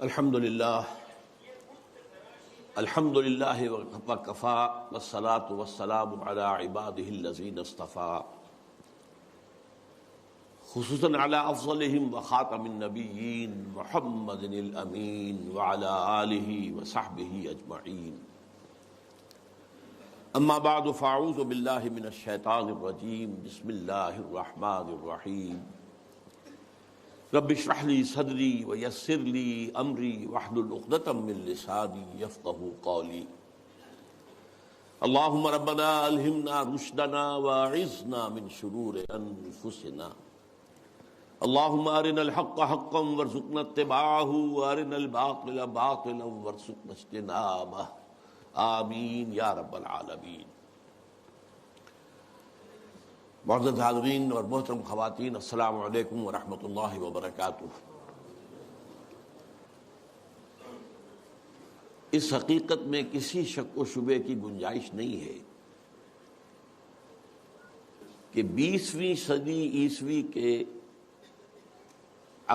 الحمد للہ وکفا والصلاة والسلام علی عباده الذین اصطفى خصوصاً علی افضلهم وخاتم النبیین محمد الامین وعلی آلہ وصحبہ اجمعین. اما بعد فاعوذ باللہ من الشیطان الرجیم. بسم اللہ الرحمن الرحیم. رب اشرح لی صدری ویسر لی امری واحلل عقدۃ من لسانی یفقہوا قولی. اللہم ربنا الہمنا رشدنا واعذنا من شرور انفسنا. اللہم ارنا الحق حقا وارزقنا اتباعہ وارنا الباطل باطلا وارزقنا اجتنابہ. آمین یا رب العالمین. معزز حاضرین اور محترم خواتین، السلام علیکم ورحمۃ اللہ وبرکاتہ. اس حقیقت میں کسی شک و شبے کی گنجائش نہیں ہے کہ 20ویں صدی عیسوی کے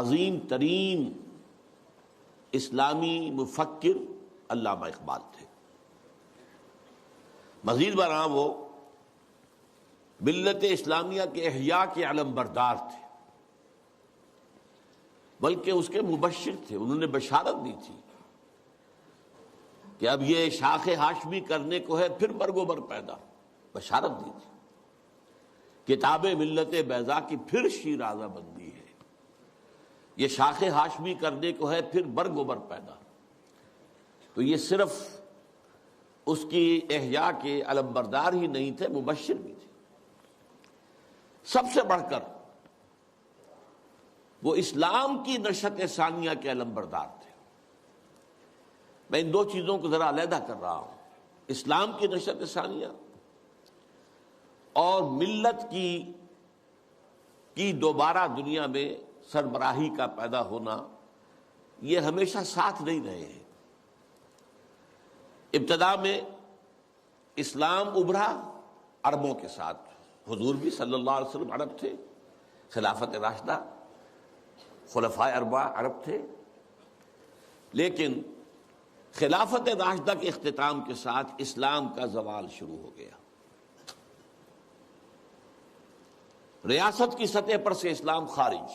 عظیم ترین اسلامی مفکر علامہ اقبال تھے. مزید برآں وہ ملت اسلامیہ کے احیاء کے علم بردار تھے، بلکہ اس کے مبشر تھے. انہوں نے بشارت دی تھی کہ اب یہ شاخ ہاشمی کرنے کو ہے، پھر برگوبر پیدا. بشارت دی تھی کتاب ملت بیضا کی پھر شیرازہ بندی ہے. یہ شاخ ہاشمی کرنے کو ہے، پھر برگوبر پیدا. تو یہ صرف اس کی احیاء کے علم بردار ہی نہیں تھے، مبشر بھی تھے. سب سے بڑھ کر وہ اسلام کی نشأت ثانیہ کے علم بردار تھے. میں ان دو چیزوں کو ذرا علیحدہ کر رہا ہوں، اسلام کی نشأت ثانیہ اور ملت کی دوبارہ دنیا میں سربراہی کا پیدا ہونا. یہ ہمیشہ ساتھ نہیں رہے ہیں. ابتدا میں اسلام ابھرا عربوں کے ساتھ. حضور بھی صلی اللہ علیہ وسلم عرب تھے، خلافت راشدہ خلفائے اربعہ عرب تھے. لیکن خلافت راشدہ کے اختتام کے ساتھ اسلام کا زوال شروع ہو گیا. ریاست کی سطح پر سے اسلام خارج.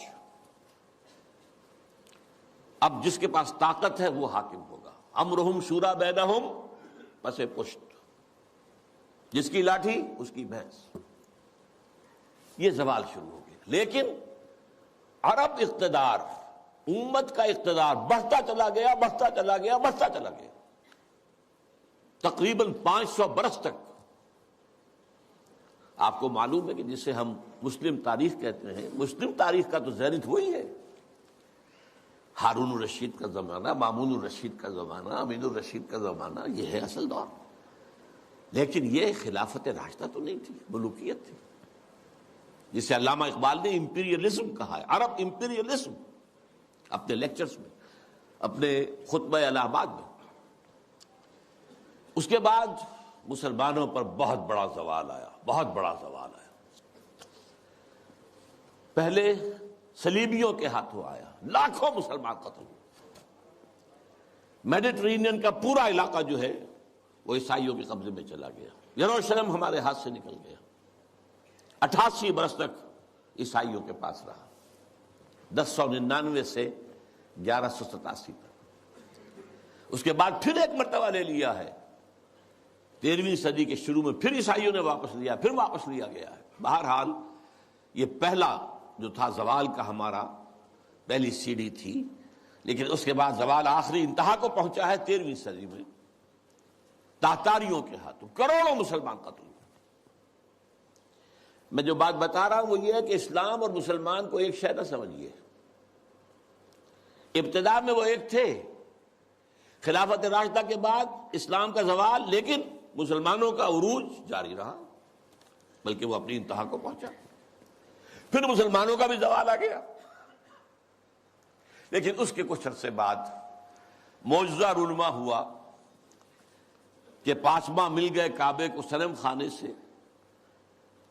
اب جس کے پاس طاقت ہے وہ حاکم ہوگا. امرہم شورا بینہم، پس پشت، جس کی لاٹھی اس کی بھینس. یہ زوال شروع ہو گیا. لیکن عرب اقتدار، امت کا اقتدار بڑھتا چلا گیا، بڑھتا چلا گیا، بڑھتا چلا گیا. تقریباً 500 برس تک. آپ کو معلوم ہے کہ جسے ہم مسلم تاریخ کہتے ہیں، مسلم تاریخ کا تو زینت وہی ہے. ہارون الرشید کا زمانہ، مامون الرشید کا زمانہ، امین الرشید کا زمانہ، یہ ہے اصل دور. لیکن یہ خلافت راشدہ تو نہیں تھی، ملوکیت تھی، جسے علامہ اقبال نے امپیریلزم کہا ہے. عرب امپیریلزم اپنے لیکچرز میں، اپنے خطبہ الہ آباد میں. اس کے بعد مسلمانوں پر بہت بڑا زوال آیا، بہت بڑا زوال آیا. پہلے صلیبیوں کے ہاتھوں آیا، لاکھوں مسلمان قتل ہوئے. میڈیٹرینین کا پورا علاقہ جو ہے وہ عیسائیوں کے قبضے میں چلا گیا. یروشلم ہمارے ہاتھ سے نکل گیا. 88 برس تک عیسائیوں کے پاس رہا، 1099 سے 1187 تک. اس کے بعد پھر ایک مرتبہ لے لیا ہے 13ویں صدی کے شروع میں، پھر عیسائیوں نے واپس لیا، پھر واپس لیا گیا ہے. بہرحال یہ پہلا جو تھا زوال کا ہمارا پہلی سیڑھی تھی. لیکن اس کے بعد زوال آخری انتہا کو پہنچا ہے 13ویں صدی میں، تاتاریوں کے ہاتھوں کروڑوں مسلمان قتل ہوئے. میں جو بات بتا رہا ہوں وہ یہ ہے کہ اسلام اور مسلمان کو ایک شے نہ سمجھیے. ابتدا میں وہ ایک تھے، خلافت راشدہ کے بعد اسلام کا زوال، لیکن مسلمانوں کا عروج جاری رہا، بلکہ وہ اپنی انتہا کو پہنچا. پھر مسلمانوں کا بھی زوال آ گیا. لیکن اس کے کچھ عرصے بعد معجزہ رونما ہوا کہ پاسباں مل گئے کعبے کو صنم خانے سے.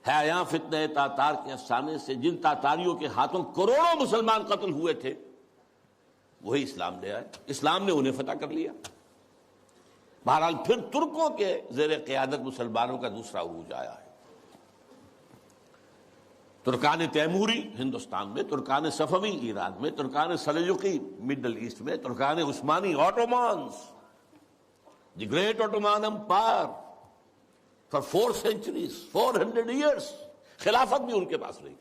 ہے یہاں فتنہ تاتار کے افسانے سے، جن تاتاریوں کے ہاتھوں کروڑوں مسلمان قتل ہوئے تھے، وہی اسلام لے آئے، اسلام نے انہیں فتح کر لیا۔ بہرحال پھر ترکوں کے زیر قیادت مسلمانوں کا دوسرا عروج آیا ہے۔ ترکان تیموری ہندوستان میں، ترکان صفوی ایران میں، ترکان سلجوقی مڈل ایسٹ میں، ترکان عثمانی Ottomans, the great Ottoman empire for 4 centuries 400 years، خلافت بھی ان کے پاس رہی۔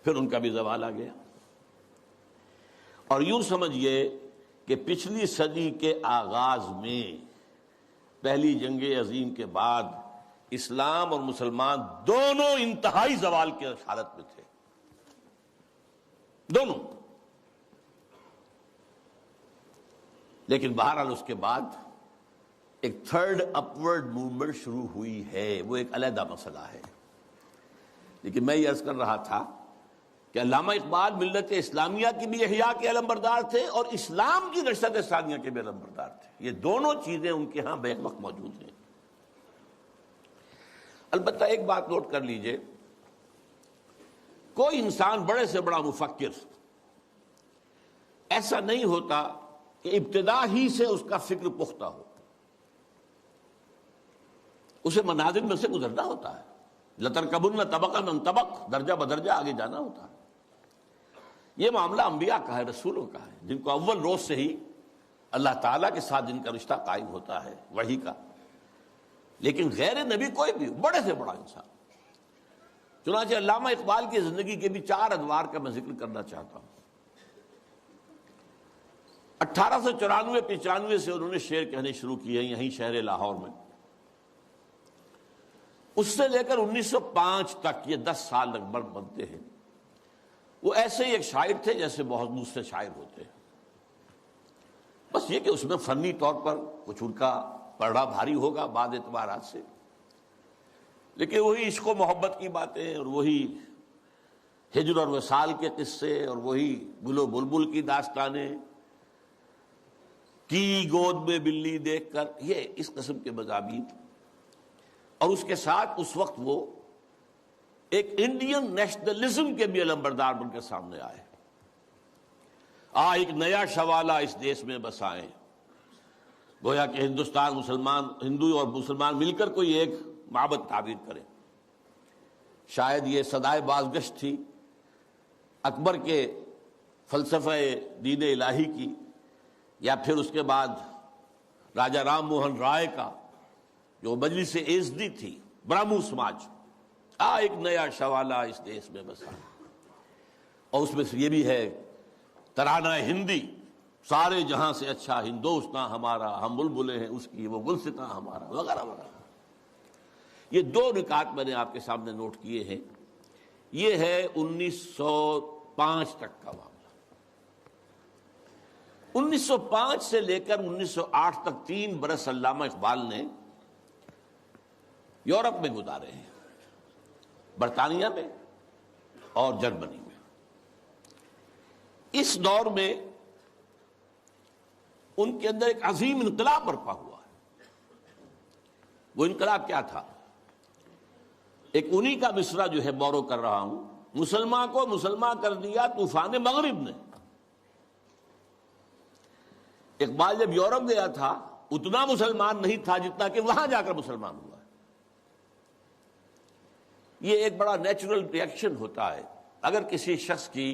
پھر ان کا بھی زوال آ گیا، اور یوں سمجھیے کہ پچھلی صدی کے آغاز میں پہلی جنگ عظیم کے بعد اسلام اور مسلمان دونوں انتہائی زوال کی حالت میں تھے، دونوں۔ لیکن بہرحال اس کے بعد ایک تھرڈ اپورڈ موومنٹ شروع ہوئی ہے، وہ ایک علیحدہ مسئلہ ہے۔ لیکن میں یہ عرض کر رہا تھا کہ علامہ اقبال ملت اسلامیہ کی بھی احیاء کے علمبردار تھے اور اسلام کی نشست ثانیہ کے بھی علمبردار تھے، یہ دونوں چیزیں ان کے ہاں بیک وقت موجود ہیں۔ البتہ ایک بات نوٹ کر لیجئے، کوئی انسان بڑے سے بڑا مفکر ایسا نہیں ہوتا کہ ابتدا ہی سے اس کا فکر پختہ ہو، اسے منازل میں سے گزرنا ہوتا ہے، لَتَرْكَبُنَّ طَبَقًا عَنْ طَبَقٍ، درجہ بدرجہ آگے جانا ہوتا ہے۔ یہ معاملہ انبیاء کا ہے، رسولوں کا ہے، جن کو اول روز سے ہی اللہ تعالیٰ کے ساتھ جن کا رشتہ قائم ہوتا ہے وحی کا۔ لیکن غیر نبی کوئی بھی بڑے سے بڑا انسان، چنانچہ علامہ اقبال کی زندگی کے بھی 4 ادوار کا میں ذکر کرنا چاہتا ہوں۔ 1894-95 سے انہوں نے شعر کہنے شروع کیے ہیں یہیں شہر لاہور میں، اس سے لے کر 1905 تک، یہ 10 سال لگ بھگ بنتے ہیں۔ وہ ایسے ہی ایک شاعر تھے جیسے بہت دوسرے شاعر ہوتے ہیں، بس یہ کہ اس میں فنی طور پر کچھ ان کا پڑھا بھاری ہوگا بعض اعتبارات سے، لیکن وہی عشق و محبت کی باتیں اور وہی ہجر اور وصال کے قصے اور وہی گل و بلبل کی داستانیں، کی گود میں بلی دیکھ کر، یہ اس قسم کے مضامین، اور اس کے ساتھ اس وقت وہ ایک انڈین نیشنلزم کے بھی علمبردار بن کے سامنے آئے۔ ایک نیا شوالہ اس دیش میں بسائیں، گویا کہ ہندوستان مسلمان، ہندو اور مسلمان مل کر کوئی ایک معبد تعبیر کریں۔ شاید یہ صدائے بازگشت تھی اکبر کے فلسفہ دین الہی کی، یا پھر اس کے بعد راجہ رام موہن رائے کا جو مجلس ایزدی تھی، برہمو سماج، ایک نیا شوالہ اس دیش میں بسا۔ اور اس میں سے یہ بھی ہے ترانہ ہندی، سارے جہاں سے اچھا ہندوستاں ہمارا، ہم بلبلیں ہیں اس کی، وہ گلستاں ہمارا، وغیرہ وغیرہ۔ یہ 2 نکات میں نے آپ کے سامنے نوٹ کیے ہیں۔ یہ ہے 1905 تک کا معاملہ۔ 1905 سے لے کر 1908 تک 3 برس علامہ اقبال نے یورپ میں گزارے ہیں، برطانیہ میں اور جرمنی میں۔ اس دور میں ان کے اندر ایک عظیم انقلاب برپا ہوا ہے۔ وہ انقلاب کیا تھا؟ ایک انہی کا مصرع جو ہے بورو کر رہا ہوں، مسلمان کو مسلمان کر دیا طوفان مغرب نے۔ اقبال جب یورپ گیا تھا اتنا مسلمان نہیں تھا جتنا کہ وہاں جا کر مسلمان ہوا ہے۔ یہ ایک بڑا نیچرل ری ایکشن ہوتا ہے اگر کسی شخص کی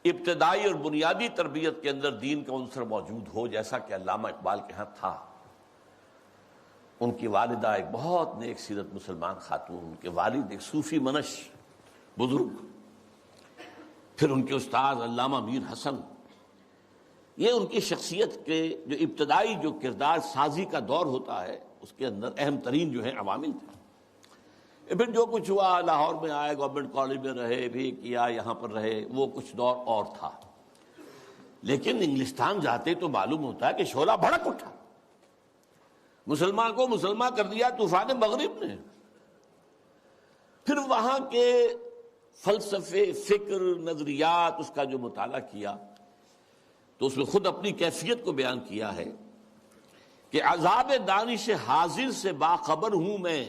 ابتدائی اور بنیادی تربیت کے اندر دین کا عنصر موجود ہو، جیسا کہ علامہ اقبال کے ہاں تھا۔ ان کی والدہ ایک بہت نیک سیرت مسلمان خاتون، ان کے والد ایک صوفی منش بزرگ، پھر ان کے استاد علامہ میر حسن، یہ ان کی شخصیت کے جو ابتدائی جو کردار سازی کا دور ہوتا ہے اس کے اندر اہم ترین جو ہے عوامل تھے۔ پھر جو کچھ ہوا، لاہور میں آئے، گورنمنٹ کالج میں رہے بھی کیا، یہاں پر رہے، وہ کچھ دور اور تھا۔ لیکن انگلستان جاتے تو معلوم ہوتا ہے کہ شعلہ بھڑک اٹھا، مسلمان کو مسلمان کر دیا طوفان مغرب نے۔ پھر وہاں کے فلسفے، فکر، نظریات، اس کا جو مطالعہ کیا تو اس میں خود اپنی کیفیت کو بیان کیا ہے کہ عذاب دانش حاضر سے باخبر ہوں میں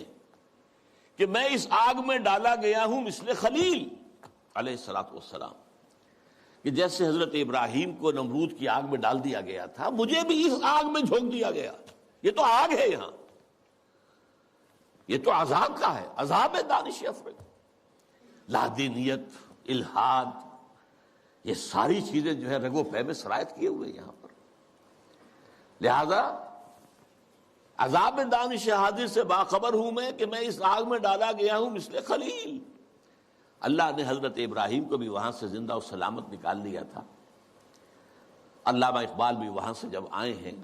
کہ میں اس آگ میں ڈالا گیا ہوں مثل خلیل علیہ الصلوۃ والسلام۔ کہ جیسے حضرت ابراہیم کو نمرود کی آگ میں ڈال دیا گیا تھا، مجھے بھی اس آگ میں جھونک دیا گیا. یہ تو آگ ہے، یہاں یہ تو عذاب کا ہے، عذاب ہے دانش افرط. لادینیت، الحاد، یہ ساری چیزیں جو ہے رگ و پے میں سرایت کیے ہوئے یہاں پر. لہذا عذاب دانش حاضر سے باخبر ہوں میں کہ میں اس آگ میں ڈالا گیا ہوں مثل خلیل. اللہ نے حضرت ابراہیم کو بھی وہاں سے زندہ و سلامت نکال لیا تھا. علامہ اقبال بھی وہاں سے جب آئے ہیں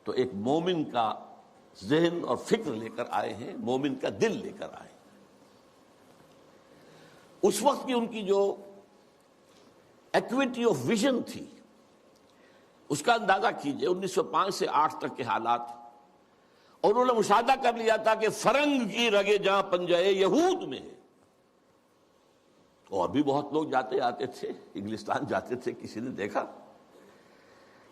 تو ایک مومن کا ذہن اور فکر لے کر آئے ہیں، مومن کا دل لے کر آئے. اس وقت کی ان کی جو ایکویٹی آف ویژن تھی اس کا اندازہ کیجئے. 1905 سے 8 تک کے حالات، اور انہوں نے مشاہدہ کر لیا تھا کہ فرنگ کی رگے جہاں پنجے یہود میں ہے. اور بھی بہت لوگ جاتے آتے تھے، انگلستان جاتے تھے. کسی نے دیکھا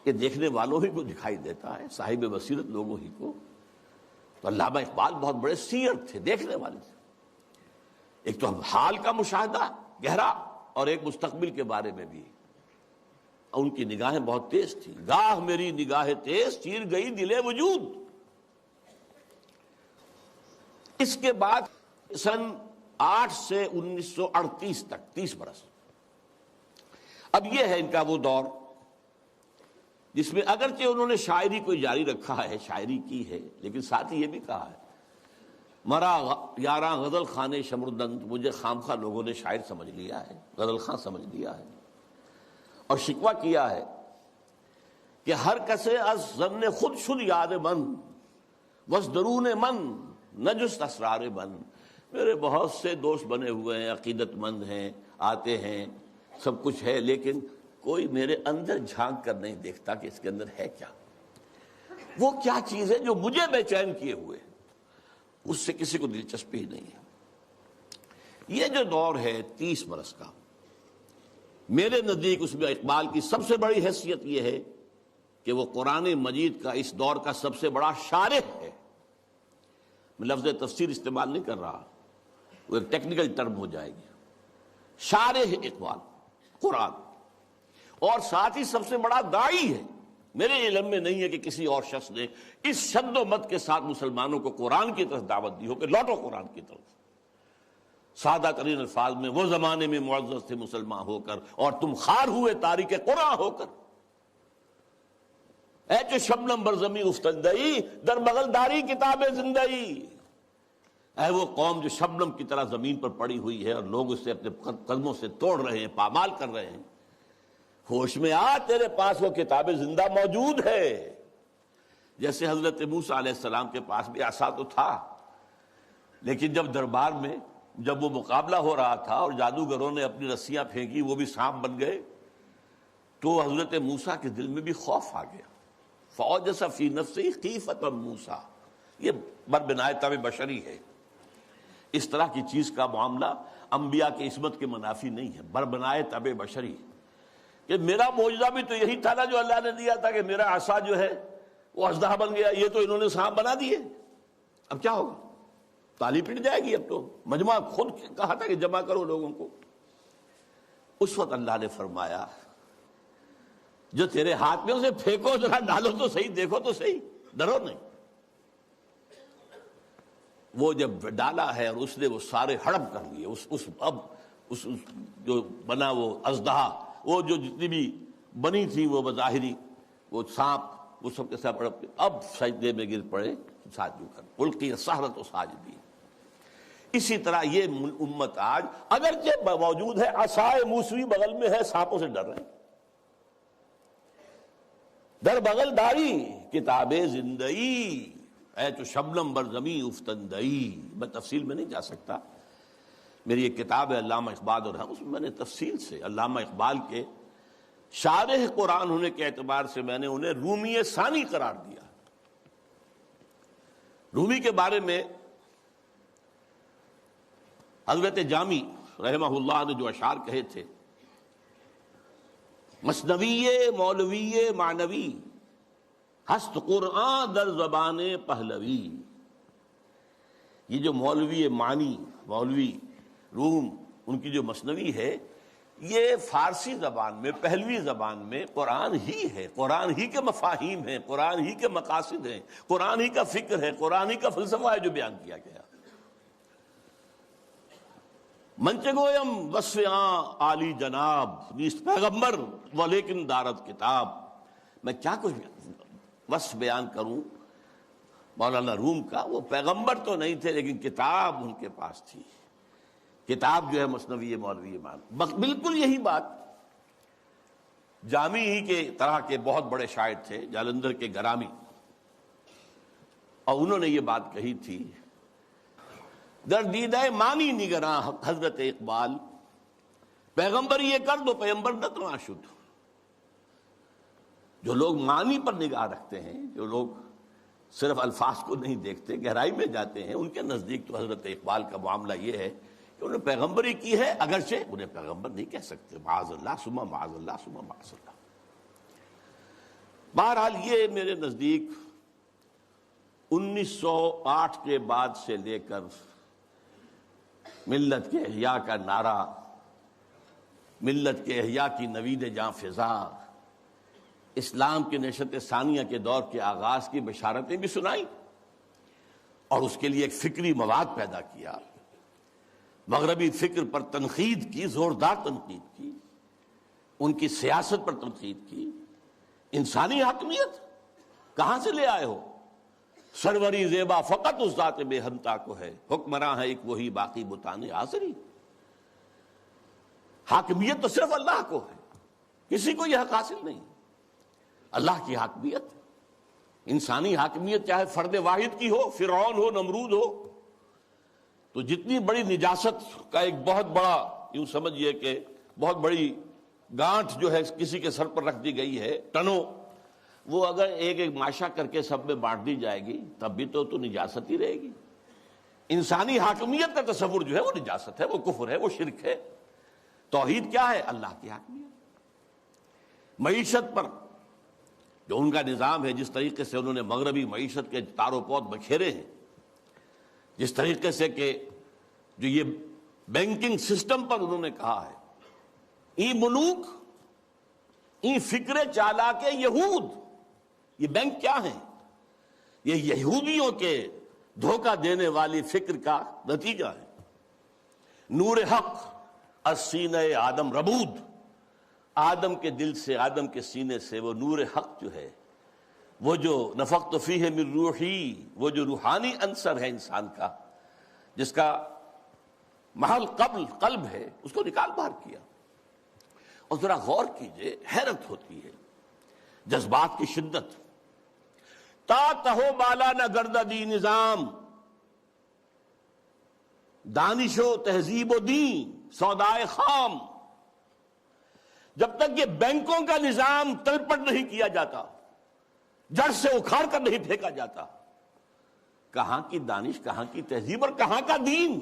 کہ دیکھنے والوں ہی کو دکھائی دیتا ہے، صاحب بصیرت لوگوں ہی کو. تو علامہ اقبال بہت بڑے سیر تھے، دیکھنے والے تھے. ایک تو حال کا مشاہدہ گہرا، اور ایک مستقبل کے بارے میں بھی. ان کی نگاہیں بہت تیز تھی. گاہ میری نگاہ تیز چیر گئی دل وجود. اس کے بعد سن 8 سے 1938 تک 30 برس. اب یہ ہے ان کا وہ دور جس میں اگرچہ انہوں نے شاعری کو جاری رکھا ہے، شاعری کی ہے، لیکن ساتھ ہی یہ بھی کہا ہے مرا یاراں غزل خانے شمردند، مجھے خامخواہ لوگوں نے شاعر سمجھ لیا ہے، غزل خاں سمجھ لیا ہے. اور شکوہ کیا ہے کہ ہر کسے از ظن خود شد یاد من وز درون من نجست اسرار من. میرے بہت سے دوست بنے ہوئے ہیں، عقیدت مند ہیں، آتے ہیں، سب کچھ ہے، لیکن کوئی میرے اندر جھانک کر نہیں دیکھتا کہ اس کے اندر ہے کیا. وہ کیا چیز ہے جو مجھے بے چین کیے ہوئے، اس سے کسی کو دلچسپی ہی نہیں ہے. یہ جو دور ہے 30 برس کا، میرے نزدیک اس میں اقبال کی سب سے بڑی حیثیت یہ ہے کہ وہ قرآن مجید کا اس دور کا سب سے بڑا شارح ہے. میں لفظ تفسیر استعمال نہیں کر رہا، وہ ایک ٹیکنیکل ٹرم ہو جائے گی. شارح اقبال قرآن، اور ساتھ ہی سب سے بڑا داعی ہے. میرے علم میں نہیں ہے کہ کسی اور شخص نے اس شد و مت کے ساتھ مسلمانوں کو قرآن کی طرف دعوت دی ہو کہ لوٹو قرآن کی طرف. سادہ ترین الفاظ میں وہ زمانے میں معزز تھے مسلمان ہو کر، اور تم خار ہوئے تاریک قرآن ہو کر. اے چو شبنم بر زمیں افتندئی در بغل داری کتاب زندئی. اے وہ قوم جو شبنم کی طرح زمین پر پڑی ہوئی ہے اور لوگ اسے اپنے قدموں سے توڑ رہے ہیں، پامال کر رہے ہیں. ہوش میں آ، تیرے پاس وہ کتاب زندہ موجود ہے. جیسے حضرت موسیٰ علیہ السلام کے پاس بھی عصا تو تھا، لیکن جب دربار میں جب وہ مقابلہ ہو رہا تھا اور جادوگروں نے اپنی رسیاں پھینکی، وہ بھی سانپ بن گئے، تو حضرت موسیٰ کے دل میں بھی خوف آ گیا. فَأَوْجَسَ فِي نَفْسِهِ خِیفَةً موسیٰ. یہ بربنائے طبع بشری ہے. اس طرح کی چیز کا معاملہ انبیاء کی عصمت کے منافی نہیں ہے، بربنائے طبع بشری. کہ میرا معجزہ بھی تو یہی تھا نا جو اللہ نے دیا تھا، کہ میرا عصا جو ہے وہ اژدہا بن گیا، یہ تو انہوں نے سانپ بنا دیے. اب کیا ہوگا؟ تالی پٹ جائے گی. اب تو مجمع خود کہا تھا کہ جمع کرو لوگوں کو. اس وقت اللہ نے فرمایا جو تیرے ہاتھ میں اسے پھینکو، ذرا ڈالو تو صحیح، دیکھو تو صحیح، ڈرو نہیں. وہ جب ڈالا ہے اور اس نے وہ سارے ہڑپ کر لیے، اس جو بنا وہ اژدہا، وہ جو جتنی بھی بنی تھی وہ بظاہری وہ سانپ، وہ سب کے ساتھ ہڑپ کے اب سجدے میں گر پڑے ساجدوں کر القی السحرۃ ساجدین. اسی طرح یہ امت آج اگرچہ موجود ہے، عصائے موسوی بغل میں ہے، سانپوں سے ڈر رہے ہیں. در بغل داری کتاب زندئی، اے تو شبنم بر زمیں افتندئی. میں تفصیل میں نہیں جا سکتا. میری ایک کتاب ہے علامہ اقبال اور اس میں نے تفصیل سے علامہ اقبال کے شارح قرآن ہونے کے اعتبار سے میں نے انہیں رومی ثانی قرار دیا. رومی کے بارے میں حضرت جامی رحمہ اللہ نے جو اشعار کہے تھے، مثنوی مولوی معنوی ہست قرآن در زبان پہلوی. یہ جو مولوی معنی، مولوی روم، ان کی جو مثنوی ہے، یہ فارسی زبان میں، پہلوی زبان میں قرآن ہی ہے، قرآن ہی کے مفاہیم ہیں، قرآن ہی کے مقاصد ہیں، قرآن ہی کا فکر ہے، قرآن ہی کا فلسفہ ہے جو بیان کیا گیا۔ منچے گویم وصف عالی جناب نیست پیغمبر ولیکن دارت کتاب۔ میں کیا کچھ وصف بیان کروں مولانا روم کا، وہ پیغمبر تو نہیں تھے لیکن کتاب ان کے پاس تھی، کتاب جو ہے مثنوی مولوی ایمان۔ بالکل یہی بات جامی ہی کے طرح کے بہت بڑے شاعر تھے جالندھر کے گرامی، اور انہوں نے یہ بات کہی تھی، در دیدہ مانی نگراں حضرت اقبال، پیغمبر یہ کر دو پیغمبر نتنا شد۔ جو لوگ معنی پر نگاہ رکھتے ہیں، جو لوگ صرف الفاظ کو نہیں دیکھتے، گہرائی میں جاتے ہیں، ان کے نزدیک تو حضرت اقبال کا معاملہ یہ ہے کہ انہوں نے پیغمبری کی ہے، اگرچہ انہیں پیغمبر نہیں کہہ سکتے، معاذ اللہ ثم معاذ اللہ ثم معاذ اللہ۔ بہرحال یہ میرے نزدیک 1908 کے بعد سے لے کر ملت کے احیاء کا نعرہ، ملت کے احیاء کی نوید جاں فضا، اسلام کے نشأت ثانیہ کے دور کے آغاز کی بشارتیں بھی سنائیں، اور اس کے لیے ایک فکری مواد پیدا کیا، مغربی فکر پر تنقید کی، زوردار تنقید کی، ان کی سیاست پر تنقید کی۔ انسانی حاکمیت کہاں سے لے آئے ہو؟ سروری زیبا فقط اس ذات بے ہمتا کو ہے، حکمراں ہے ایک وہی باقی بتان آزری۔ حاکمیت تو صرف اللہ کو ہے، کسی کو یہ حق حاصل نہیں، اللہ کی حاکمیت۔ انسانی حاکمیت چاہے فرد واحد کی ہو، فرعون ہو، نمرود ہو، تو جتنی بڑی نجاست کا ایک بہت بڑا، یوں سمجھئے کہ بہت بڑی گانٹھ جو ہے کسی کے سر پر رکھ دی گئی ہے، ٹنوں، وہ اگر ایک ایک ماشا کر کے سب میں بانٹ دی جائے گی تب بھی تو نجاست ہی رہے گی۔ انسانی حاکمیت کا تصور جو ہے وہ نجاست ہے، وہ کفر ہے، وہ شرک ہے۔ توحید کیا ہے؟ اللہ کی حاکمیت۔ معیشت پر جو ان کا نظام ہے، جس طریقے سے انہوں نے مغربی معیشت کے تار و پود بکھیرے ہیں، جس طریقے سے کہ جو یہ بینکنگ سسٹم پر انہوں نے کہا ہے، ای ملوک ای فکر چالاک یہود، یہ بینک کیا ہیں؟ یہ یہودیوں کے دھوکہ دینے والی فکر کا نتیجہ ہے۔ نور حق از سینہ آدم ربود، آدم کے دل سے، آدم کے سینے سے وہ نور حق جو ہے، وہ جو نفخت فیہ من روحی، وہ جو روحانی عنصر ہے انسان کا، جس کا محل قلب ہے، اس کو نکال باہر کیا۔ اور ذرا غور کیجئے، حیرت ہوتی ہے جذبات کی شدت۔ تا تہو بالا نہ گردہ دی نظام، دانش و تہذیب و دین سودائے خام۔ جب تک یہ بینکوں کا نظام تلپٹ نہیں کیا جاتا، جڑ سے اکھاڑ کر نہیں پھینکا جاتا، کہاں کی دانش، کہاں کی تہذیب اور کہاں کا دین؟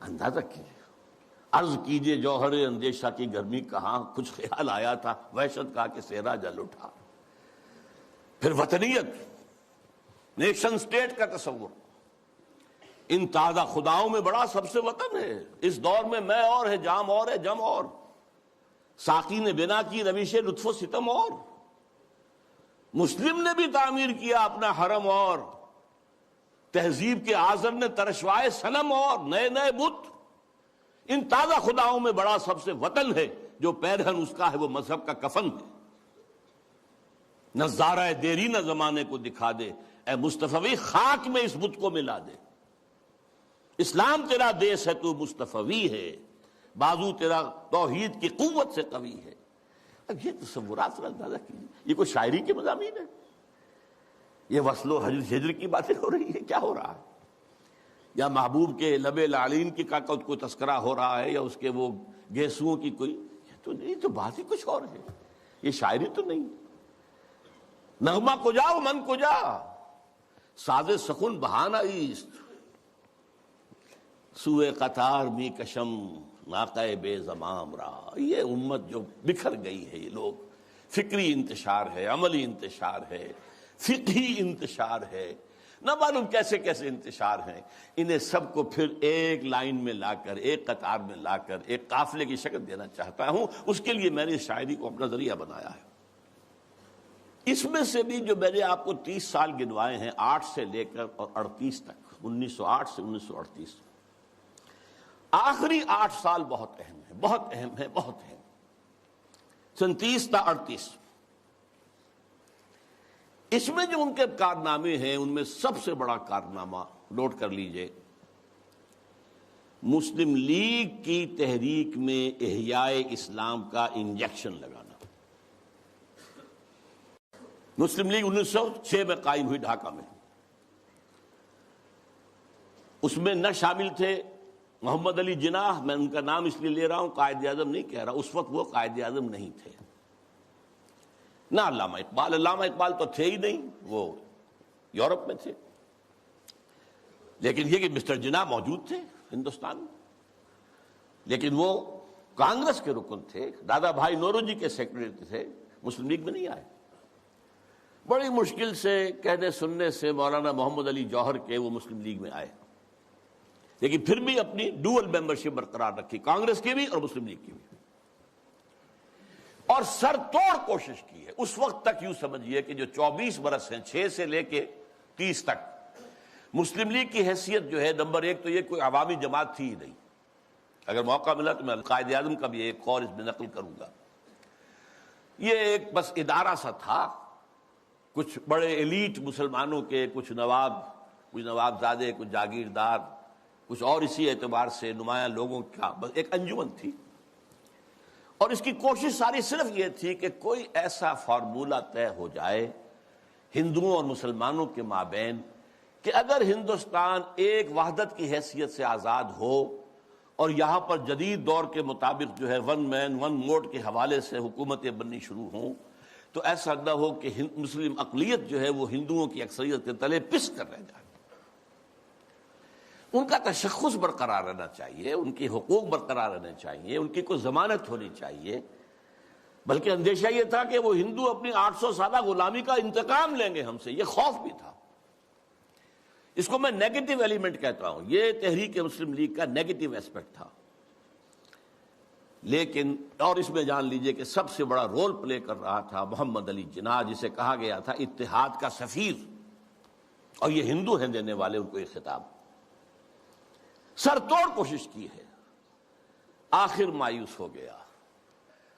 اندازہ کیجیے، عرض کیجیے جوہر اندیشہ کی گرمی کہاں، کچھ خیال آیا تھا، وحشت کا کہ صحرا جل اٹھا۔ پھر وطنیت، نیشن سٹیٹ کا تصور، ان تازہ خداؤں میں بڑا سب سے وطن ہے۔ اس دور میں میں اور ہے، جام اور ہے، جم اور، ساقی نے بنا کی روش لطف و ستم اور، مسلم نے بھی تعمیر کیا اپنا حرم اور، تہذیب کے اعظم نے ترشوائے صنم اور، نئے نئے بت۔ ان تازہ خداؤں میں بڑا سب سے وطن ہے، جو پیرہن اس کا ہے وہ مذہب کا کفن ہے۔ نظارہ دیرینہ زمانے کو دکھا دے، اے مصطفی خاک میں اس بت کو ملا دے۔ اسلام تیرا دیس ہے، تو مصطفی ہے، بازو تیرا توحید کی قوت سے قوی ہے۔ اب یہ تصورات سے اندازہ کیجیے، یہ کوئی شاعری کے مضامین ہے؟ یہ وصل و ہجر کی باتیں ہو رہی ہے؟ کیا ہو رہا ہے؟ یا محبوب کے لب لعلین کی کا کوئی تذکرہ ہو رہا ہے، یا اس کے وہ گیسوؤں کی کوئی، یہ تو بات ہی کچھ اور ہے، یہ شاعری تو نہیں۔ نغمہ کجا و من کجا، ساز سخن بہانہ ایست، سوئے قطار می کشم ناقہ بے زمام را۔ یہ امت جو بکھر گئی ہے، یہ لوگ، فکری انتشار ہے، عملی انتشار ہے، فقہی انتشار ہے، نہ معلوم کیسے کیسے انتشار ہیں. انہیں سب کو پھر ایک لائن میں لا کر، ایک قطار میں لا کر ایک قافلے کی شکل دینا چاہتا ہوں. اس کے لیے میں نے اس شاعری کو اپنا ذریعہ بنایا ہے. اس میں سے بھی جو میں نے آپ کو 30 سال گنوائے ہیں 8 سے لے کر اور 38 تک، 1908 سے 1938، آخری 8 سال بہت اہم ہیں، بہت اہم ہیں، بہت اہم. 37 تا 38، اس میں جو ان کے کارنامے ہیں ان میں سب سے بڑا کارنامہ نوٹ کر لیجئے، مسلم لیگ کی تحریک میں احیاء اسلام کا انجیکشن لگانا. مسلم لیگ 1906 میں قائم ہوئی ڈھاکہ میں. اس میں نہ شامل تھے محمد علی جناح، میں ان کا نام اس لیے لے رہا ہوں، قائد اعظم نہیں کہہ رہا، اس وقت وہ قائد اعظم نہیں تھے. نہ علامہ اقبال، علامہ اقبال تو تھے ہی نہیں، وہ یورپ میں تھے. لیکن یہ کہ مسٹر جناح موجود تھے ہندوستان میں، لیکن وہ کانگریس کے رکن تھے، دادا بھائی نوروجی کے سیکرٹری تھے، مسلم لیگ میں نہیں آئے. بڑی مشکل سے کہنے سننے سے مولانا محمد علی جوہر کے وہ مسلم لیگ میں آئے، لیکن پھر بھی اپنی ڈوئل ممبرشپ برقرار رکھی، کانگریس کی بھی اور مسلم لیگ کی بھی. اور سر توڑ کوشش کی ہے. اس وقت تک یوں سمجھیے کہ جو 24 برس ہیں، 6 سے لے کے 30 تک، مسلم لیگ کی حیثیت جو ہے، نمبر ایک تو یہ کوئی عوامی جماعت تھی ہی نہیں. اگر موقع ملا تو میں قائد اعظم کا بھی ایک قول اس میں نقل کروں گا. یہ ایک بس ادارہ سا تھا، کچھ بڑے ایلیٹ مسلمانوں کے، کچھ نوابزادے، کچھ جاگیردار، کچھ اور اسی اعتبار سے نمایاں لوگوں کا بس ایک انجمن تھی. اور اس کی کوشش ساری صرف یہ تھی کہ کوئی ایسا فارمولہ طے ہو جائے ہندوؤں اور مسلمانوں کے مابین کہ اگر ہندوستان ایک وحدت کی حیثیت سے آزاد ہو اور یہاں پر جدید دور کے مطابق جو ہے ون مین ون ووٹ کے حوالے سے حکومتیں بننی شروع ہوں، تو ایسا نہ ہو کہ مسلم اقلیت جو ہے وہ ہندوؤں کی اکثریت کے تلے پس کر رہ جائے. ان کا تشخص برقرار رہنا چاہیے، ان کی حقوق برقرار رہنے چاہیے، ان کی کوئی ضمانت ہونی چاہیے. بلکہ اندیشہ یہ تھا کہ وہ ہندو اپنی 800 سالہ غلامی کا انتقام لیں گے ہم سے، یہ خوف بھی تھا. اس کو میں نیگیٹو ایلیمنٹ کہتا ہوں، یہ تحریک مسلم لیگ کا نیگیٹو ایسپیکٹ تھا. لیکن اور اس میں جان لیجئے کہ سب سے بڑا رول پلے کر رہا تھا محمد علی جناح، جسے کہا گیا تھا اتحاد کا سفیر، اور یہ ہندو ہیں دینے والے ان کو یہ خطاب. سر توڑ کوشش کی ہے، آخر مایوس ہو گیا.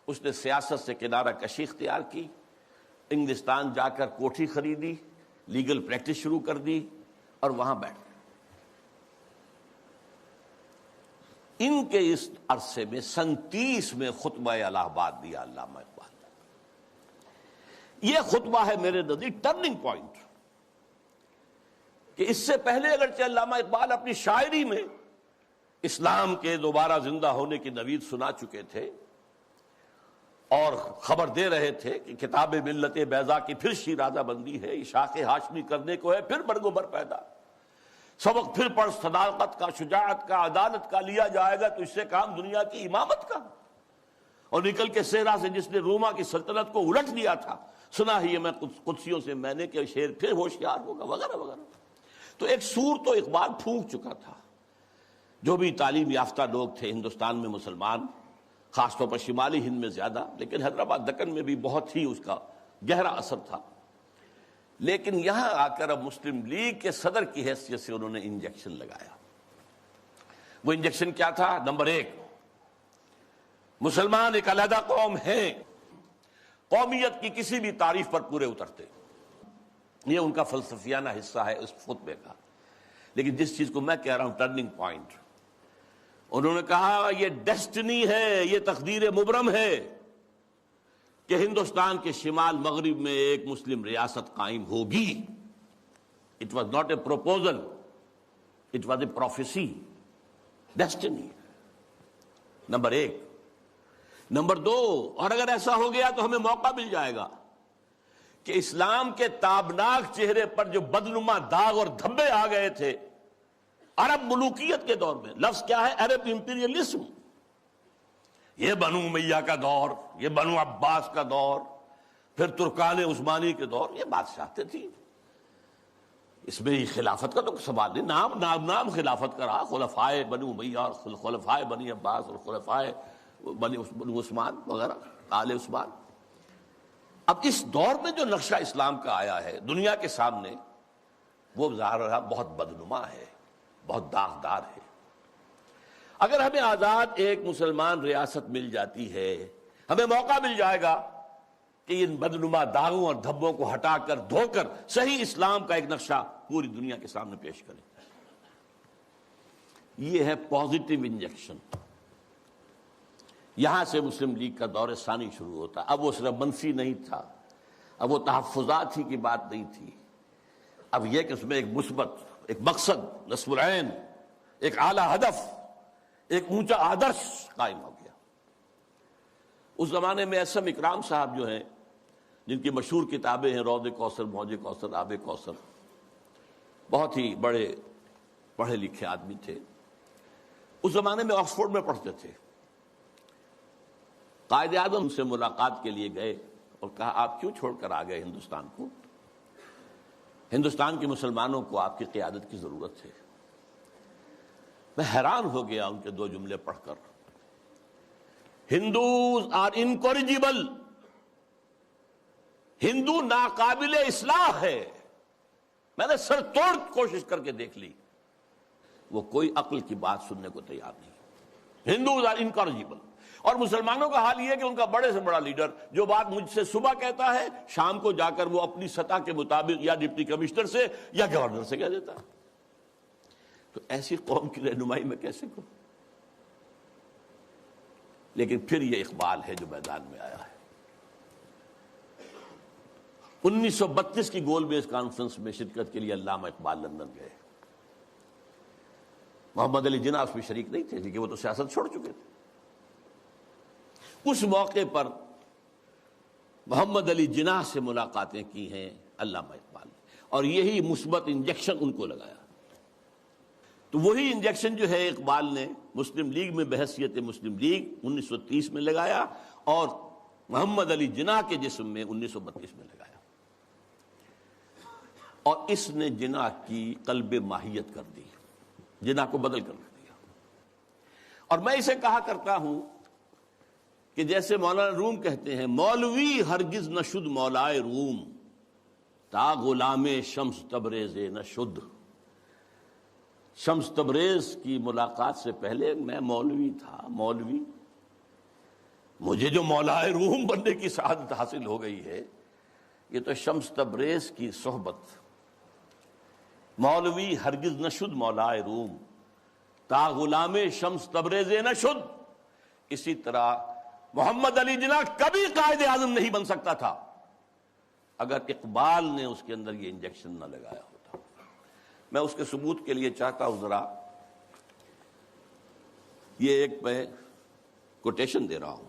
اس نے سیاست سے کنارہ کشی اختیار کی، انگلستان جا کر کوٹھی خریدی، لیگل پریکٹس شروع کر دی اور وہاں بیٹھ گئے. ان کے اس عرصے میں 37 میں خطبہ الہ آباد دیا علامہ اقبال نے. یہ خطبہ ہے میرے نزدیک ٹرننگ پوائنٹ، کہ اس سے پہلے اگرچہ علامہ اقبال اپنی شاعری میں اسلام کے دوبارہ زندہ ہونے کی نوید سنا چکے تھے اور خبر دے رہے تھے کہ کتاب ملت بیضا کی پھر شیرازہ بندی ہے، شاخ ہاشمی کرنے کو ہے پھر برگ و بر پیدا، سبق پھر پڑھ صداقت کا، شجاعت کا، عدالت کا، لیا جائے گا تو اس سے کام دنیا کی امامت کا، اور نکل کے صحرا سے جس نے روما کی سلطنت کو الٹ دیا تھا، سنا ہی ہے میں قدسیوں سے میں نے کہ شیر پھر ہوشیار ہوگا، وغیرہ وغیرہ. تو ایک سور تو اقبال پھونک چکا تھا. جو بھی تعلیم یافتہ لوگ تھے ہندوستان میں مسلمان، خاص طور پر شمالی ہند میں زیادہ، لیکن حیدرآباد دکن میں بھی بہت ہی اس کا گہرا اثر تھا. لیکن یہاں آ کر اب مسلم لیگ کے صدر کی حیثیت سے انہوں نے انجیکشن لگایا. وہ انجیکشن کیا تھا؟ نمبر ایک، مسلمان ایک علیحدہ قوم ہیں، قومیت کی کسی بھی تعریف پر پورے اترتے. یہ ان کا فلسفیانہ حصہ ہے اس خطبے کا. لیکن جس چیز کو میں کہہ رہا ہوں ٹرننگ پوائنٹ، انہوں نے کہا یہ ڈیسٹنی ہے، یہ تقدیر مبرم ہے کہ ہندوستان کے شمال مغرب میں ایک مسلم ریاست قائم ہوگی. It was not a proposal, it was a prophecy, destiny. Number ایک. نمبر دو، اور اگر ایسا ہو گیا تو ہمیں موقع مل جائے گا کہ اسلام کے تابناک چہرے پر جو بدنما داغ اور دھبے آ گئے تھے عرب ملوکیت کے دور میں، لفظ کیا ہے؟ عرب امپیریلزم. یہ بنو امیہ کا دور، یہ بنو عباس کا دور، پھر ترکان عثمانی کے دور، یہ بادشاہتیں تھیں. اس میں خلافت کا تو سوال نہیں، نام خلافت کا رہا، خلفائے بنو امیہ اور خلفائے بنی عباس اور خلفائے بنو عثمان وغیرہ، آل عثمان۔ اب اس دور میں جو نقشہ اسلام کا آیا ہے دنیا کے سامنے، وہ ظاہر رہا بہت بدنما ہے، بہت داغدار ہے۔ اگر ہمیں آزاد ایک مسلمان ریاست مل جاتی ہے، ہمیں موقع مل جائے گا کہ ان بدنما داغوں اور دھبوں کو ہٹا کر دھو کر صحیح اسلام کا ایک نقشہ پوری دنیا کے سامنے پیش کریں۔ یہ ہے پازیٹیو انجیکشن۔ یہاں سے مسلم لیگ کا دور ثانی شروع ہوتا۔ اب وہ صرف منفی نہیں تھا، اب وہ تحفظات ہی کی بات نہیں تھی، اب یہ کہ اس میں ایک مثبت، ایک مقصد، نصب العین، ایک اعلیٰ ہدف، ایک اونچا آدرش قائم ہو گیا۔ اس زمانے میں اسم اکرام صاحب جو ہیں، جن کی مشہور کتابیں ہیں روض کوثر، موج کوثر، آب کوثر، بہت ہی بڑے پڑھے لکھے آدمی تھے۔ اس زمانے میں آکسفورڈ میں پڑھتے تھے۔ قائد اعظم سے ملاقات کے لیے گئے اور کہا آپ کیوں چھوڑ کر آ گئے ہندوستان کو؟ ہندوستان کے مسلمانوں کو آپ کی قیادت کی ضرورت ہے۔ میں حیران ہو گیا ان کے دو جملے پڑھ کر۔ ہندوز آر انکوریجیبل، ہندو ناقابل اصلاح ہے۔ میں نے سر توڑ کوشش کر کے دیکھ لی، وہ کوئی عقل کی بات سننے کو تیار نہیں۔ Hindus are incorrigible. اور مسلمانوں کا حال یہ ہے کہ ان کا بڑے سے بڑا لیڈر جو بات مجھ سے صبح کہتا ہے، شام کو جا کر وہ اپنی سطح کے مطابق یا ڈپٹی کمشنر سے یا گورنر سے کہہ دیتا ہے۔ تو ایسی قوم کی رہنمائی میں کیسے کروں؟ لیکن پھر یہ اقبال ہے جو میدان میں آیا ہے۔ 1932 کی گول میز کانفرنس میں شرکت کے لیے علامہ اقبال لندن گئے۔ محمد علی جناح اس میں شریک نہیں تھے کیونکہ وہ تو سیاست چھوڑ چکے تھے۔ اس موقع پر محمد علی جناح سے ملاقاتیں کی ہیں علامہ اقبال نے، اور یہی مثبت انجیکشن ان کو لگایا۔ تو وہی انجیکشن جو ہے اقبال نے مسلم لیگ میں بحیثیت مسلم لیگ 1930 میں لگایا، اور محمد علی جناح کے جسم میں 1932 میں لگایا، اور اس نے جناح کی قلب ماہیت کر دی، جناح کو بدل کر دیا۔ اور میں اسے کہا کرتا ہوں کہ جیسے مولانا روم کہتے ہیں، مولوی ہرگز نہ شد مولائے روم، تا غلام شمس تبریز نہ شد۔ شمس تبریز کی ملاقات سے پہلے میں مولوی تھا، مولوی۔ مجھے جو مولائے روم بننے کی سعادت حاصل ہو گئی ہے، یہ تو شمس تبریز کی صحبت۔ مولوی ہرگز نہ شد مولائے روم، تا غلام شمس تبریز نہ شد۔ اسی طرح محمد علی جناح کبھی قائد اعظم نہیں بن سکتا تھا اگر اقبال نے اس کے اندر یہ انجیکشن نہ لگایا ہوتا۔ میں اس کے ثبوت کے لیے چاہتا ہوں ذرا یہ ایک میں کوٹیشن دے رہا ہوں۔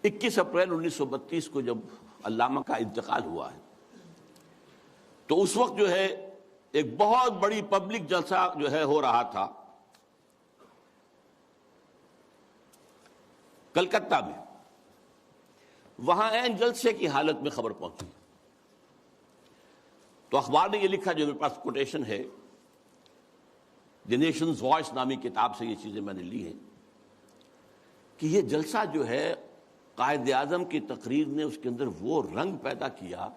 21 اپریل 1932 کو جب علامہ کا انتقال ہوا ہے، تو اس وقت جو ہے ایک بہت بڑی پبلک جلسہ جو ہے ہو رہا تھا کلکتہ میں۔ وہاں عین جلسے کی حالت میں خبر پہنچی، تو اخبار نے یہ لکھا، جو میرے پاس کوٹیشن ہے، دی نیشنز وائس نامی کتاب سے یہ چیزیں میں نے لی ہیں، کہ یہ جلسہ جو ہے قائد اعظم کی تقریر نے اس کے اندر وہ رنگ پیدا کیا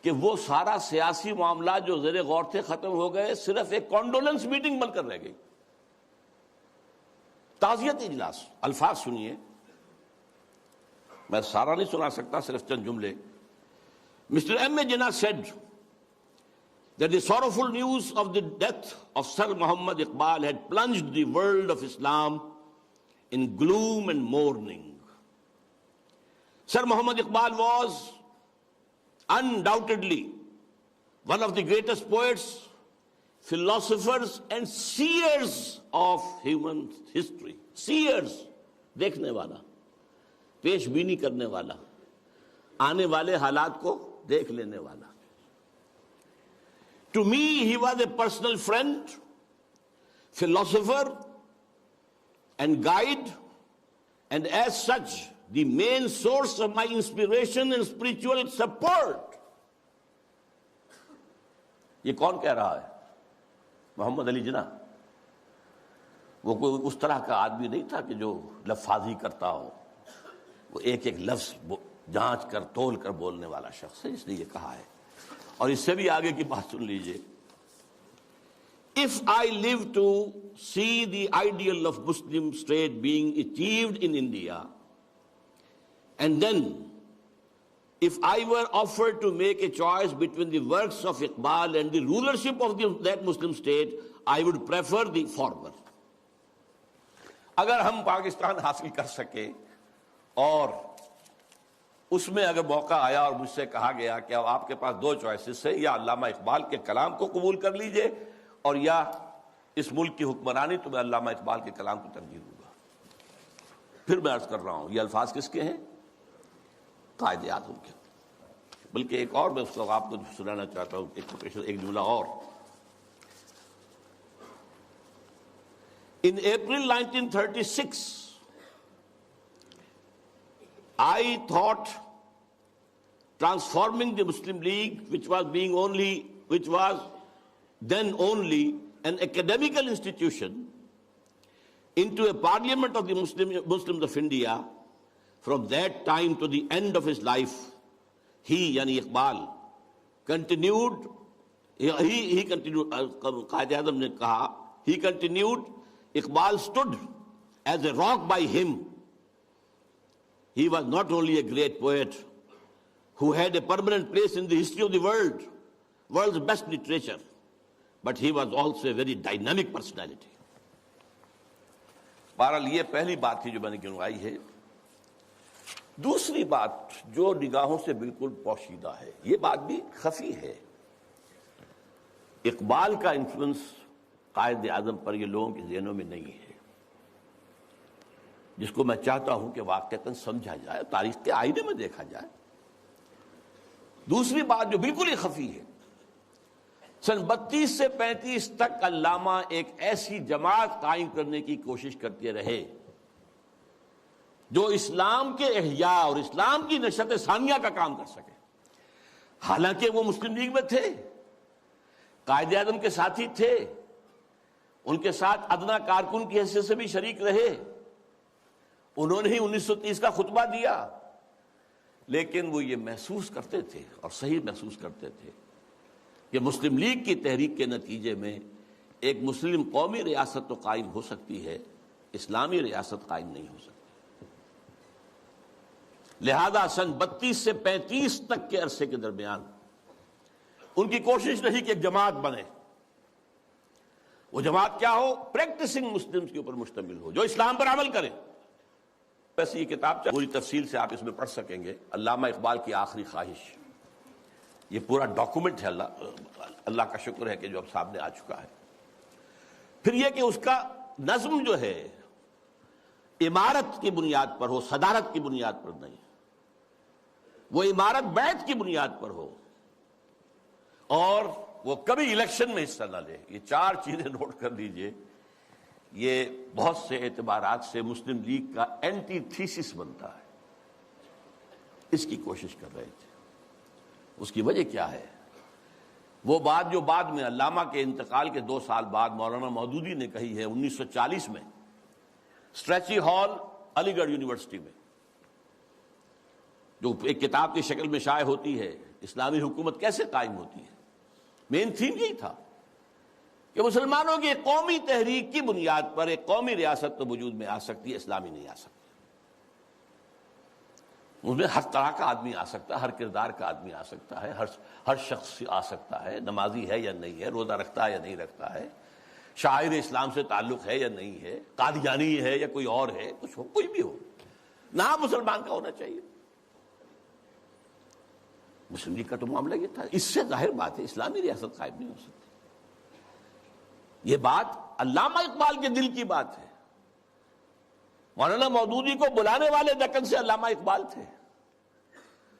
کہ وہ سارا سیاسی معاملات جو زیر غور تھے ختم ہو گئے، صرف ایک کانڈولنس میٹنگ بن کر رہ گئی۔ تعزیت اجلاس، الفاظ سنیے، میں سارا نہیں سنا سکتا، صرف چند جملے۔ Mr. M. Jinnah said that the sorrowful news of the death of Sir Muhammad Iqbal had plunged the world of Islam in gloom and mourning. Sir Muhammad Iqbal was undoubtedly one of the greatest poets, philosophers and seers of human history. Seers, دیکھنے والا، پیش بینی کرنے والا، آنے والے حالات کو دیکھ لینے والا۔ To me, he was a personal friend, philosopher and guide, and as such, the main source of my inspiration and spiritual support. یہ کون کہہ رہا ہے؟ محمد علی جناح. وہ کوئی اس طرح کا آدمی نہیں تھا کہ جو لفاظی کرتا ہو، وہ ایک ایک لفظ جانچ کر تول کر بولنے والا شخص ہے، اس نے یہ کہا ہے. اور اس سے بھی آگے کی بات سن لیجئے. If I live to see the ideal of Muslim state being achieved in India, and then if I were offered to make a choice between the works of Iqbal and the rulership of that Muslim state, I would prefer the former. اگر ہم پاکستان حاصل کر سکے اور اس میں اگر موقع آیا اور مجھ سے کہا گیا کہ اب آپ کے پاس دو چوائسز ہے، یا علامہ اقبال کے کلام کو قبول کر لیجئے اور یا اس ملک کی حکمرانی، تو میں علامہ اقبال کے کلام کو ترجیح دوں گا. پھر میں عرض کر رہا ہوں، یہ الفاظ کس کے ہیں؟ قائد اعظم کے. بلکہ ایک اور میں اس کو آپ کو سنانا چاہتا ہوں، ایک جملہ اور. In April 1936, I thought transforming the Muslim League, which was then only an academical institution, into a parliament of the Muslims of India. From that time to the end of his life, he, yani Iqbal, continued, he continued, Qaid Azam ne kaha, he continued, Iqbal stood as a rock by him. He was not only a great poet who had a permanent place in the history of the world's best literature, but he was also a very dynamic personality. بہرحال یہ پہلی بات تھی جو میں نے گنوائی ہے. دوسری بات جو نگاہوں سے بالکل پوشیدہ ہے، یہ بات بھی خفی ہے. اقبال کا انفلوئنس قائد اعظم پر یہ لوگوں کے ذہنوں میں نہیں ہے، جس کو میں چاہتا ہوں کہ واقعتاً سمجھا جائے، تاریخ کے آئینے میں دیکھا جائے. دوسری بات جو بالکل ہی خفی ہے، سن 32 سے 35 تک علامہ ایک ایسی جماعت قائم کرنے کی کوشش کرتے رہے جو اسلام کے احیاء اور اسلام کی نشت ثانیہ کا کام کر سکے. حالانکہ وہ مسلم لیگ میں تھے، قائد اعظم کے ساتھی تھے، ان کے ساتھ ادنا کارکن کی حیثیت سے بھی شریک رہے، انہوں نے ہی 1930 کا خطبہ دیا. لیکن وہ یہ محسوس کرتے تھے اور صحیح محسوس کرتے تھے کہ مسلم لیگ کی تحریک کے نتیجے میں ایک مسلم قومی ریاست تو قائم ہو سکتی ہے، اسلامی ریاست قائم نہیں ہو سکتی. لہذا سن 32 سے 35 تک کے عرصے کے درمیان ان کی کوشش رہی کہ ایک جماعت بنے. وہ جماعت کیا ہو؟ پریکٹسنگ مسلمز کے اوپر مشتمل ہو، جو اسلام پر عمل کرے. ویسے یہ کتاب پوری تفصیل سے آپ اس میں پڑھ سکیں گے، علامہ اقبال کی آخری خواہش. یہ پورا ڈاکومنٹ ہے، اللہ کا شکر ہے کہ جو اب سامنے آ چکا ہے. پھر یہ کہ اس کا نظم جو ہے عمارت کی بنیاد پر ہو، صدارت کی بنیاد پر نہیں. وہ عمارت بیعت کی بنیاد پر ہو اور وہ کبھی الیکشن میں حصہ نہ لے. یہ چار چیزیں نوٹ کر لیجئے. یہ بہت سے اعتبارات سے مسلم لیگ کا اینٹی تھیسس بنتا ہے. اس کی کوشش کر رہے تھے. اس کی وجہ کیا ہے؟ وہ بات جو بعد میں علامہ کے انتقال کے 2 سال بعد مولانا مودودی نے کہی ہے 1940 میں اسٹریچی ہال علی گڑھ یونیورسٹی میں، جو ایک کتاب کی شکل میں شائع ہوتی ہے، اسلامی حکومت کیسے قائم ہوتی ہے. مین تھیم یہی تھا کہ مسلمانوں کی ایک قومی تحریک کی بنیاد پر ایک قومی ریاست تو وجود میں آ سکتی ہے، اسلامی نہیں آ سکتی. اس میں ہر طرح کا آدمی آ سکتا ہے، ہر کردار کا آدمی آ سکتا ہے، ہر شخص آ سکتا ہے. نمازی ہے یا نہیں ہے، روزہ رکھتا ہے یا نہیں رکھتا ہے، شاعر اسلام سے تعلق ہے یا نہیں ہے، قادیانی ہے یا کوئی اور ہے، کچھ ہو، کوئی بھی ہو، نام مسلمان کا ہونا چاہیے. مسلم لیگ کا تو معاملہ یہ تھا. اس سے ظاہر بات ہے اسلامی ریاست قائم نہیں ہو سکتی. یہ بات علامہ اقبال کے دل کی بات ہے. مولانا مودودی کو بلانے والے دکن سے علامہ اقبال تھے.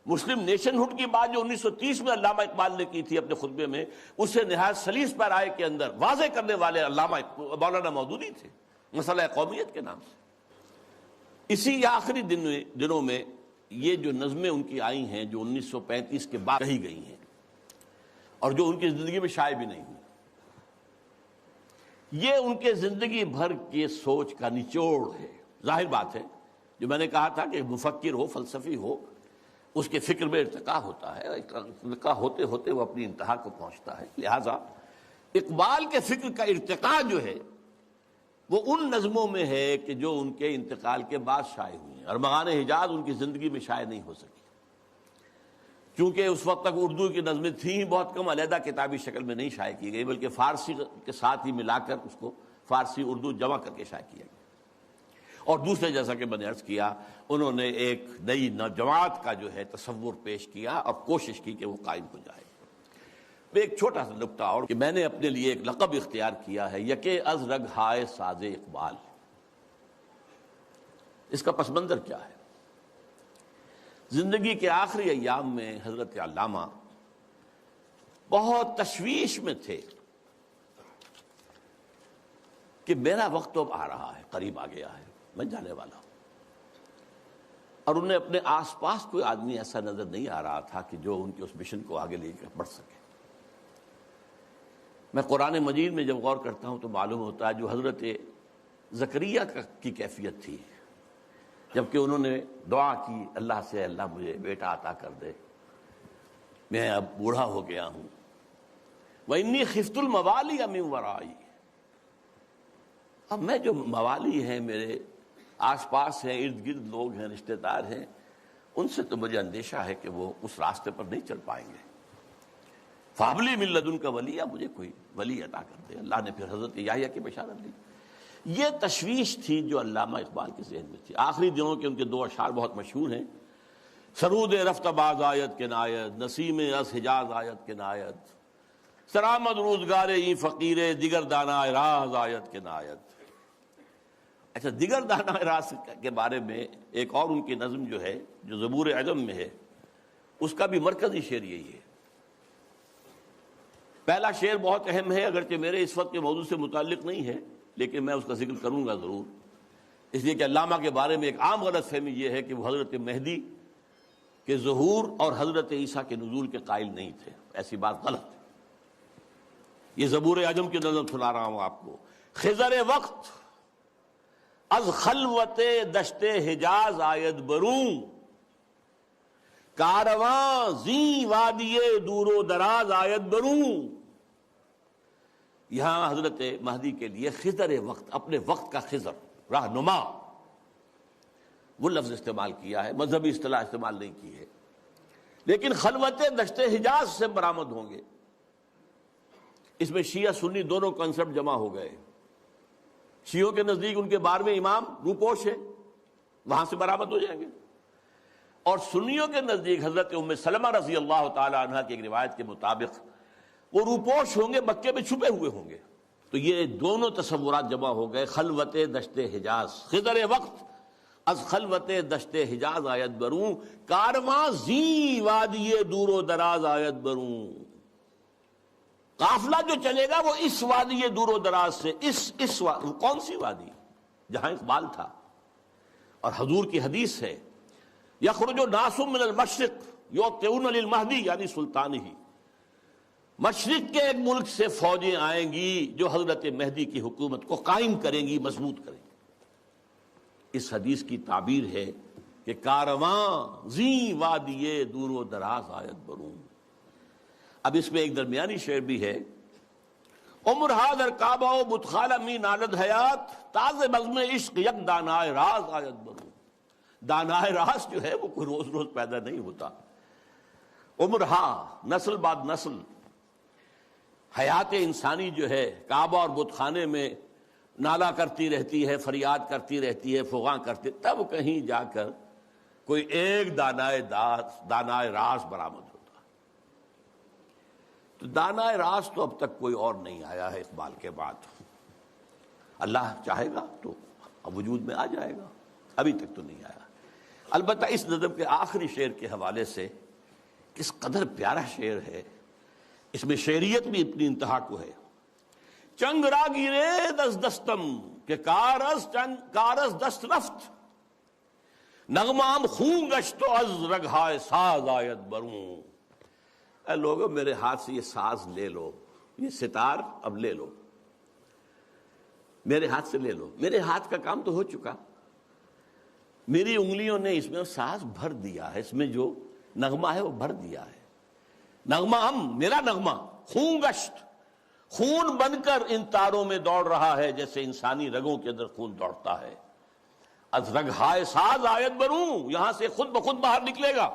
مسلم نیشن ہوڈ کی بات جو 1930 میں علامہ اقبال نے کی تھی اپنے خطبے میں، اسے نہایت سلیس پیرائے کے اندر واضح کرنے والے علامہ مولانا مودودی تھے، مسئلہ قومیت کے نام سے. اسی آخری دنوں میں یہ جو نظمیں ان کی آئی ہیں جو 1935 کے بعد کہی گئی ہیں، اور جو ان کی زندگی میں شائع بھی نہیں ہوئی. یہ ان کے زندگی بھر کی سوچ کا نچوڑ ہے. ظاہر بات ہے جو میں نے کہا تھا کہ مفکر ہو، فلسفی ہو، اس کے فکر میں ارتقا ہوتا ہے، ارتقا ہوتے ہوتے وہ اپنی انتہا کو پہنچتا ہے. لہذا اقبال کے فکر کا ارتقا جو ہے وہ ان نظموں میں ہے کہ جو ان کے انتقال کے بعد شائع ہوئی ہیں. ارمغان حجاز ان کی زندگی میں شائع نہیں ہو سکی، چونکہ اس وقت تک اردو کی نظمیں تھیں بہت کم، علیحدہ کتابی شکل میں نہیں شائع کی گئی، بلکہ فارسی کے ساتھ ہی ملا کر اس کو فارسی اردو جمع کر کے شائع کیا گیا. اور دوسرے جیسا کہ میں نے عرض کیا، انہوں نے ایک نئی جماعت کا جو ہے تصور پیش کیا اور کوشش کی کہ وہ قائم ہو جائے. ایک چھوٹا سا نکتہ اور کہ میں نے اپنے لیے ایک لقب اختیار کیا ہے، یکے از رگ ہائے ساز اقبال. اس کا پس منظر کیا ہے؟ زندگی کے آخری ایام میں حضرت علامہ بہت تشویش میں تھے کہ میرا وقت تو اب آ رہا ہے، قریب آ گیا ہے، میں جانے والا ہوں. اور انہیں اپنے آس پاس کوئی آدمی ایسا نظر نہیں آ رہا تھا کہ جو ان کے اس مشن کو آگے لے کر بڑھ سکے. میں قرآن مجید میں جب غور کرتا ہوں تو معلوم ہوتا ہے جو حضرت زکریا کی کیفیت تھی جبکہ انہوں نے دعا کی اللہ سے، اللہ مجھے بیٹا عطا کر دے، میں اب بوڑھا ہو گیا ہوں. وَإِنِّي خِفْتُ الْمَوَالِيَ مِنْ وَرَائِي، اب میں جو موالی ہیں میرے آس پاس ہیں، ارد گرد لوگ ہیں، رشتہ دار ہیں، ان سے تو مجھے اندیشہ ہے کہ وہ اس راستے پر نہیں چل پائیں گے. فَهَبْ لِي مِن لَّدُنْكَ وَلِيًّا، مجھے کوئی ولی عطا کر دے. اللہ نے پھر حضرت یحییٰ کی بشارت دی. یہ تشویش تھی جو علامہ اقبال کے ذہن میں تھی. آخری دنوں کے ان کے دو اشعار بہت مشہور ہیں، سرود رفت باز آیت کے نایت، نسیم از حجاز آیت کے نایت، سرآمد روزگار این فقیر دیگر دانا راز آیت کے نایت. اچھا، دیگر دانا راز کے بارے میں ایک اور ان کی نظم جو ہے جو زبور عجم میں ہے، اس کا بھی مرکزی شعر یہی ہے. پہلا شعر بہت اہم ہے، اگرچہ میرے اس وقت کے موضوع سے متعلق نہیں ہے، لیکن میں اس کا ذکر کروں گا ضرور، اس لیے کہ علامہ کے بارے میں ایک عام غلط فہمی یہ ہے کہ وہ حضرت مہدی کے ظہور اور حضرت عیسیٰ کے نزول کے قائل نہیں تھے. ایسی بات غلط ہے. یہ زبور عجم کی نظم سنا رہا ہوں آپ کو. خضر وقت از خلوت دشت حجاز آید برون، کارواں زی وادی دور و دراز آید برون. یہاں حضرت مہدی کے لیے خضر وقت، اپنے وقت کا خضر، رہنما، وہ لفظ استعمال کیا ہے، مذہبی اصطلاح استعمال نہیں کی ہے. لیکن خلوت دشت حجاز سے برآمد ہوں گے. اس میں شیعہ سنی دونوں کنسپٹ جمع ہو گئے. شیعوں کے نزدیک ان کے 12ویں امام روپوش ہے، وہاں سے برآمد ہو جائیں گے. اور سنیوں کے نزدیک حضرت ام سلمہ رضی اللہ تعالی عنہ کی ایک روایت کے مطابق وہ روپوش ہوں گے، مکے میں چھپے ہوئے ہوں گے. تو یہ دونوں تصورات جمع ہو گئے. خلوت دشت حجاز، خضر وقت از خلوت دشت حجاز آیت بروں، کارواں زی وادی دور و دراز آیت بروں. قافلہ جو چلے گا وہ اس وادی دور و دراز سے، اس کون سی وادی؟ جہاں اقبال تھا. اور حضور کی حدیث ہے، یخرج ناس من المشرق یوطئون للمہدی، یعنی سلطانی ہی، مشرق کے ایک ملک سے فوجیں آئیں گی جو حضرت مہدی کی حکومت کو قائم کریں گی، مضبوط کریں گی. اس حدیث کی تعبیر ہے کہ کارواں زی وادی دور و دراز آیت بروں. اب اس میں ایک درمیانی شعر بھی ہے، عمر حاضر کعبہ و بتخالہ می نالد حیات، تاز بزم عشق یک دانائے راز آیت بروں. دانائے راز جو ہے وہ کوئی روز روز پیدا نہیں ہوتا. عمر نسل بعد نسل حیات انسانی جو ہے کعبہ اور بت خانے میں نالا کرتی رہتی ہے، فریاد کرتی رہتی ہے، فغاں کرتی، تب کہیں جا کر کوئی ایک دانائے راز برآمد ہوتا. تو دانائے راز تو اب تک کوئی اور نہیں آیا ہے اقبال کے بعد. اللہ چاہے گا تو اب وجود میں آ جائے گا، ابھی تک تو نہیں آیا. البتہ اس نظم کے آخری شعر کے حوالے سے کس قدر پیارا شعر ہے، اس میں شعریت بھی اپنی انتہا کو ہے. چنگ را گیرے دست دستم کہ کارز دست رفت، نغمام خون گشت و از رگہائے ساز آیت بروں. اے لوگوں میرے ہاتھ سے یہ ساز لے لو، یہ ستار اب لے لو، میرے ہاتھ سے لے لو، میرے ہاتھ کا کام تو ہو چکا، میری انگلیوں نے اس میں ساز بھر دیا ہے، اس میں جو نغمہ ہے وہ بھر دیا ہے، نغمہ میرا نغمہ خون گشت، خون بن کر ان تاروں میں دوڑ رہا ہے جیسے انسانی رگوں کے اندر خون دوڑتا ہے، از رگ ہائے ساز آیت بروں، یہاں سے خود بخود باہر نکلے گا۔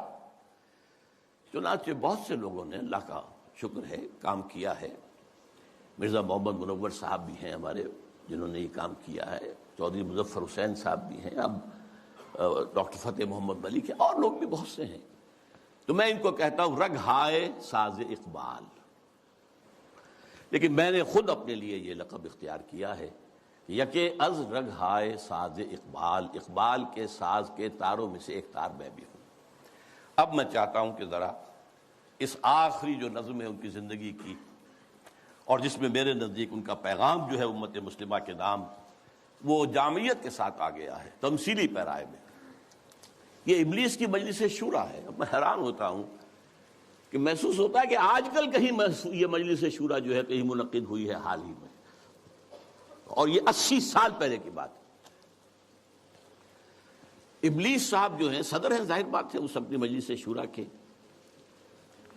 چنانچہ بہت سے لوگوں نے، اللہ کا شکر ہے، کام کیا ہے۔ مرزا محمد منور صاحب بھی ہیں ہمارے جنہوں نے یہ کام کیا ہے، چودھری مظفر حسین صاحب بھی ہیں، اب ڈاکٹر فتح محمد ملک ہے، اور لوگ بھی بہت سے ہیں۔ تو میں ان کو کہتا ہوں رگ ہائے ساز اقبال، لیکن میں نے خود اپنے لیے یہ لقب اختیار کیا ہے کہ یکے از رگ ہائے ساز اقبال، اقبال کے ساز کے تاروں میں سے ایک تار میں بھی ہوں۔ اب میں چاہتا ہوں کہ ذرا اس آخری جو نظم ہے ان کی زندگی کی، اور جس میں میرے نزدیک ان کا پیغام جو ہے امت مسلمہ کے نام، وہ جامعیت کے ساتھ آ گیا ہے، تمثیلی پیرائے میں۔ یہ ابلیس کی مجلس شورا ہے۔ اب میں حیران ہوتا ہوں کہ محسوس ہوتا ہے کہ آج کل کہیں یہ مجلس شورا جو ہے کہیں منعقد ہوئی ہے حال ہی میں، اور یہ 80 سال پہلے کی بات ہے۔ ابلیس صاحب جو ہیں صدر ہیں، ظاہر بات ہے اس اپنی مجلس شورا کے،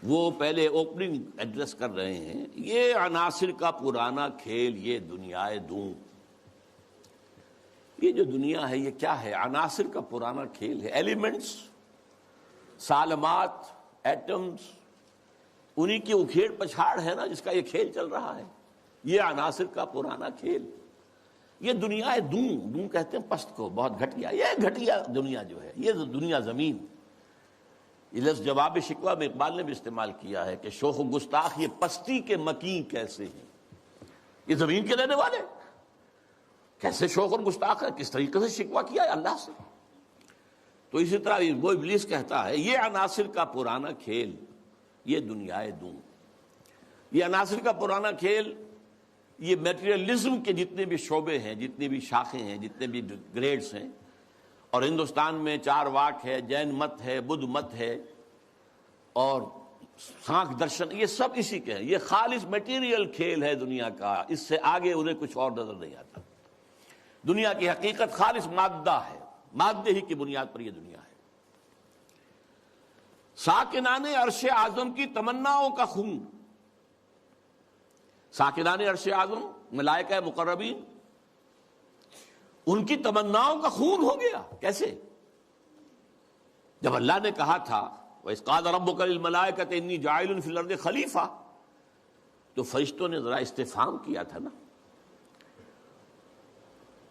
وہ پہلے اوپننگ ایڈریس کر رہے ہیں، یہ عناصر کا پرانا کھیل یہ دنیائے دوں۔ یہ جو دنیا ہے یہ کیا ہے؟ عناصر کا پرانا کھیل ہے، ایلیمنٹس، سالمات، ایٹمز، انہی کی اکھیڑ پچھاڑ ہے نا جس کا یہ کھیل چل رہا ہے، یہ عناصر کا پرانا کھیل۔ یہ دنیا دوں کہتے ہیں پست کو، بہت گھٹیا، یہ گھٹیا دنیا جو ہے، یہ دنیا زمین۔ یہ لفظ جواب شکوہ میں اقبال نے بھی استعمال کیا ہے کہ شوخ و گستاخ یہ پستی کے مکین کیسے ہیں، یہ زمین کے رہنے والے کیسے شوخ اور گستاخ ہے، کس طریقے سے شکوہ کیا ہے اللہ سے۔ تو اسی طرح وہ ابلیس کہتا ہے یہ عناصر کا پرانا کھیل یہ دنیائے دوں۔ یہ عناصر کا پرانا کھیل، یہ میٹیریلزم کے جتنے بھی شعبے ہیں، جتنی بھی شاخیں ہیں، جتنے بھی گریڈز ہیں، اور ہندوستان میں چار واک ہے، جین مت ہے، بدھ مت ہے، اور سانکھ درشن، یہ سب اسی کے ہیں۔ یہ خالص میٹیریل کھیل ہے دنیا کا، اس سے آگے انہیں کچھ اور نظر نہیں آتا۔ دنیا کی حقیقت خالص مادہ ہے، مادے ہی کی بنیاد پر یہ دنیا ہے۔ ساکنان عرش اعظم کی تمناؤں کا خون، ساکنان عرش اعظم ملائکہ مقربین، ان کی تمناؤں کا خون ہو گیا۔ کیسے؟ جب اللہ نے کہا تھا وَإِذْ قَالَ رَبُّكَ لِلْمَلَائِكَةِ إِنِّي جَاعِلٌ فِي الْأَرْضِ خَلِيفَةً، تو فرشتوں نے ذرا استفہام کیا تھا نا،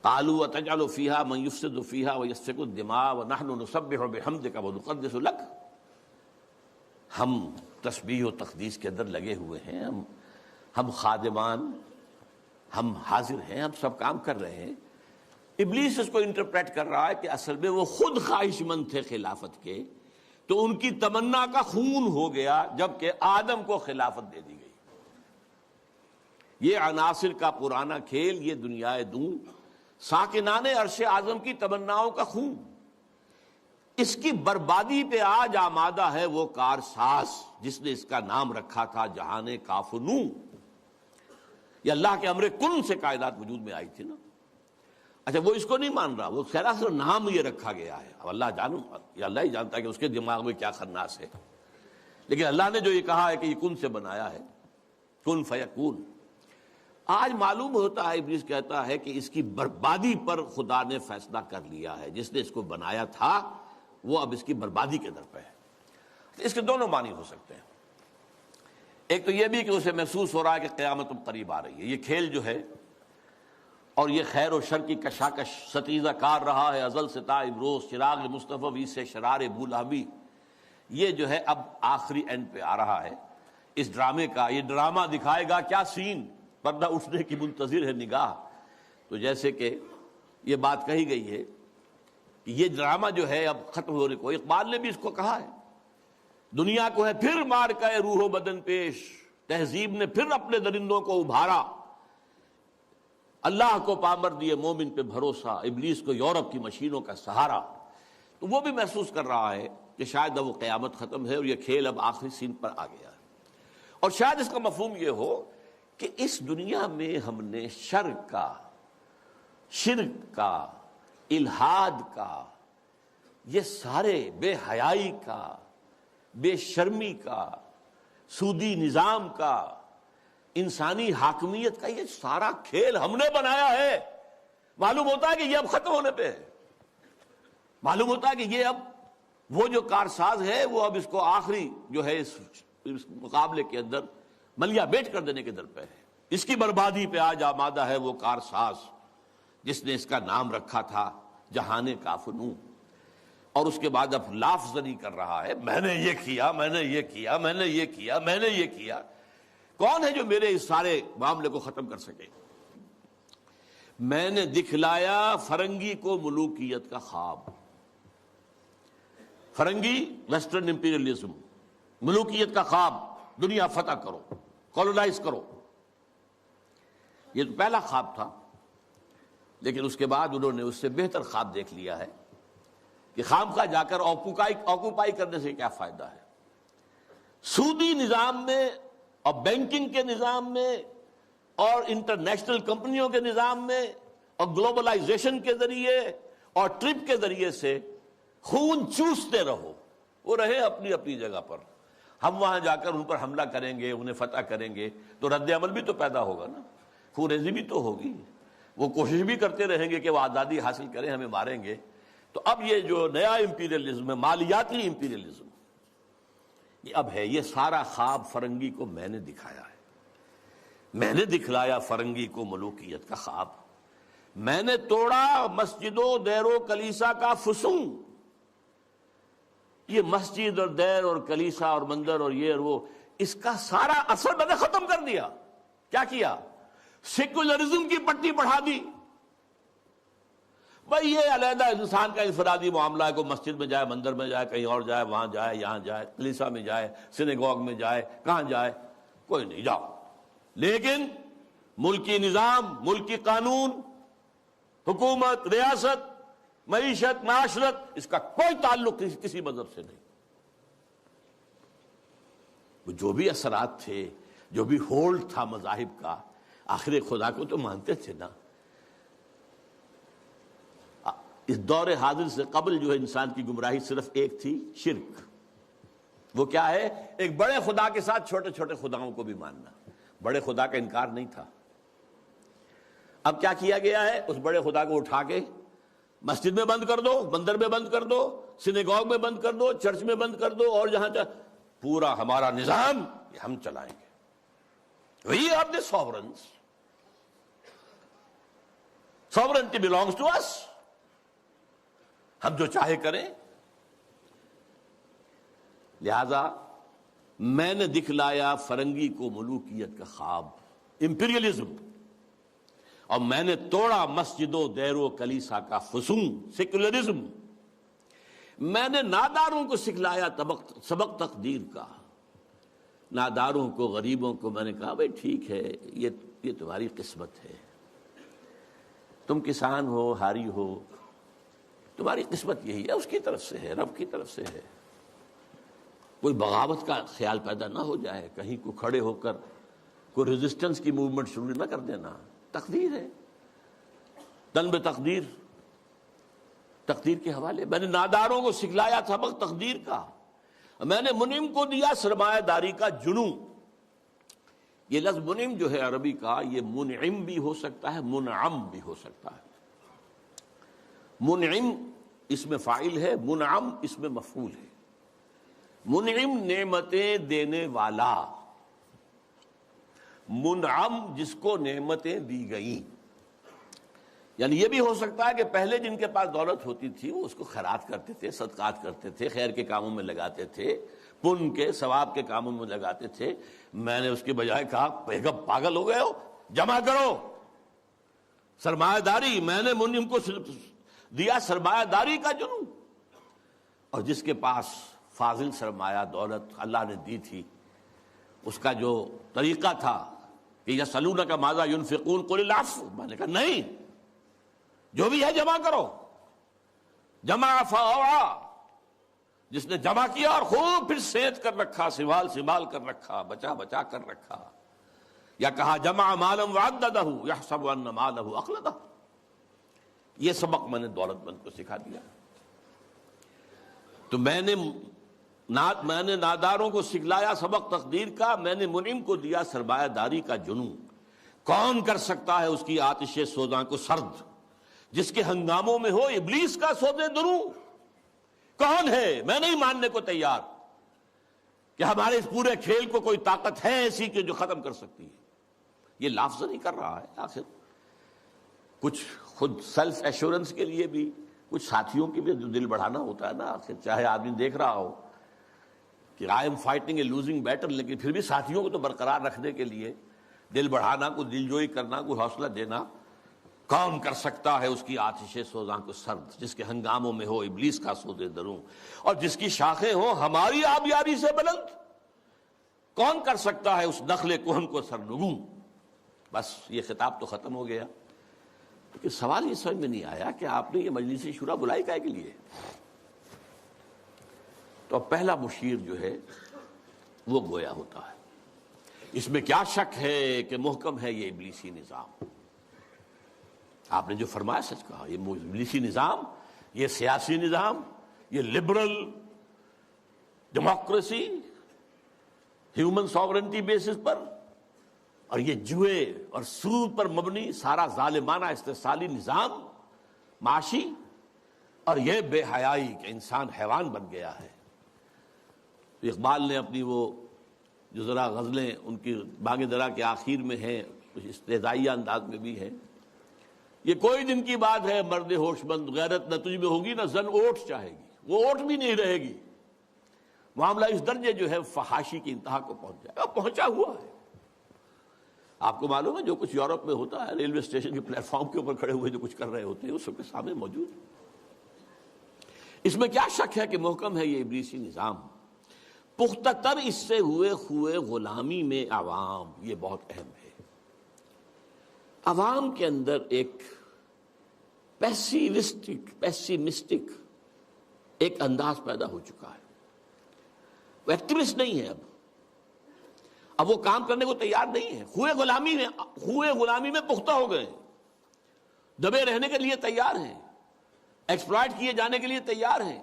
قَالُوا وَتَجْعَلُ فِيهَا مَن يُفْسِدُ فِيهَا وَيَسْفِكُ الدِّمَاءَ وَنَحْنُ نُسَبِّحُ بِحَمْدِكَ وَنُقَدِّسُ لَكَ۔ ہم تسبیح و تقدیس کے اندر لگے ہوئے ہیں، ہم خادمان، ہم حاضر ہیں، ہم سب کام کر رہے ہیں۔ ابلیس اس کو انٹرپریٹ کر رہا ہے کہ اصل میں وہ خود خواہش مند تھے خلافت کے، تو ان کی تمنا کا خون ہو گیا جبکہ آدم کو خلافت دے دی گئی۔ یہ عناصر کا پرانا کھیل یہ دنیائے دوں، ساکنان عرش اعظم کی تمناؤں کا خون، اس کی بربادی پہ آج آمادہ ہے وہ کارساز جس نے اس کا نام رکھا تھا جہان کاف و نون۔ یہ اللہ کے امر کن سے کائنات وجود میں آئی تھی نا۔ اچھا وہ اس کو نہیں مان رہا، وہ سراسر نام یہ رکھا گیا ہے، اب اللہ جانو، یہ اللہ ہی جانتا ہے کہ اس کے دماغ میں کیا خناس ہے، لیکن اللہ نے جو یہ کہا ہے کہ یہ کن سے بنایا ہے، کن فیکون۔ آج معلوم ہوتا ہے ابلیس کہتا ہے کہ اس کی بربادی پر خدا نے فیصلہ کر لیا ہے، جس نے اس کو بنایا تھا وہ اب اس کی بربادی کے در پہ ہے۔ اس کے دونوں معنی ہو سکتے ہیں، ایک تو یہ بھی کہ اسے محسوس ہو رہا ہے کہ قیامت اب قریب آ رہی ہے، یہ کھیل جو ہے اور یہ خیر و شر کی کشاکش ستیزہ کار رہا ہے ازل سے تا امروز، چراغ مصطفی سے شرار بولہبی، یہ جو ہے اب آخری اینڈ پہ آ رہا ہے اس ڈرامے کا۔ یہ ڈرامہ دکھائے گا کیا سین، پردہ اٹھنے کی منتظر ہے نگاہ۔ تو جیسے کہ یہ بات کہی گئی ہے کہ یہ ڈرامہ جو ہے اب ختم ہونے کو، اقبال نے بھی اس کو کہا ہے، دنیا کو ہے پھر مار کا روح و بدن پیش، تہذیب نے پھر اپنے درندوں کو ابھارا، اللہ کو پامر دیے مومن پہ بھروسہ، ابلیس کو یورپ کی مشینوں کا سہارا۔ تو وہ بھی محسوس کر رہا ہے کہ شاید اب وہ قیامت ختم ہے اور یہ کھیل اب آخری سین پر آ گیا ہے۔ اور شاید اس کا مفہوم یہ ہو کہ اس دنیا میں ہم نے شرک کا، الحاد کا، یہ سارے بے حیائی کا، بے شرمی کا، سودی نظام کا، انسانی حاکمیت کا یہ سارا کھیل ہم نے بنایا ہے۔ معلوم ہوتا ہے کہ یہ اب ختم ہونے پہ ہے، معلوم ہوتا ہے کہ یہ اب وہ جو کارساز ہے وہ اب اس کو آخری جو ہے اس مقابلے کے اندر ملیا بیٹ کر دینے کے در پہ ہے۔ اس کی بربادی پہ آج آمادہ ہے وہ کارساز جس نے اس کا نام رکھا تھا جہان کافنوں، اور اس کے بعد اب لاف زنی کر رہا ہے، میں نے یہ کیا، میں نے یہ کیا، میں نے یہ کیا، میں نے یہ کیا۔ کون ہے جو میرے اس سارے معاملے کو ختم کر سکے؟ میں نے دکھلایا فرنگی کو ملوکیت کا خواب۔ فرنگی ویسٹرن امپیریلزم، ملوکیت کا خواب، دنیا فتح کرو، کولونائز کرو، یہ تو پہلا خواب تھا۔ لیکن اس کے بعد انہوں نے اس سے بہتر خواب دیکھ لیا ہے کہ خامخواہ جا کر آکوپائی کرنے سے کیا فائدہ ہے۔ سودی نظام میں اور بینکنگ کے نظام میں اور انٹرنیشنل کمپنیوں کے نظام میں اور گلوبلائزیشن کے ذریعے اور ٹرپ کے ذریعے سے خون چوستے رہو، وہ رہے اپنی اپنی جگہ پر، ہم وہاں جا کر ان پر حملہ کریں گے، انہیں فتح کریں گے تو رد عمل بھی تو پیدا ہوگا نا، خون ریزی بھی تو ہوگی، وہ کوشش بھی کرتے رہیں گے کہ وہ آزادی حاصل کریں، ہمیں ماریں گے۔ تو اب یہ جو نیا امپیریلزم ہے، مالیاتی امپیریلزم، یہ اب ہے۔ یہ سارا خواب فرنگی کو میں نے دکھایا ہے، میں نے دکھلایا فرنگی کو ملوکیت کا خواب، میں نے توڑا مسجد و دیر و کلیسا کا فسون۔ یہ مسجد اور دیر اور کلیسا اور مندر اور یہ اور وہ، اس کا سارا اثر میں نے ختم کر دیا۔ کیا کیا؟ سیکولرزم کی پٹی بڑھا دی۔ بھائی یہ علیحدہ انسان کا انفرادی معاملہ ہے، کوئی مسجد میں جائے، مندر میں جائے، کہیں اور جائے، وہاں جائے، یہاں جائے، کلیسا میں جائے، سینیگوگ میں جائے، کہاں جائے، کوئی نہیں، جاؤ۔ لیکن ملکی نظام، ملکی قانون، حکومت، ریاست، معیشت، معاشرت، اس کا کوئی تعلق کسی مذہب سے نہیں۔ وہ جو بھی اثرات تھے، جو بھی ہولڈ تھا مذاہب کا، آخر خدا کو تو مانتے تھے نا۔ اس دور حاضر سے قبل جو ہے انسان کی گمراہی صرف ایک تھی، شرک۔ وہ کیا ہے؟ ایک بڑے خدا کے ساتھ چھوٹے چھوٹے خداؤں کو بھی ماننا۔ بڑے خدا کا انکار نہیں تھا۔ اب کیا کیا گیا ہے؟ اس بڑے خدا کو اٹھا کے مسجد میں بند کر دو، مندر میں بند کر دو، سینیگوگ میں بند کر دو، چرچ میں بند کر دو، اور جہاں پورا ہمارا نظام یہ ہم چلائیں گے۔ We are the sovereigns. Sovereignty belongs to us. ہم جو چاہے کریں۔ لہذا میں نے دکھلایا فرنگی کو ملوکیت کا خواب، امپیریلزم، اور میں نے توڑا مسجد و دیر و کلیسا کا فسون، سیکولرزم۔ میں نے ناداروں کو سکھلایا سبق تقدیر کا۔ ناداروں کو، غریبوں کو میں نے کہا بھائی ٹھیک ہے، یہ تمہاری قسمت ہے، تم کسان ہو، ہاری ہو، تمہاری قسمت یہی ہے، اس کی طرف سے ہے، رب کی طرف سے ہے۔ کوئی بغاوت کا خیال پیدا نہ ہو جائے، کہیں کو کھڑے ہو کر کوئی ریزسٹنس کی موومنٹ شروع نہ کر دینا۔ تقدیر ہے، تن بے تقدیر، تقدیر کے حوالے۔ میں نے ناداروں کو سکھلایا سبق تقدیر کا، میں نے منعم کو دیا سرمایہ داری کا جنوں۔ یہ لفظ منعم جو ہے عربی کا، یہ منعم بھی ہو سکتا ہے، منعم بھی ہو سکتا ہے۔ منعم اس میں فاعل ہے، منعم اس میں مفعول ہے۔ منعم نعمتیں دینے والا، منعم جس کو نعمتیں دی گئیں۔ یعنی یہ بھی ہو سکتا ہے کہ پہلے جن کے پاس دولت ہوتی تھی وہ اس کو خیرات کرتے تھے، صدقات کرتے تھے، خیر کے کاموں میں لگاتے تھے، پن کے ثواب کے کاموں میں لگاتے تھے۔ میں نے اس کے بجائے کہا بیگم پاگل ہو گئے ہو، جمع کرو سرمایہ داری۔ میں نے منعم کو دیا سرمایہ داری کا جنون، اور جس کے پاس فاضل سرمایہ دولت اللہ نے دی تھی، اس کا جو طریقہ تھا کہ یسألونک ماذا ينفقون قل العفو، میں نے کہا نہیں، جو بھی ہے جمع کرو، جمع فاوعى، جس نے جمع کیا اور خوب پھر سینت کر رکھا، سنبھال کر رکھا، بچا کر رکھا. یا کہا جمع مالا وعددہ یحسب ان مالہ اخلدہ. یہ سبق میں نے دولت مند کو سکھا دیا. تو میں نے ناداروں کو سکھلایا سبق تقدیر کا، میں نے منعم کو دیا سرمایہ داری کا جنون. کون کر سکتا ہے اس کی آتش سوزاں کو سرد، جس کے ہنگاموں میں ہو ابلیس کا سودے دروں؟ کون ہے؟ میں نہیں ماننے کو تیار کہ ہمارے اس پورے کھیل کو کوئی طاقت ہے ایسی کہ جو ختم کر سکتی ہے. یہ لفظ نہیں کر رہا ہے. آخر کچھ خود سیلف ایشورنس کے لیے بھی کچھ ساتھیوں کی بھی دل بڑھانا ہوتا ہے نا. آخر چاہے آدمی دیکھ رہا ہو کہ I am fighting a losing battle, لیکن پھر بھی ساتھیوں کو تو برقرار رکھنے کے لیے دل بڑھانا، کوئی دل جوئی کرنا، کوئی حوصلہ دینا. کون کر سکتا ہے اس کی آتش سوزاں کو سرد، جس کے ہنگاموں میں ہو ابلیس کا سودے دروں، اور جس کی شاخیں ہوں ہماری آبیاری سے بلند؟ کون کر سکتا ہے اس نخل کہن کو سرنگوں؟ بس یہ خطاب تو ختم ہو گیا. لیکن سوال یہ سمجھ میں نہیں آیا کہ آپ نے یہ مجلس شورا بلائی کائے کے لیے؟ تو پہلا مشیر جو ہے وہ گویا ہوتا ہے. اس میں کیا شک ہے کہ محکم ہے یہ ابلیسی نظام. آپ نے جو فرمایا سچ کہا. یہ ابلیسی نظام، یہ سیاسی نظام، یہ liberal democracy human sovereignty basis پر، اور یہ جوئے اور سود پر مبنی سارا ظالمانہ استحصالی نظام معاشی، اور یہ بے حیائی کہ انسان حیوان بن گیا ہے. اقبال نے اپنی وہ جو ذرا غزلیں ان کی بانگ درا کے آخر میں ہیں، کچھ استہزائیہ انداز میں بھی ہے. یہ کوئی دن کی بات ہے مرد ہوش مند، غیرت نہ تجھ میں ہوگی نہ زن اوٹ چاہے گی. وہ اوٹ بھی نہیں رہے گی. معاملہ اس درجے جو ہے فحاشی کی انتہا کو پہنچ جائے گا، پہنچا ہوا ہے. آپ کو معلوم ہے جو کچھ یورپ میں ہوتا ہے، ریلوے اسٹیشن کے پلیٹ فارم کے اوپر کھڑے ہوئے جو کچھ کر رہے ہوتے ہیں، وہ سب کے سامنے موجود ہے. اس میں کیا شک ہے کہ محکم ہے یہ ابلیسی نظام. پختہ تر اس سے ہوئے خوئے غلامی میں عوام، یہ بہت اہم ہے. عوام کے اندر ایک پیسیمسٹک ایک انداز پیدا ہو چکا ہے. وہ ایکٹیوسٹ نہیں ہے. اب وہ کام کرنے کو تیار نہیں ہے. خوئے غلامی میں پختہ ہو گئے، دبے رہنے کے لیے تیار ہیں، ایکسپلائٹ کیے جانے کے لیے تیار ہیں.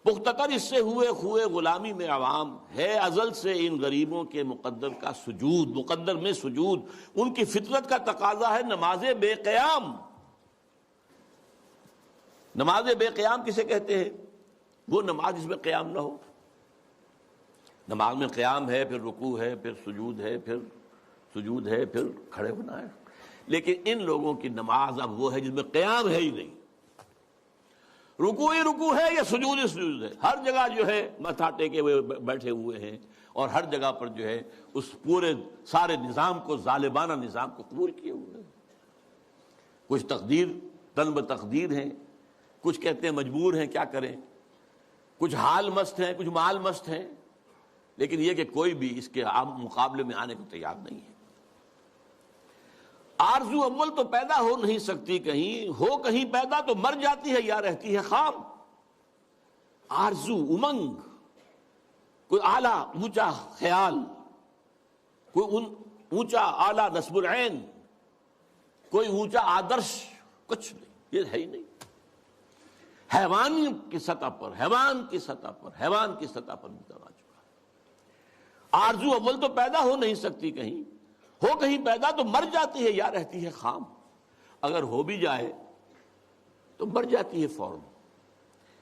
پختہ تر اس سے ہوئے خوئے غلامی میں عوام ہے ازل سے ان غریبوں کے مقدر میں سجود. ان کی فطرت کا تقاضا ہے نماز بے قیام. نماز بے قیام کسے کہتے ہیں؟ وہ نماز جس میں قیام نہ ہو. نماز میں قیام ہے، پھر رکوع ہے، پھر سجود ہے، پھر سجود ہے، پھر کھڑے ہونا ہے. لیکن ان لوگوں کی نماز اب وہ ہے جس میں قیام ہے ہی نہیں. رکوع ہی رکوع ہے یا سجود ہی سجود ہے. ہر جگہ جو ہے ماتھا ٹیکے ہوئے بیٹھے ہوئے ہیں، اور ہر جگہ پر جو ہے اس پورے سارے نظام کو، ظالمانہ نظام کو قبول کیے ہوئے ہیں. کچھ تن بتقدیر ہیں، کچھ کہتے ہیں مجبور ہیں، کیا کریں. کچھ حال مست ہیں، کچھ مال مست ہیں. لیکن یہ کہ کوئی بھی اس کے عام مقابلے میں آنے کو تیار نہیں ہے. آرزو اول تو پیدا ہو نہیں سکتی کہیں، ہو کہیں پیدا تو مر جاتی ہے یا رہتی ہے خام. آرزو، امنگ، کوئی اعلیٰ اونچا خیال، کوئی اونچا اعلیٰ نصب العین، کوئی اونچا آدرش، کچھ نہیں. یہ ہے ہی نہیں. حیوان کی سطح پر بھی آ چکا ہے. آرزو اول تو پیدا ہو نہیں سکتی کہیں، ہو کہیں پیدا تو مر جاتی ہے یا رہتی ہے خام. اگر ہو بھی جائے تو مر جاتی ہے فوراً.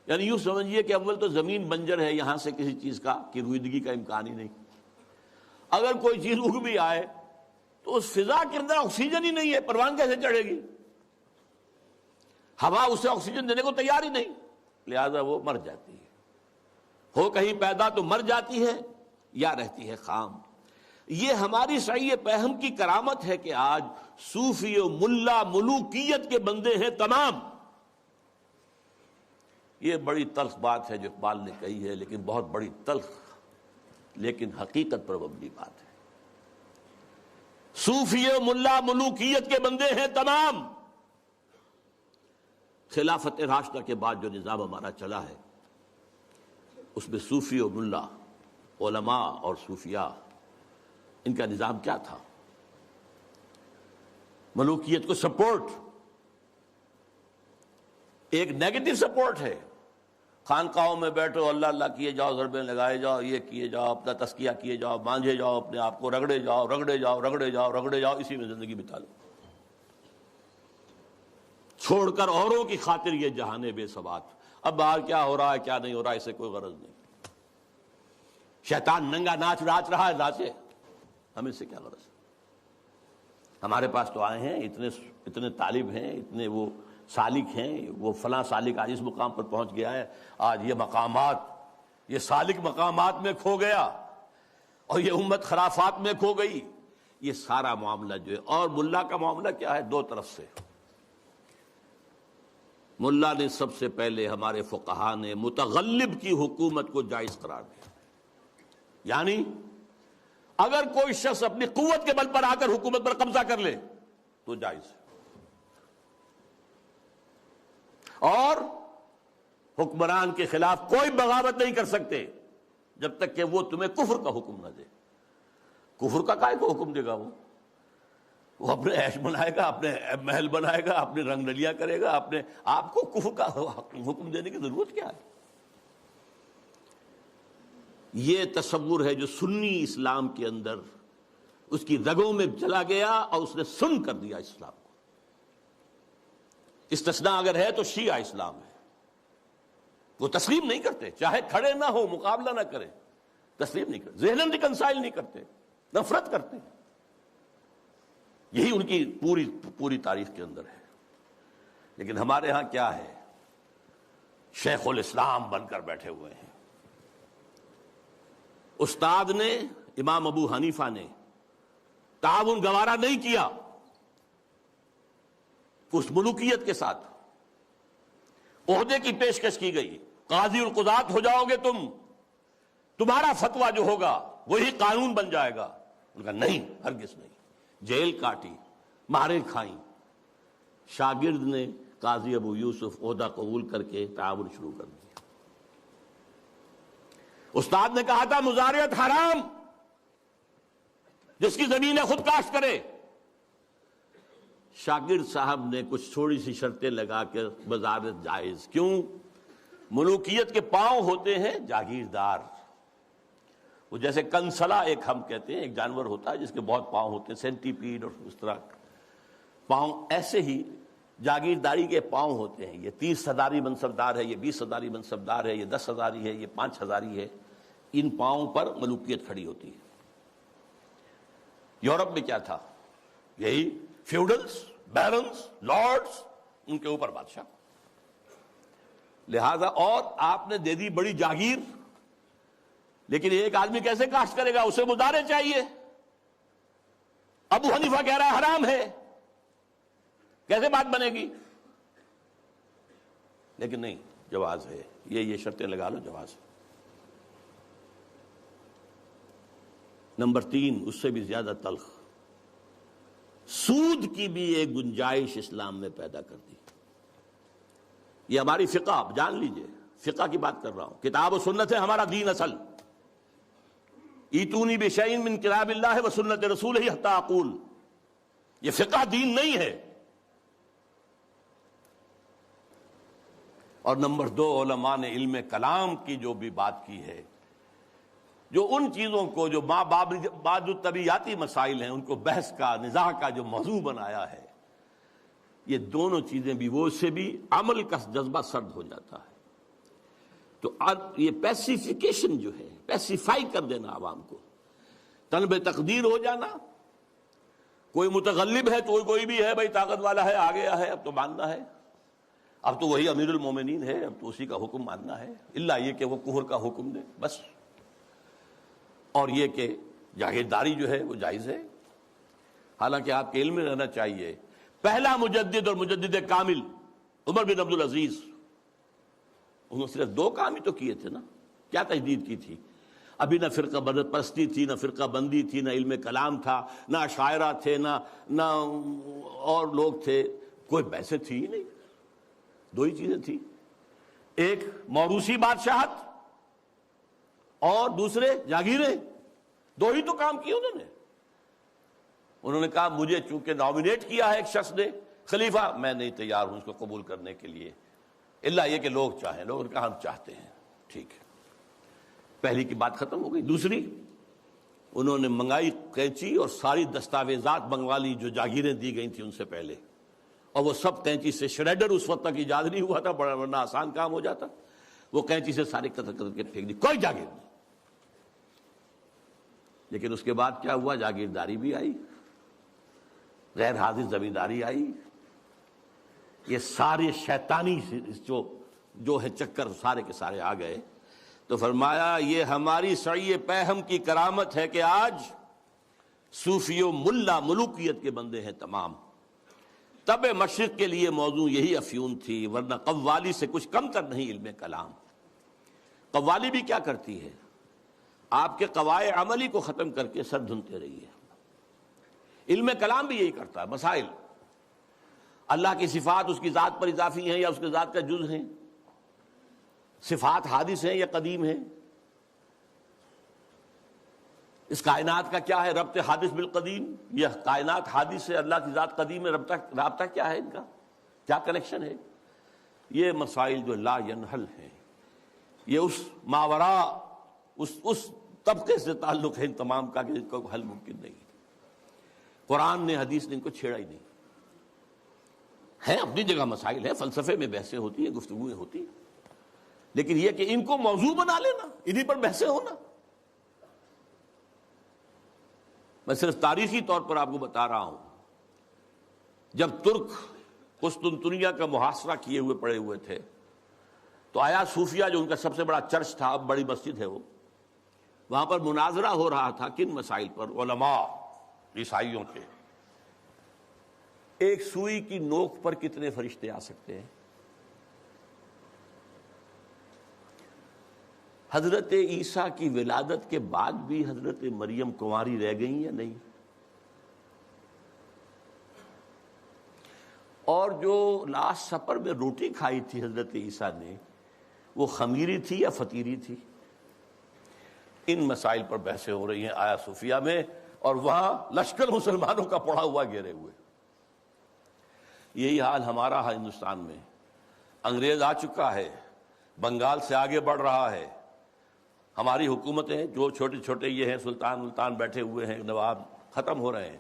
یعنی یوں سمجھیے کہ اول تو زمین بنجر ہے، یہاں سے کسی چیز کی رویدگی کا امکان ہی نہیں. اگر کوئی چیز اگ بھی آئے تو اس فضا کے اندر آکسیجن ہی نہیں ہے، پروان کیسے چڑھے گی؟ ہوا اسے آکسیجن دینے کو تیار ہی نہیں، لہذا وہ مر جاتی ہے. ہو کہیں پیدا تو مر جاتی ہے یا رہتی ہے خام. یہ ہماری سعی پہم کی کرامت ہے کہ آج صوفی و ملا ملوکیت کے بندے ہیں تمام. یہ بڑی تلخ بات ہے جو اقبال نے کہی ہے، لیکن بہت بڑی تلخ لیکن حقیقت پر مبنی بات ہے. صوفی و ملا ملوکیت کے بندے ہیں تمام. خلافت راشدہ کے بعد جو نظام ہمارا چلا ہے، اس میں صوفی و ملا، علماء اور صوفیاء، ان کا نظام کیا تھا؟ ملوکیت کو سپورٹ، ایک نیگیٹو سپورٹ ہے، خانقاہوں میں بیٹھو، اللہ اللہ کیے جاؤ، ضربیں لگائے جاؤ، یہ کیے جاؤ، اپنا تزکیہ کیے جاؤ، مانجھے جاؤ اپنے آپ کو، رگڑے جاؤ رگڑے جاؤ رگڑے جاؤ رگڑے جاؤ، اسی میں زندگی بتا لو، چھوڑ کر اوروں کی خاطر یہ جہان بے ثبات۔ اب باہر کیا ہو رہا ہے کیا نہیں ہو رہا ہے اسے کوئی غرض نہیں، شیطان ننگا ناچ رہا ہے، ناچے، ہمیں اس سے کیا غرض ہے؟ ہمارے پاس تو آئے ہیں اتنے طالب ہیں، اتنے وہ سالک ہیں، وہ فلاں سالک آج اس مقام پر پہنچ گیا ہے، آج یہ مقامات، یہ سالک مقامات میں کھو گیا اور یہ امت خرافات میں کھو گئی، یہ سارا معاملہ جو ہے۔ اور ملا کا معاملہ کیا ہے؟ دو طرف سے۔ ملا نے سب سے پہلے، ہمارے فقہا نے متغلب کی حکومت کو جائز قرار دیا، یعنی اگر کوئی شخص اپنی قوت کے بل پر آ کر حکومت پر قبضہ کر لے تو جائز ہے، اور حکمران کے خلاف کوئی بغاوت نہیں کر سکتے جب تک کہ وہ تمہیں کفر کا حکم نہ دے۔ کفر کا کائے کو حکم دے گا؟ وہ اپنے عیش بنائے گا، اپنے محل بنائے گا، اپنے رنگ رلیاں کرے گا، اپنے آپ کو کفر کا حکم دینے کی ضرورت کیا ہے؟ یہ تصور ہے جو سنی اسلام کے اندر اس کی رگوں میں چلا گیا اور اس نے سن کر دیا اسلام کو۔ استثناء اگر ہے تو شیعہ اسلام ہے، وہ تسلیم نہیں کرتے، چاہے کھڑے نہ ہو، مقابلہ نہ کریں، تسلیم نہیں کرتے، ذہناً ریکنسائل نہیں کرتے، نفرت کرتے ہیں۔ یہی ان کی پوری تاریخ کے اندر ہے۔ لیکن ہمارے ہاں کیا ہے؟ شیخ الاسلام بن کر بیٹھے ہوئے ہیں۔ استاد نے، امام ابو حنیفہ نے تعاون گوارا نہیں کیا اس ملوکیت کے ساتھ، عہدے کی پیشکش کی گئی، قاضی القضات ہو جاؤ گے تمہارا فتویٰ جو ہوگا وہی قانون بن جائے گا۔ ان کا نہیں، ہرگز نہیں، جیل کاٹی، مارے کھائیں۔ شاگرد نے، قاضی ابو یوسف، عہدہ قبول کر کے تعاون شروع کر دیا۔ استاد نے کہا تھا مزارعت حرام، جس کی زمین ہے خود کاشت کرے۔ شاگرد صاحب نے کچھ تھوڑی سی شرطیں لگا کے مزارعت جائز۔ کیوں؟ ملوکیت کے پاؤں ہوتے ہیں جاگیردار، وہ جیسے کنسلا ایک ہم کہتے ہیں، ایک جانور ہوتا ہے جس کے بہت پاؤں ہوتے ہیں، سینٹی پیڈ اور اس طرح پاؤں، ایسے ہی جاگیرداری کے پاؤں ہوتے ہیں۔ یہ 30 ہزاری منصبدار ہے، یہ 20 ہزاری منصبدار ہے، یہ 10 ہزاری ہے، یہ 5 ہزاری ہے۔ ان پاؤں پر ملوکیت کھڑی ہوتی ہے۔ یورپ میں کیا تھا؟ یہی فیوڈلز، بیرنز، لارڈز، ان کے اوپر بادشاہ۔ لہذا اور آپ نے دے دی بڑی جاگیر، لیکن ایک آدمی کیسے کاشت کرے گا؟ اسے مزارع چاہیے۔ ابو حنیفہ کہہ رہا ہے حرام ہے، کیسے بات بنے گی؟ لیکن نہیں، جواز ہے، یہ شرطیں لگا لو، جواز ہے۔ نمبر 3، اس سے بھی زیادہ تلخ، سود کی بھی ایک گنجائش اسلام میں پیدا کر دی۔ یہ ہماری فقہ، آپ جان لیجئے، فقہ کی بات کر رہا ہوں، کتاب و سنت ہے ہمارا دین اصل۔ ایتونی بشیء من کتاب اللہ و سنت رسولہ حتی اقول، یہ فقہ دین نہیں ہے۔ اور نمبر 2، علماء نے علم کلام کی جو بھی بات کی ہے، جو ان چیزوں کو جو بعض طبیعیاتی مسائل ہیں ان کو بحث کا، نزاع کا جو موضوع بنایا ہے، یہ دونوں چیزیں بھی، وہ اس سے بھی عمل کا جذبہ سرد ہو جاتا ہے۔ تو یہ پیسیفیکیشن جو ہے، پیسیفائی کر دینا عوام کو، طلب تقدیر ہو جانا، کوئی متغلب ہے تو کوئی بھی ہے، بھائی طاقت والا ہے، آ گیا ہے، اب تو ماننا ہے، اب تو وہی امیر المومنین ہے، اب تو اسی کا حکم ماننا ہے، الا یہ کہ وہ کفر کا حکم دے، بس۔ اور یہ کہ جاگیرداری جو ہے وہ جائز ہے۔ حالانکہ آپ کے علم میں رہنا چاہیے، پہلا مجدد اور مجدد کامل عمر بن عبدالعزیز، انہوں نے صرف 2 کام ہی تو کیے تھے نا، کیا تجدید کی تھی؟ ابھی نہ فرقہ پرستی تھی، نہ فرقہ بندی تھی، نہ علم کلام تھا، نہ شاعرہ تھے، نہ اور لوگ تھے، کوئی بحثیں تھی ہی نہیں۔ 2 ہی چیزیں تھیں، ایک موروثی بادشاہت اور دوسرے جاگیریں، دو ہی تو کام کیے انہوں نے کہا مجھے چونکہ نامینیٹ کیا ہے ایک شخص نے خلیفہ، میں نہیں تیار ہوں اس کو قبول کرنے کے لیے، الا یہ کہ لوگ چاہیں۔ لوگوں نے کہا ہم چاہتے ہیں، ٹھیک ہے، پہلی کی بات ختم ہو گئی۔ دوسری، انہوں نے منگائی قینچی اور ساری دستاویزات منگوا لی جو جاگیریں دی گئی تھیں ان سے پہلے، اور وہ سب قینچی سے، شریڈر اس وقت تک ایجاد نہیں ہوا تھا، بڑا ورنہ آسان کام ہو جاتا، وہ قینچی سے سارے قطر قطر کے پھینک دی، کوئی جاگیر نہیں۔ لیکن اس کے بعد کیا ہوا؟ جاگیرداری بھی آئی، غیر حاضر زمینداری آئی، یہ سارے شیطانی جو ہے چکر سارے کے سارے آ گئے۔ تو فرمایا یہ ہماری سعی پیہم کی کرامت ہے کہ آج صوفی و ملا ملوکیت کے بندے ہیں تمام۔ طب مشرق کے لیے موضوع یہی افیون تھی، ورنہ قوالی سے کچھ کم تر نہیں علم کلام۔ قوالی بھی کیا کرتی ہے؟ آپ کے قواعد عملی کو ختم کر کے سر دھنتے رہی ہے۔ علم کلام بھی یہی کرتا ہے، مسائل، اللہ کی صفات اس کی ذات پر اضافی ہیں یا اس کی ذات کا جز ہیں، صفات حادث ہیں یا قدیم ہیں، اس کائنات کا کیا ہے ربط حادث بالقدیم، یہ کائنات حادث ہے، اللہ کی ذات قدیم ہے، رابطہ کیا ہے ان کا، کیا کنیکشن ہے؟ یہ مسائل جو لا ینحل ہیں، یہ اس ماورا اس طبقے سے تعلق ہے ان تمام کا کہ ان کو حل ممکن نہیں۔ قرآن نے، حدیث نے ان کو چھیڑا ہی نہیں۔ ہیں اپنی جگہ مسائل ہیں، فلسفے میں بحثیں ہوتی ہیں، گفتگویں ہوتی ہیں، لیکن یہ کہ ان کو موضوع بنا لینا، انہی پر بحثیں ہونا۔ میں صرف تاریخی طور پر آپ کو بتا رہا ہوں، جب ترک قسطنطنیہ کا محاصرہ کیے ہوئے پڑے ہوئے تھے تو آیا صوفیہ جو ان کا سب سے بڑا چرچ تھا، اب بڑی مسجد ہے وہ، وہاں پر مناظرہ ہو رہا تھا کن مسائل پر؟ علماء عیسائیوں کے، ایک سوئی کی نوک پر کتنے فرشتے آ سکتے ہیں؟ حضرت عیسیٰ کی ولادت کے بعد بھی حضرت مریم کنواری رہ گئیں یا نہیں؟ اور جو لاسٹ سپر میں روٹی کھائی تھی حضرت عیسیٰ نے، وہ خمیری تھی یا فطیری تھی؟ ان مسائل پر بحثیں ہو رہی ہیں آیا صوفیہ میں، اور وہاں لشکر مسلمانوں کا پڑا ہوا گھیرے ہوئے۔ یہی حال ہمارا ہے ہندوستان میں، انگریز آ چکا ہے، بنگال سے آگے بڑھ رہا ہے، ہماری حکومتیں جو چھوٹے چھوٹے یہ ہیں سلطان بیٹھے ہوئے ہیں، نواب ختم ہو رہے ہیں،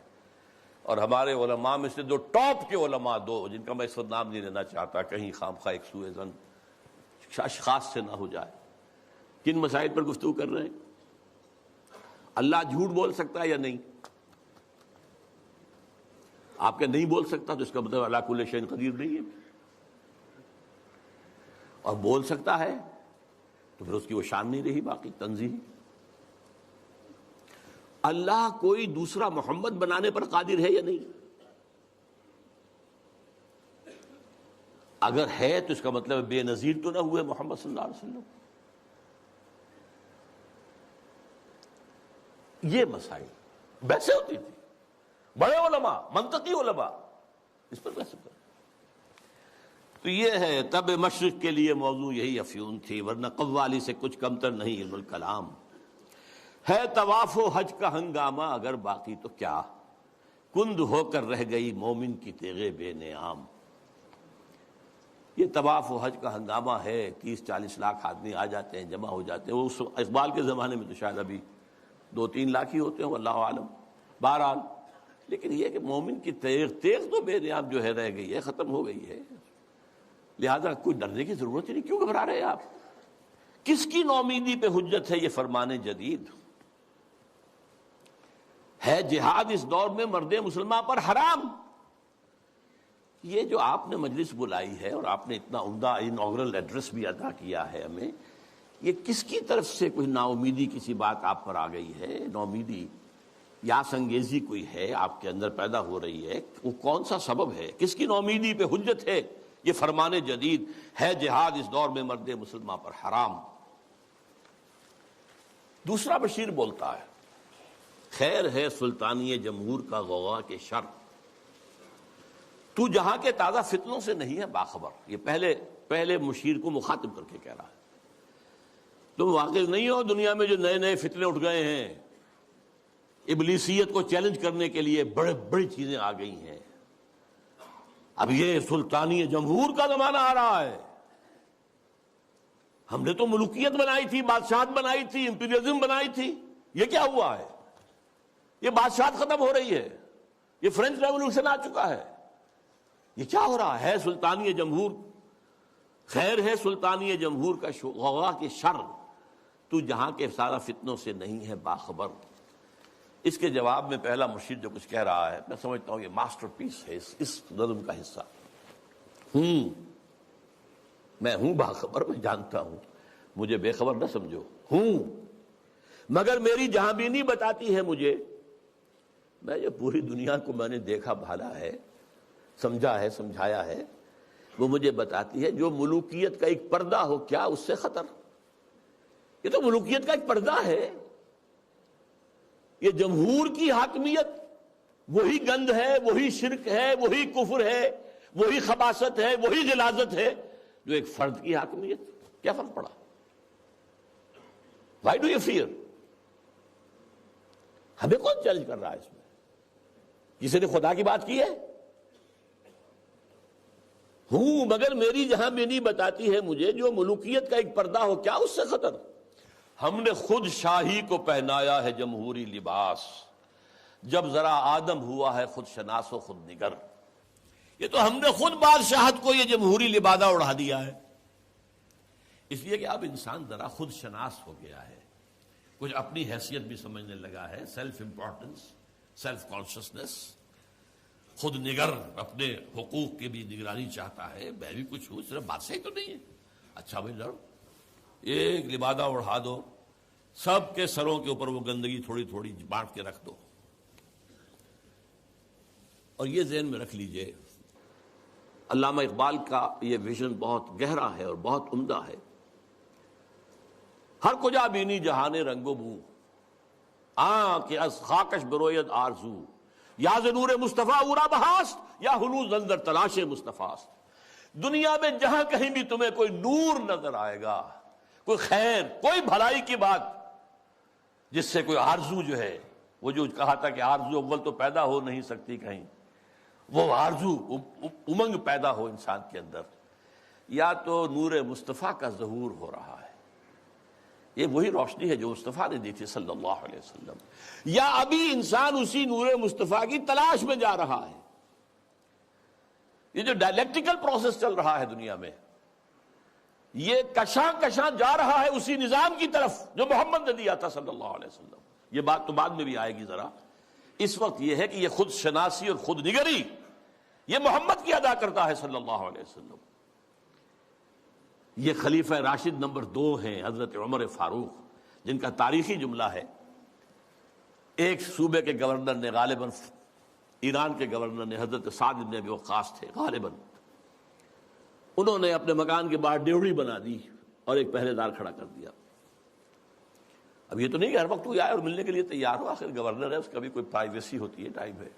اور ہمارے علماء میں سے جو ٹاپ کے علماء، دو جن کا میں اس وقت نام نہیں لینا چاہتا کہیں خامخواہ ایک سوء ظن اشخاص سے نہ ہو جائے، کن مسائل پر گفتگو کر رہے ہیں؟ اللہ جھوٹ بول سکتا ہے یا نہیں؟ آپ کے نہیں بول سکتا تو اس کا مطلب اللہ کل شیء قدیر نہیں ہے، اور بول سکتا ہے تو پھر اس کی وہ شان نہیں رہی باقی تنزیہ۔ اللہ کوئی دوسرا محمد بنانے پر قادر ہے یا نہیں؟ اگر ہے تو اس کا مطلب بے نظیر تو نہ ہوئے محمد صلی اللہ علیہ وسلم۔ یہ مسائل بحثیں ہوتی تھی، بڑے علماء، منطقی علماء اس پر بحث کرتے۔ تو یہ ہے طب مشرق کے لیے موضوع یہی افیون تھی، ورنہ قوالی سے کچھ کمتر نہیں علم الکلام۔ ہے طواف و حج کا ہنگامہ اگر باقی تو کیا، کند ہو کر رہ گئی مومن کی تیغ بے نعام۔ یہ طواف و حج کا ہنگامہ ہے، 30-40 لاکھ آدمی آ جاتے ہیں، جمع ہو جاتے ہیں، وہ اقبال کے زمانے میں تو شاید ابھی 2-3 لاکھ ہی ہوتے ہیں، واللہ عالم۔ بہرحال لیکن یہ کہ مومن کی تیغ تو بے نیام جو ہے رہ گئی ہے، ختم ہو گئی ہے، لہذا کوئی ڈرنے کی ضرورت ہی نہیں۔ کیوں گھبرا رہے ہیں آپ؟ کس کی نومیدی پہ حجت ہے یہ فرمان جدید؟ ہے جہاد اس دور میں مرد مسلمان پر حرام۔ یہ جو آپ نے مجلس بلائی ہے اور آپ نے اتنا عمدہ انوگرل ایڈریس بھی ادا کیا ہے ہمیں، یہ کس کی طرف سے کوئی نا امیدی کسی بات آپ پر آ گئی ہے؟ نومیدی یا سنگیزی کوئی ہے آپ کے اندر پیدا ہو رہی ہے؟ وہ کون سا سبب ہے؟ کس کی نومیدی پہ حجت ہے یہ فرمان جدید؟ ہے جہاد اس دور میں مرد مسلمان پر حرام۔ دوسرا بشیر بولتا ہے، خیر ہے سلطانی جمہور کا غوغا کے شر، تو جہاں کے تازہ فتنوں سے نہیں ہے باخبر۔ یہ پہلے مشیر کو مخاطب کر کے کہہ رہا ہے تم واقف نہیں ہو دنیا میں جو نئے نئے فتنے اٹھ گئے ہیں، ابلیسیت کو چیلنج کرنے کے لیے بڑی چیزیں آ گئی ہیں۔ اب یہ سلطانی جمہور کا زمانہ آ رہا ہے۔ ہم نے تو ملوکیت بنائی تھی، بادشاہت بنائی تھی، امپیریلزم بنائی تھی، یہ کیا ہوا ہے؟ یہ بادشاہت ختم ہو رہی ہے، یہ فرینچ ریولوشن آ چکا ہے، یہ کیا ہو رہا ہے؟ سلطانی جمہور، خیر ہے سلطانی جمہور کا غوغا کی شر، تو جہاں کے سارا فتنوں سے نہیں ہے باخبر۔ اس کے جواب میں پہلا مرشد جو کچھ کہہ رہا ہے، میں سمجھتا ہوں یہ ماسٹر پیس ہے اس نظم کا حصہ۔ میں ہوں باخبر، میں جانتا ہوں، مجھے بے خبر نہ سمجھو، ہوں، مگر میری جہاں بینی بتاتی ہے مجھے، میں یہ پوری دنیا کو میں نے دیکھا بھالا ہے، سمجھا ہے، سمجھایا ہے، وہ مجھے بتاتی ہے جو ملوکیت کا ایک پردہ ہو کیا اس سے خطر؟ یہ تو ملوکیت کا ایک پردہ ہے، یہ جمہور کی حاکمیت وہی گند ہے، وہی شرک ہے، وہی کفر ہے، وہی خباثت ہے، وہی غلاظت ہے جو ایک فرد کی حاکمیت۔ کیا فرق پڑا؟ Why do you fear? ہمیں کون چیلنج کر رہا ہے اس میں؟ کسی نے خدا کی بات کی ہے؟ ہوں، مگر میری جہاں بینی بتاتی ہے مجھے جو ملوکیت کا ایک پردہ ہو کیا اس سے خطر؟ ہم نے خود شاہی کو پہنایا ہے جمہوری لباس، جب ذرا آدم ہوا ہے خود شناس و خود نگر۔ یہ تو ہم نے خود بادشاہت کو یہ جمہوری لبادہ اڑا دیا ہے، اس لیے کہ اب انسان ذرا خود شناس ہو گیا ہے، کچھ اپنی حیثیت بھی سمجھنے لگا ہے، سیلف امپورٹنس، سیلف کانشسنس، خود نگر، اپنے حقوق کی بھی نگرانی چاہتا ہے، میں بھی کچھ ہوں، صرف بادشاہی تو نہیں ہے۔ اچھا بھائی لڑو، ایک لبادہ اڑا دو، سب کے سروں کے اوپر وہ گندگی تھوڑی تھوڑی بانٹ کے رکھ دو۔ اور یہ ذہن میں رکھ لیجئے، علامہ اقبال کا یہ ویژن بہت گہرا ہے اور بہت عمدہ ہے۔ ہر کجا بینی جہان رنگ و بو، کہ از خاکش بروید آرزو، یا ز نور مصطفیٰ اورا بہاست، یا ہنوز اندر تلاش مصطفیٰست۔ دنیا میں جہاں کہیں بھی تمہیں کوئی نور نظر آئے گا، کوئی خیر، کوئی بھلائی کی بات جس سے کوئی آرزو جو ہے، وہ جو کہا تھا کہ آرزو اول تو پیدا ہو نہیں سکتی کہیں، وہ آرزو امنگ پیدا ہو انسان کے اندر، یا تو نور مصطفیٰ کا ظہور ہو رہا ہے، یہ وہی روشنی ہے جو مصطفیٰ نے دی تھی صلی اللہ علیہ وسلم، یا ابھی انسان اسی نور مصطفیٰ کی تلاش میں جا رہا ہے۔ یہ جو ڈائلیکٹیکل پروسیس چل رہا ہے دنیا میں، یہ کشاں کشاں جا رہا ہے اسی نظام کی طرف جو محمد نے دیا تھا صلی اللہ علیہ وسلم۔ یہ بات تو بعد میں بھی آئے گی ذرا، اس وقت یہ ہے کہ یہ خود شناسی اور خود نگری یہ محمد کی ادا کرتا ہے صلی اللہ علیہ وسلم۔ یہ خلیفہ راشد نمبر 2 ہیں حضرت عمر فاروق، جن کا تاریخی جملہ ہے، ایک صوبے کے گورنر نے، غالباً ایران کے گورنر نے، حضرت سعد بن ابی وقاص تھے غالباً، انہوں نے اپنے مکان کے باہر ڈیوڑی بنا دی اور ایک پہرے دار کھڑا کر دیا۔ اب یہ تو نہیں کہ ہر وقت کوئی آئے اور ملنے کے لیے تیار ہو، آخر گورنر ہے، اس کا بھی کوئی پرائیویسی ہوتی ہے، ٹائم ہے۔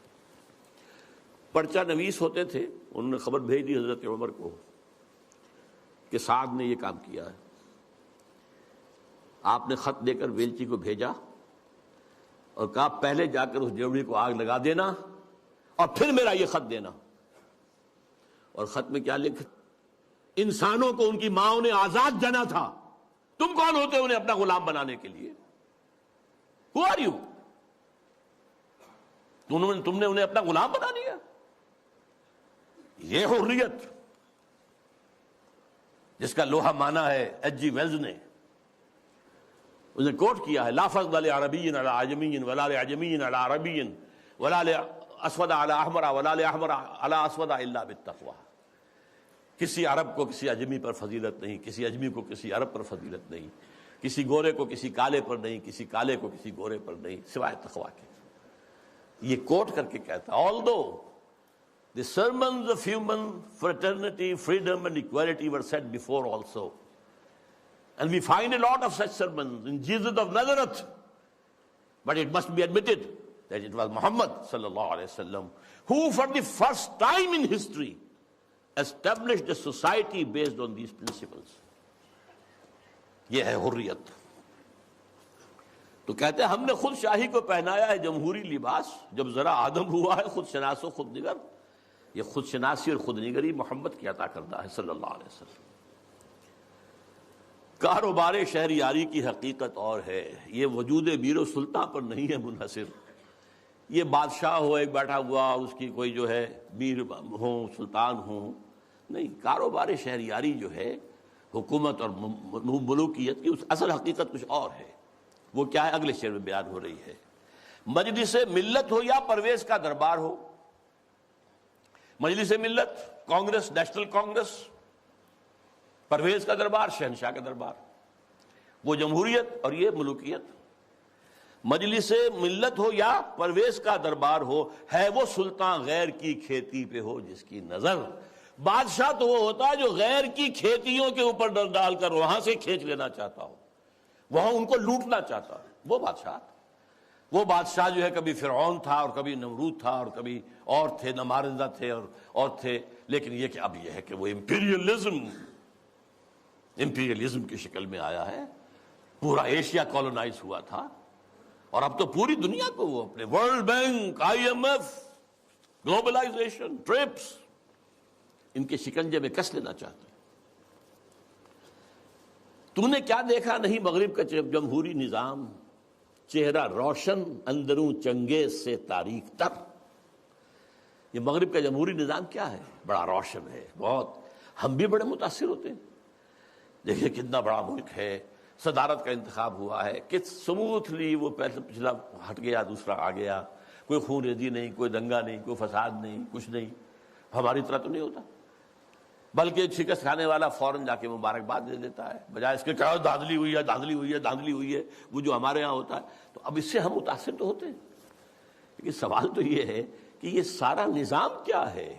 پرچہ نویس ہوتے تھے، انہوں نے خبر بھیج دی حضرت عمر کو کہ سعد نے یہ کام کیا ہے۔ آپ نے خط دے کر ویلچی کو بھیجا اور کہا پہلے جا کر اس ڈیوڑی کو آگ لگا دینا اور پھر میرا یہ خط دینا۔ اور خط میں کیا لکھا؟ انسانوں کو ان کی ماں نے آزاد جنا تھا، تم کون ہوتے انہیں اپنا غلام بنانے کے لیے؟ Who are you؟ تم نے انہیں اپنا غلام بنا لیا۔ یہ حریت جس کا لوہا مانا ہے ایچ جی ویلز نے، اس نے کوٹ کیا ہے، لا فضل لعربی علی عجمی ولا لعجمی علی عربی ولا لاسود علی احمر ولا لاحمر علی اسود الا بالتقوی۔ کسی عرب کو کسی اجمی پر فضیلت نہیں، کسی اجمی کو کسی عرب پر فضیلت نہیں، کسی گورے کو کسی کالے پر نہیں، کسی کالے کو کسی گورے پر نہیں، سوائے تقوی کے۔ یہ کوٹ کر کے کہتا، although the sermons of human fraternity, freedom and equality were said before also, and we find a lot of such sermons in Jesus of Nazareth, but it must be admitted that it was Muhammad sallallahu alaihi wasallam who for the first time in history established a society based on these principles. یہ ہے حریت۔ تو کہتے ہیں ہم نے خود شاہی کو پہنایا ہے جمہوری لباس، جب ذرا آدم ہوا ہے خود شناس و خود نگر۔ یہ خود شناسی اور خود نگری محمد کی عطا کردہ ہے صلی اللہ علیہ وسلم۔ کاروبار شہریاری کی حقیقت اور ہے، یہ وجود میر و سلطان پر نہیں ہے منحصر۔ یہ بادشاہ ہو ایک بیٹھا ہوا، اس کی کوئی جو ہے میر ہوں سلطان ہوں، نہیں۔ کاروبار شہریاری جو ہے حکومت اور ملوکیت کی اس اصل حقیقت کچھ اور ہے۔ وہ کیا ہے؟ اگلے شعر میں بیان ہو رہی ہے۔ مجلس ملت ہو یا پرویز کا دربار ہو، مجلس ملت کانگریس، نیشنل کانگریس، پرویز کا دربار شہنشاہ کا دربار، وہ جمہوریت اور یہ ملوکیت۔ مجلس ملت ہو یا پرویز کا دربار ہو، ہے وہ سلطان غیر کی کھیتی پہ ہو جس کی نظر۔ بادشاہ تو وہ ہوتا ہے جو غیر کی کھیتیوں کے اوپر ڈال کر وہاں سے کھینچ لینا چاہتا ہو، وہاں ان کو لوٹنا چاہتا ہے، وہ بادشاہ۔ وہ بادشاہ جو ہے کبھی فرعون تھا اور کبھی نمرود تھا اور کبھی اور تھے، نمارندہ تھے اور تھے، لیکن یہ کہ اب یہ ہے کہ وہ امپیریلزم کی شکل میں آیا ہے۔ پورا ایشیا کالونائز ہوا تھا اور اب تو پوری دنیا کو وہ اپنے World Bank, IMF، globalization, TRIPS, ان کے شکنجے میں کس لینا چاہتے ہیں۔ تم نے کیا دیکھا نہیں مغرب کا جمہوری نظام، چہرہ روشن اندروں چنگیز سے تاریک تر۔ یہ مغرب کا جمہوری نظام کیا ہے؟ بڑا روشن ہے بہت، ہم بھی بڑے متاثر ہوتے ہیں۔ دیکھیے کتنا بڑا ملک ہے، صدارت کا انتخاب ہوا ہے، کس سموتھلی وہ پچھلا ہٹ گیا، دوسرا آ گیا، کوئی خون ریزی نہیں، کوئی دنگا نہیں، کوئی فساد نہیں، کچھ نہیں۔ ہماری طرح تو نہیں ہوتا، بلکہ شکست کھانے والا فوراً جا کے مبارکباد دے دیتا ہے، بجائے اس کے کہا دھاندلی ہوئی ہے، دھاندلی ہوئی ہے، دھاندلی ہوئی ہے، وہ جو ہمارے ہاں ہوتا ہے۔ تو اب اس سے ہم متاثر تو ہوتے ہیں، لیکن سوال تو یہ ہے کہ یہ سارا نظام کیا ہے؟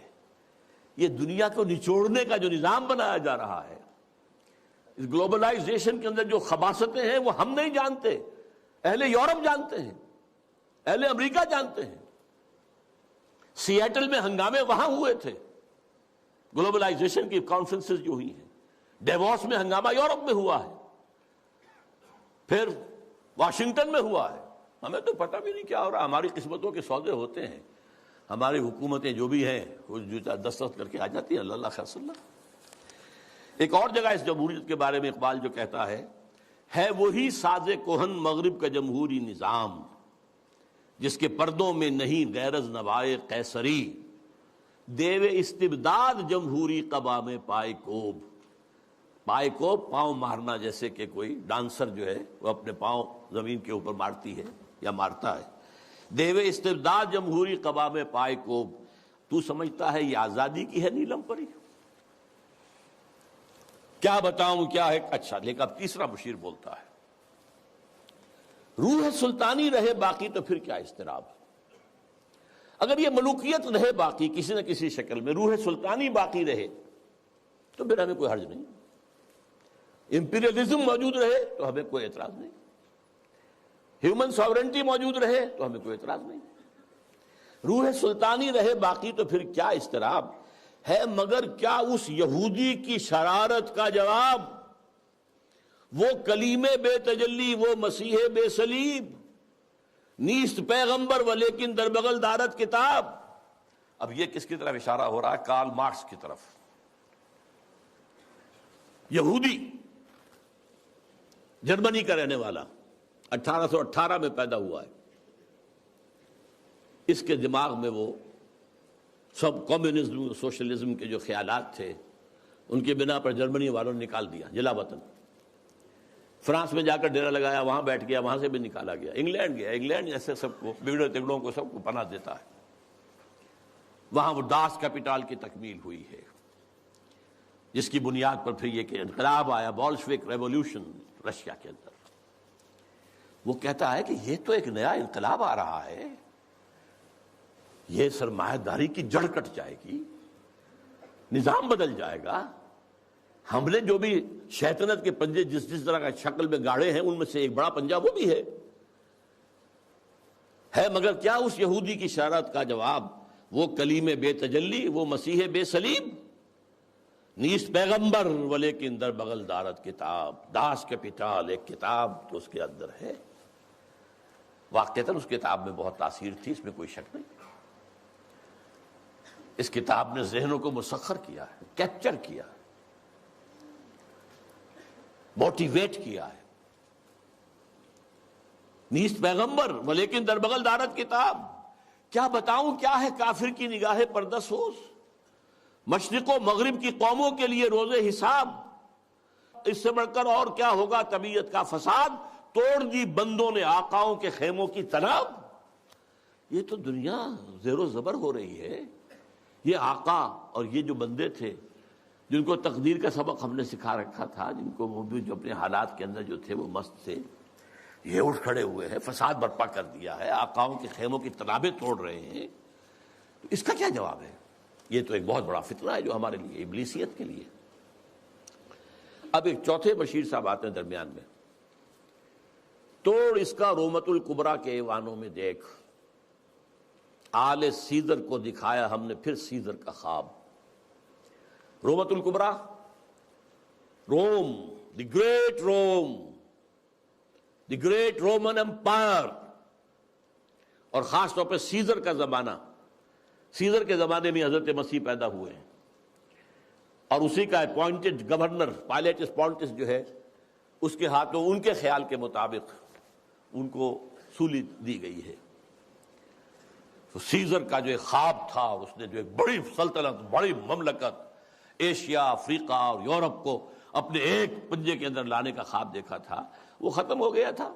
یہ دنیا کو نچوڑنے کا جو نظام بنایا جا رہا ہے، اس گلوبلائزیشن کے اندر جو خباثتیں ہیں وہ ہم نہیں جانتے، اہل یورپ جانتے ہیں، اہل امریکہ جانتے ہیں۔ سیاٹل میں ہنگامے وہاں ہوئے تھے، گلوبلائزیشن کی کانفرنسز جو ہوئی ہیں، ڈیووس میں ہنگامہ یورپ میں ہوا ہے، پھر واشنگٹن میں ہوا ہے۔ ہمیں تو پتہ بھی نہیں کیا ہو رہا، ہماری قسمتوں کے سودے ہوتے ہیں، ہماری حکومتیں جو بھی ہیں وہ دستخط کر کے آ جاتی ہیں، اللہ خیر صلی اللہ۔ ایک اور جگہ اس جمہوریت کے بارے میں اقبال جو کہتا ہے وہی ساز کہن مغرب کا جمہوری نظام، جس کے پردوں میں نہیں غیرز نوائے قیصری، دیو استبداد جمہوری قبا میں پائے کوب۔ پائے کوب پاؤں مارنا، جیسے کہ کوئی ڈانسر جو ہے وہ اپنے پاؤں زمین کے اوپر مارتی ہے یا مارتا ہے۔ دیو استبداد جمہوری قبا میں پائے کوب، تو سمجھتا ہے یہ آزادی کی ہے نیلم پری؟ کیا بتاؤں کیا ہے؟ اچھا، لیکن اب تیسرا مشیر بولتا ہے، روح سلطانی رہے باقی تو پھر کیا اضطراب؟ اگر یہ ملوکیت رہے باقی کسی نہ کسی شکل میں، روح سلطانی باقی رہے تو پھر ہمیں کوئی حرج نہیں، امپیریلزم موجود رہے تو ہمیں کوئی اعتراض نہیں، ہیومن ساورنٹی موجود رہے تو ہمیں کوئی اعتراض نہیں۔ روح سلطانی رہے باقی تو پھر کیا اضطراب ہے، مگر کیا اس یہودی کی شرارت کا جواب؟ وہ کلیم بے تجلی، وہ مسیح بے صلیب، نیست پیغمبر و لیکن در بغل دارت کتاب۔ اب یہ کس کی طرف اشارہ ہو رہا ہے؟ کارل مارکس کی طرف۔ یہودی، جرمنی کا رہنے والا، 1818 میں پیدا ہوا ہے۔ اس کے دماغ میں وہ سب کمیونزم سوشلزم کے جو خیالات تھے ان کی بنا پر جرمنی والوں نے نکال دیا جلا وطن۔ فرانس میں جا کر ڈیرا لگایا، وہاں بیٹھ گیا، وہاں سے بھی نکالا گیا۔ انگلینڈ گیا، انگلینڈ ایسے سب کو بگڑے تگڑوں کو سب کو پناہ دیتا ہے۔ وہاں وہ داس کیپیٹال کی تکمیل ہوئی ہے، جس کی بنیاد پر پھر یہ کہ انقلاب آیا، بولشوک ریولوشن رشیا کے اندر۔ وہ کہتا ہے کہ یہ تو ایک نیا انقلاب آ رہا ہے، یہ سرمایہ داری کی جڑ کٹ جائے گی، نظام بدل جائے گا۔ ہم نے جو بھی شیطنت کے پنجے جس طرح کا شکل میں گاڑے ہیں، ان میں سے ایک بڑا پنجہ وہ بھی ہے، مگر کیا اس یہودی کی شرارت کا جواب؟ وہ کلیم بے تجلی، وہ مسیح بے صلیب، نیست پیغمبر ولیکن در بغل دارت کتاب، داس کیپیٹل ایک کتاب تو اس کے اندر ہے۔ واقعتاً اس کتاب میں بہت تاثیر تھی، اس میں کوئی شک نہیں۔ اس کتاب نے ذہنوں کو مسخر کیا ہے، کیپچر کیا ہے، موٹیویٹ کیا ہے۔ نیست پیغمبر ولیکن در بغل دارت کتاب، کیا بتاؤں کیا ہے کافر کی نگاہ پردسوز، مشرق و مغرب کی قوموں کے لیے روز حساب، اس سے بڑھ کر اور کیا ہوگا طبیعت کا فساد، توڑ دی بندوں نے آقاؤں کے خیموں کی تناب۔ یہ تو دنیا زیر و زبر ہو رہی ہے۔ یہ آقا اور یہ جو بندے تھے جن کو تقدیر کا سبق ہم نے سکھا رکھا تھا، جن کو وہ بھی جو اپنے حالات کے اندر جو تھے وہ مست تھے، یہ اٹھ کھڑے ہوئے ہیں، فساد برپا کر دیا ہے، آقاؤں کے خیموں کی تنابیں توڑ رہے ہیں، تو اس کا کیا جواب ہے؟ یہ تو ایک بہت بڑا فتنہ ہے جو ہمارے لیے، ابلیسیت کے لیے۔ اب ایک چوتھے بشیر صاحب آتے ہیں درمیان میں، توڑ اس کا رومت الکبریٰ کے ایوانوں میں دیکھ، آل سیزر کو دکھایا ہم نے پھر سیزر کا خواب۔ رومت الکبریٰ، Rome, the great Rome, the great Roman empire, اور خاص طور پہ سیزر کا زمانہ۔ سیزر کے زمانے میں حضرت مسیح پیدا ہوئے ہیں، اور اسی کا اپوائنٹڈ گورنر پائلیٹس پونٹس جو ہے، اس کے ہاتھوں ان کے خیال کے مطابق ان کو سولی دی گئی ہے۔ تو سیزر کا جو ایک خواب تھا، اس نے جو ایک بڑی سلطنت، بڑی مملکت، ایشیا، افریقہ اور یورپ کو اپنے ایک پنجے کے اندر لانے کا خواب دیکھا تھا، وہ ختم ہو گیا تھا۔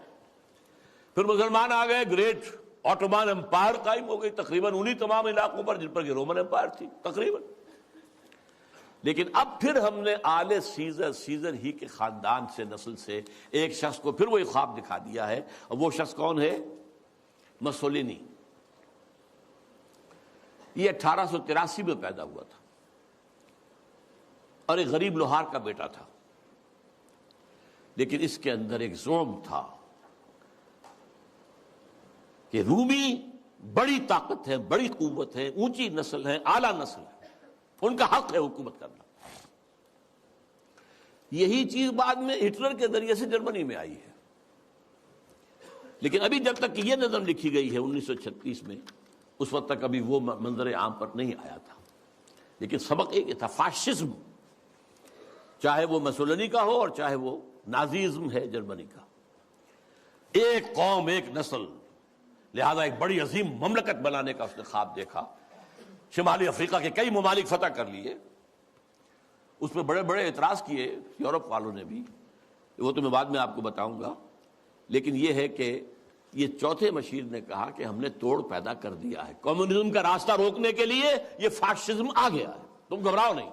پھر مسلمان آ گئے، گریٹ آٹومان امپائر قائم ہو گئی، تقریباً انہی تمام علاقوں پر جن پر کہ رومن امپائر تھی تقریباً۔ لیکن اب پھر ہم نے آل سیزر، سیزر ہی کے خاندان سے، نسل سے ایک شخص کو پھر وہی خواب دکھا دیا ہے، اور وہ شخص کون ہے؟ مسولینی۔ یہ 1883 میں پیدا ہوا تھا، اور ایک غریب لوہار کا بیٹا تھا، لیکن اس کے اندر ایک زوم تھا کہ رومی بڑی طاقت ہے، بڑی قوت ہے، اونچی نسل ہے، اعلیٰ نسل ہے، ان کا حق ہے حکومت کرنا۔ یہی چیز بعد میں ہٹلر کے ذریعے سے جرمنی میں آئی ہے، لیکن ابھی جب تک یہ نظم لکھی گئی ہے 1936 میں، اس وقت تک ابھی وہ منظر عام پر نہیں آیا تھا۔ لیکن سبق ایک تھا، فاشزم، چاہے وہ مسولینی کا ہو اور چاہے وہ نازیزم ہے جرمنی کا، ایک قوم، ایک نسل، لہذا ایک بڑی عظیم مملکت بنانے کا اس نے خواب دیکھا۔ شمالی افریقہ کے کئی ممالک فتح کر لیے، اس میں بڑے بڑے اعتراض کیے یورپ والوں نے بھی، وہ تو میں بعد میں آپ کو بتاؤں گا۔ لیکن یہ ہے کہ یہ چوتھے مشیر نے کہا کہ ہم نے توڑ پیدا کر دیا ہے، کمیونزم کا راستہ روکنے کے لیے یہ فاشزم آ گیا ہے، تم گھبراؤ نہیں۔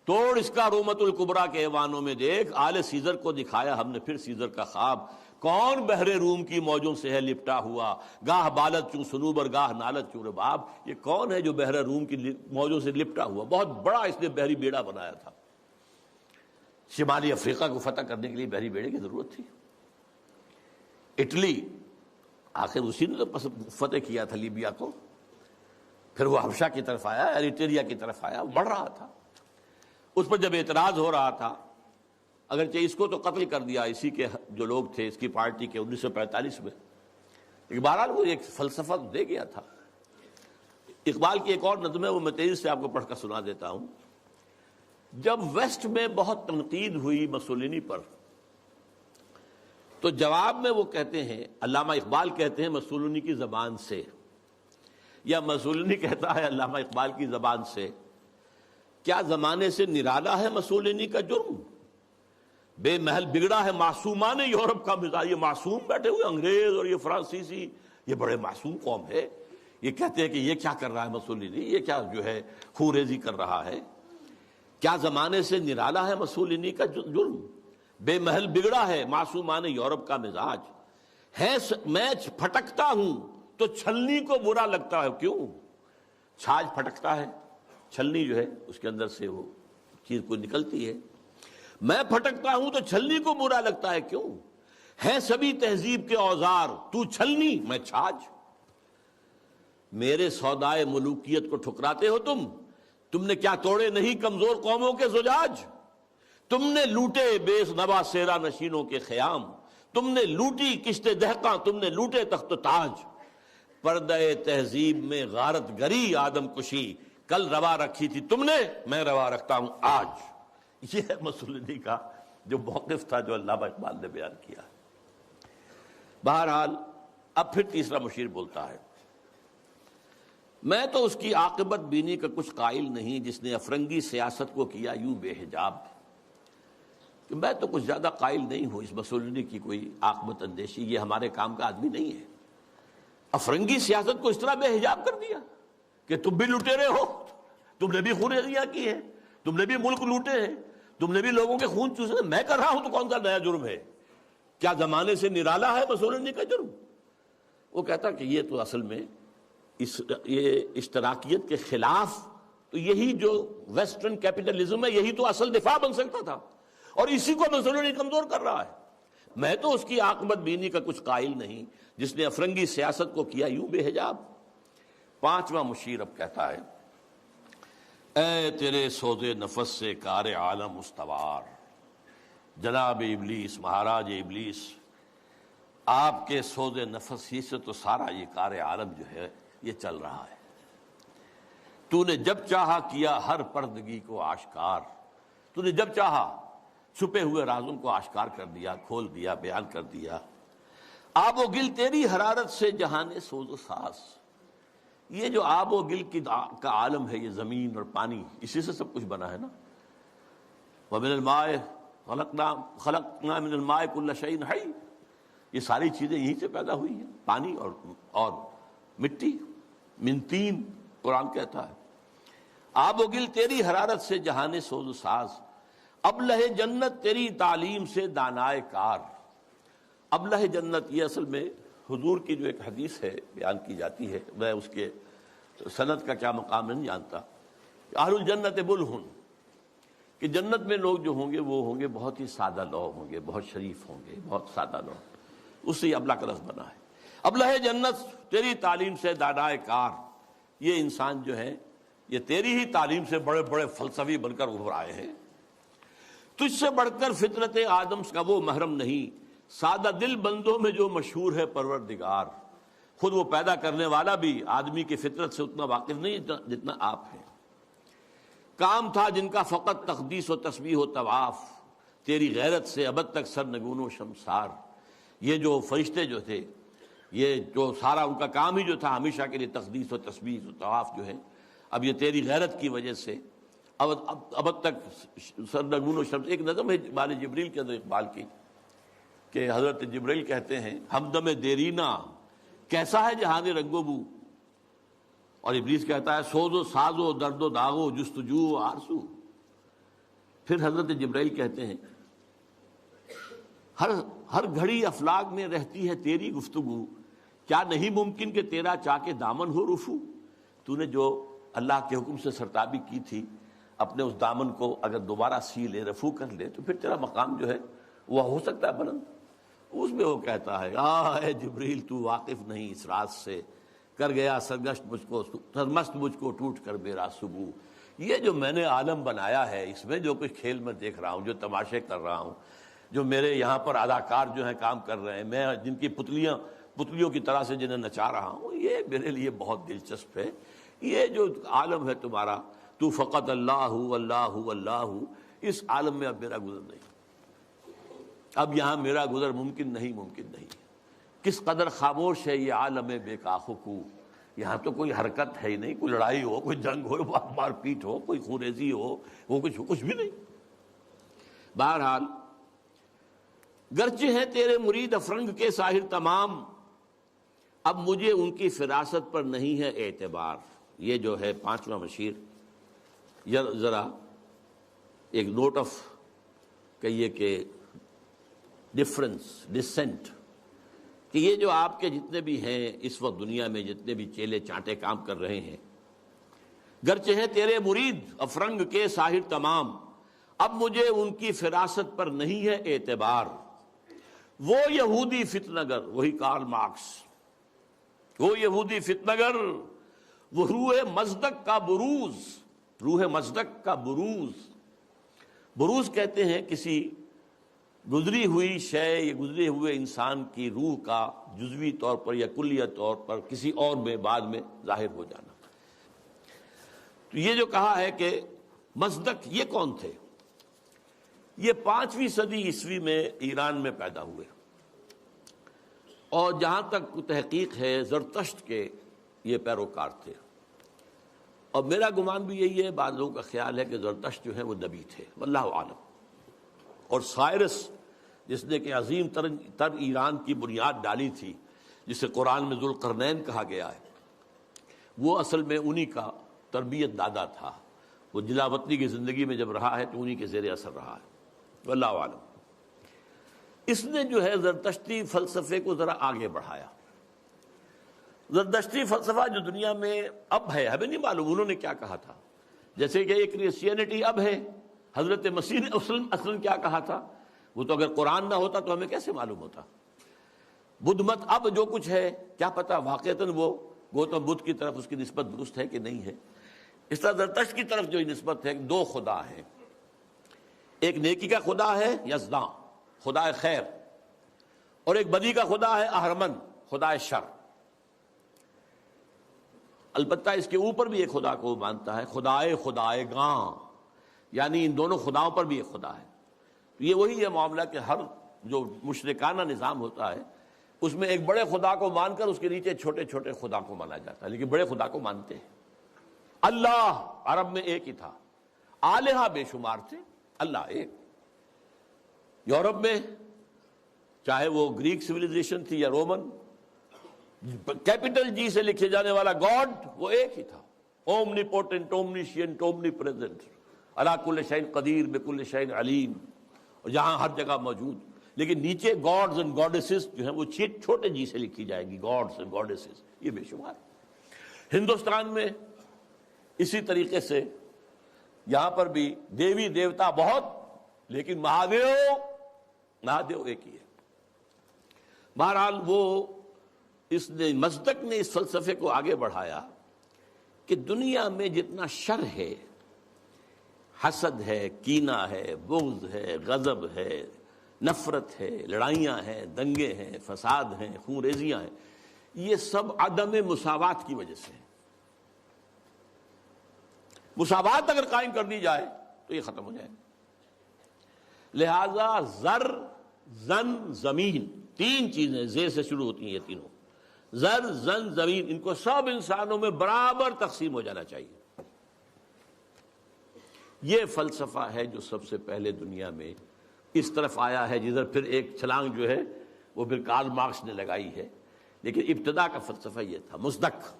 توڑ اس کا رومت الکبریٰ کے ایوانوں میں دیکھ، آل سیزر کو دکھایا ہم نے پھر سیزر کا خواب، کون بحر روم کی موجوں سے ہے لپٹا ہوا، گاہ بالت چوں سنوبر گاہ نالت چوں رباب۔ یہ کون ہے جو بحر روم کی موجوں سے لپٹا ہوا؟ بہت بڑا اس نے بحری بیڑا بنایا تھا۔ شمالی افریقہ کو فتح کرنے کے لیے بحری بیڑے کی ضرورت تھی۔ اٹلی، آخر اسی نے تو فتح کیا تھا لیبیا کو، پھر وہ حبشہ کی طرف آیا، ایریٹریا کی طرف آیا، وہ بڑھ رہا تھا۔ اس پر جب اعتراض ہو رہا تھا، اگرچہ اس کو تو قتل کر دیا اسی کے جو لوگ تھے اس کی پارٹی کے 1945 میں، لیکن بہرحال وہ ایک فلسفہ دے گیا تھا۔ اقبال کی ایک اور نظم ہے، وہ میں تیزی سے آپ کو پڑھ کر سنا دیتا ہوں۔ جب ویسٹ میں بہت تنقید ہوئی مسولینی پر، تو جواب میں وہ کہتے ہیں، علامہ اقبال کہتے ہیں مسولینی کی زبان سے، یا مسولینی کہتا ہے علامہ اقبال کی زبان سے، کیا زمانے سے نرالا ہے مسولینی کا جرم، بے محل بگڑا ہے معصومان یورپ کا مزاج۔ یہ معصوم بیٹھے ہوئے انگریز اور یہ فرانسیسی، یہ بڑے معصوم قوم ہے، یہ کہتے ہیں کہ یہ کیا کر رہا ہے مسولینی، یہ کیا جو ہے خونریزی کر رہا ہے۔ کیا زمانے سے نرالا ہے مسولینی کا جرم، بے محل بگڑا ہے معصومان یورپ کا مزاج، ہے میں پھٹکتا ہوں تو چھلنی کو برا لگتا ہے۔ کیوں؟ چھاج پھٹکتا ہے، چھلنی جو ہے اس کے اندر سے وہ چیز کوئی نکلتی ہے۔ میں پھٹکتا ہوں تو چھلنی کو برا لگتا ہے، کیوں؟ ہے سبھی تہذیب کے اوزار، تو چھلنی میں چھاج۔ میرے سودائے ملوکیت کو ٹھکراتے ہو تم، تم نے کیا توڑے نہیں کمزور قوموں کے زجاج؟ تم نے لوٹے بے نوا سیرا نشینوں کے خیام، تم نے لوٹی کشت دہقاں، تم نے لوٹے تخت و تاج، پردہ تہذیب میں غارت گری آدم کشی، کل روا رکھی تھی تم نے، میں روا رکھتا ہوں آج۔ یہ ہے مسولینی کا جو موقف تھا جو علامہ اقبال نے بیان کیا۔ بہرحال اب پھر تیسرا مشیر بولتا ہے، میں تو اس کی عاقبت بینی کا کچھ قائل نہیں جس نے افرنگی سیاست کو کیا یوں بے حجاب، کہ میں تو کچھ زیادہ قائل نہیں ہوں اس مسولینی کی کوئی عاقبت اندیشی، یہ ہمارے کام کا آدمی نہیں ہے۔ افرنگی سیاست کو اس طرح بے حجاب کر دیا کہ تم بھی لٹیرے ہو، تم نے بھی خونریزیاں کی ہیں، تم نے بھی ملک لوٹے ہیں، تم نے بھی لوگوں کے خون چوسے، میں کر رہا ہوں تو کون سا نیا جرم ہے؟ کیا زمانے سے نرالا ہے مسولینی کا جرم؟ وہ کہتا کہ یہ تو اصل میں یہ اشتراکیت کے خلاف، تو یہی جو ویسٹرن کیپٹلزم ہے یہی تو اصل دفاع بن سکتا تھا، اور اسی کو مسولینی کمزور کر رہا ہے۔ میں تو اس کی عاقبت بینی کا کچھ قائل نہیں جس نے افرنگی سیاست کو کیا یوں بے حجاب۔ پانچواں مشیر اب کہتا ہے، اے تیرے سوز نفس سے کار عالم استوار، جناب ابلیس، مہاراج ابلیس، آپ کے سوز نفس ہی سے تو سارا یہ کار عالم جو ہے یہ چل رہا ہے۔ تو نے جب چاہا کیا ہر پردگی کو آشکار، تو نے جب چاہا چھپے ہوئے رازوں کو آشکار کر دیا، کھول دیا، بیان کر دیا۔ آب و گل تیری حرارت سے جہان سوز و ساز، یہ جو آب و گل کا عالم ہے، یہ زمین اور پانی، اسی سے سب کچھ بنا ہے نا۔ وَمِنَ الْمَاءِ خَلَقْنَا مِنَ الْمَاءِ كُلَّ شَيْءٍ حَيٍّ، یہ ساری چیزیں یہیں سے پیدا ہوئی ہیں، پانی اور مٹی، من تین، قرآن کہتا ہے۔ آب و گل تیری حرارت سے جہان سوز و ساز، ابلہ جنت تیری تعلیم سے دانائے کار۔ ابلہ جنت یہ اصل میں حضور کی جو ایک حدیث ہے بیان کی جاتی ہے، میں اس کے سند کا کیا مقام نہیں جانتا، اہل الجنت بلہن، کہ جنت میں لوگ جو ہوں گے وہ ہوں گے بہت ہی سادہ لوگ ہوں گے، بہت شریف ہوں گے، بہت سادہ لوگ، اس سے یہ ابلہ کا لفظ بنا ہے۔ ابلہ جنت تیری تعلیم سے دانائے کار، یہ انسان جو ہے یہ تیری ہی تعلیم سے بڑے بڑے فلسفی بن کر ابھر آئے ہیں۔ تجھ سے بڑھ کر فطرت آدم کا وہ محرم نہیں، سادہ دل بندوں میں جو مشہور ہے پروردگار، خود وہ پیدا کرنے والا بھی آدمی کی فطرت سے اتنا واقف نہیں جتنا آپ ہیں۔ کام تھا جن کا فقط تقدیس و تسبیح و طواف، تیری غیرت سے ابد تک سرنگون و شمسار۔ یہ جو فرشتے جو تھے، یہ جو سارا ان کا کام ہی جو تھا ہمیشہ کے لیے تقدیس و تسبیح و طواف جو ہے، اب یہ تیری غیرت کی وجہ سے ابد تک سرنگون و شمس۔ ایک نظم ہے بال جبریل کے اندر اقبال کی، کہ حضرت جبریل کہتے ہیں ہمدم دیرینا کیسا ہے جہان رنگ و بو، اور ابلیس کہتا ہے سوز و ساز و درد و داغ و جستجو و آرزو۔ پھر حضرت جبریل کہتے ہیں ہر گھڑی افلاک میں رہتی ہے تیری گفتگو، کیا نہیں ممکن کہ تیرا چاہ کے دامن ہو رفو۔ تو نے جو اللہ کے حکم سے سرتابی کی تھی، اپنے اس دامن کو اگر دوبارہ سی لے، رفو کر لے، تو پھر تیرا مقام جو ہے وہ ہو سکتا ہے بلند۔ اس میں وہ کہتا ہے اے جبریل تو واقف نہیں اس راز سے، کر گیا سرگشت مجھ کو سرمست مجھ کو ٹوٹ کر میرا سبو۔ یہ جو میں نے عالم بنایا ہے، اس میں جو کچھ کھیل میں دیکھ رہا ہوں، جو تماشے کر رہا ہوں، جو میرے یہاں پر اداکار جو ہیں کام کر رہے ہیں، میں جن کی پتلیوں کی طرح سے جنہیں نچا رہا ہوں، یہ میرے لیے بہت دلچسپ ہے۔ یہ جو عالم ہے تمہارا، تو فقط اللہ اللہ اللہ، اس عالم میں اب میرا گزر نہیں، اب یہاں میرا گزر ممکن نہیں۔ کس قدر خاموش ہے یہ عالم بے کاخ و کو، یہاں تو کوئی حرکت ہے ہی نہیں، کوئی لڑائی ہو، کوئی جنگ ہو، مار پیٹ ہو، کوئی خونریزی ہو، وہ کچھ بھی نہیں۔ بہرحال گرچہ ہیں تیرے مرید افرنگ کے ساحر تمام، اب مجھے ان کی فراست پر نہیں ہے اعتبار۔ یہ جو ہے پانچواں مشیر، ذرا ایک نوٹ آف کہیے کہ ڈفرنس، ڈسینٹ، کہ یہ جو آپ کے جتنے بھی ہیں اس وقت دنیا میں، جتنے بھی چیلے چانٹے کام کر رہے ہیں، گرچہ ہیں تیرے مرید افرنگ کے ساحر تمام، اب مجھے ان کی فراست پر نہیں ہے اعتبار۔ وہ یہودی فتنگر، وہی کارل مارکس، وہ یہودی فتنگر، وہ روح مصدق کا بروز، روح مصدق کا بروز، بروز کہتے ہیں کسی گزری ہوئی شے یا گزرے ہوئے انسان کی روح کا جزوی طور پر یا کلیہ طور پر کسی اور میں بعد میں ظاہر ہو جانا۔ تو یہ جو کہا ہے کہ مصدق، یہ کون تھے؟ یہ 5ویں صدی عیسوی میں ایران میں پیدا ہوئے، اور جہاں تک تحقیق ہے زرتشت کے یہ پیروکار تھے، اور میرا گمان بھی یہی ہے، بعض لوگوں کا خیال ہے کہ زرتشت جو ہے وہ نبی تھے، واللہ عالم۔ اور سائرس جس نے کہ عظیم تر ایران کی بنیاد ڈالی تھی، جسے قرآن میں ذوالقرنین کہا گیا ہے، وہ اصل میں انہی کا تربیت دادا تھا۔ وہ جلا وطنی کی زندگی میں جب رہا ہے تو انہی کے زیر اثر رہا ہے، واللہ عالم۔ اس نے جو ہے زرتشتی فلسفے کو ذرا آگے بڑھایا۔ زرتشتی فلسفہ جو دنیا میں اب ہے، ہمیں نہیں معلوم انہوں نے کیا کہا تھا، جیسے کہ ایک کرسچینٹی اب ہے، حضرت مسیح نے اصلاً کیا کہا تھا، وہ تو اگر قرآن نہ ہوتا تو ہمیں کیسے معلوم ہوتا۔ بدھ مت اب جو کچھ ہے کیا پتہ واقعتاً وہ گوتم بدھ کی طرف اس کی نسبت درست ہے کہ نہیں ہے۔ اس طرح زرتشت کی طرف جو نسبت ہے، 2 خدا ہیں، ایک نیکی کا خدا ہے یزداں، خدا خیر، اور ایک بدی کا خدا ہے اہرمن، خدا شر۔ البتہ اس کے اوپر بھی ایک خدا کو مانتا ہے، خدائے گاں، یعنی ان دونوں خداؤں پر بھی ایک خدا ہے۔ تو یہ وہی ہے معاملہ کہ ہر جو مشرکانہ نظام ہوتا ہے اس میں ایک بڑے خدا کو مان کر اس کے نیچے چھوٹے چھوٹے خدا کو مانا جاتا ہے، لیکن بڑے خدا کو مانتے ہیں۔ اللہ عرب میں ایک ہی تھا، آلہہ بے شمار تھے، اللہ ایک۔ یورپ میں چاہے وہ گریک سویلائزیشن تھی یا رومن، کیپٹل جی سے لکھے جانے والا گاڈ وہ ایک ہی تھا، اومنی پوٹنٹ، اومنیشینٹ، اومنی پریزنٹ، علی کل شیء قدیر، بکل شیء علیم، اور جہاں ہر جگہ موجود۔ لیکن نیچے گاڈز اینڈ گاڈیسز جو ہیں وہ چھوٹے جی سے لکھی جائیں گی، گاڈز اینڈ گاڈیسز، یہ بے شمار۔ ہندوستان میں اسی طریقے سے یہاں پر بھی دیوی دیوتا بہت، لیکن مہادیو ایک ہی ہے۔ بہرحال وہ اس نے مصدق نے اس فلسفے کو آگے بڑھایا کہ دنیا میں جتنا شر ہے، حسد ہے، کینہ ہے، بغض ہے، غضب ہے، نفرت ہے، لڑائیاں ہیں، دنگے ہیں، فساد ہیں، خون ریزیاں ہیں، یہ سب عدم مساوات کی وجہ سے ہے۔ مساوات اگر قائم کر دی جائے تو یہ ختم ہو جائے۔ لہذا زر، زن، زمین، 3 چیزیں زیر سے شروع ہوتی ہیں، یہ تینوں، زر، زن، زمین، ان کو سب انسانوں میں برابر تقسیم ہو جانا چاہیے۔ یہ فلسفہ ہے جو سب سے پہلے دنیا میں اس طرف آیا ہے، جدھر پھر ایک چھلانگ جو ہے وہ پھر کارل مارکس نے لگائی ہے، لیکن ابتدا کا فلسفہ یہ تھا مصدق۔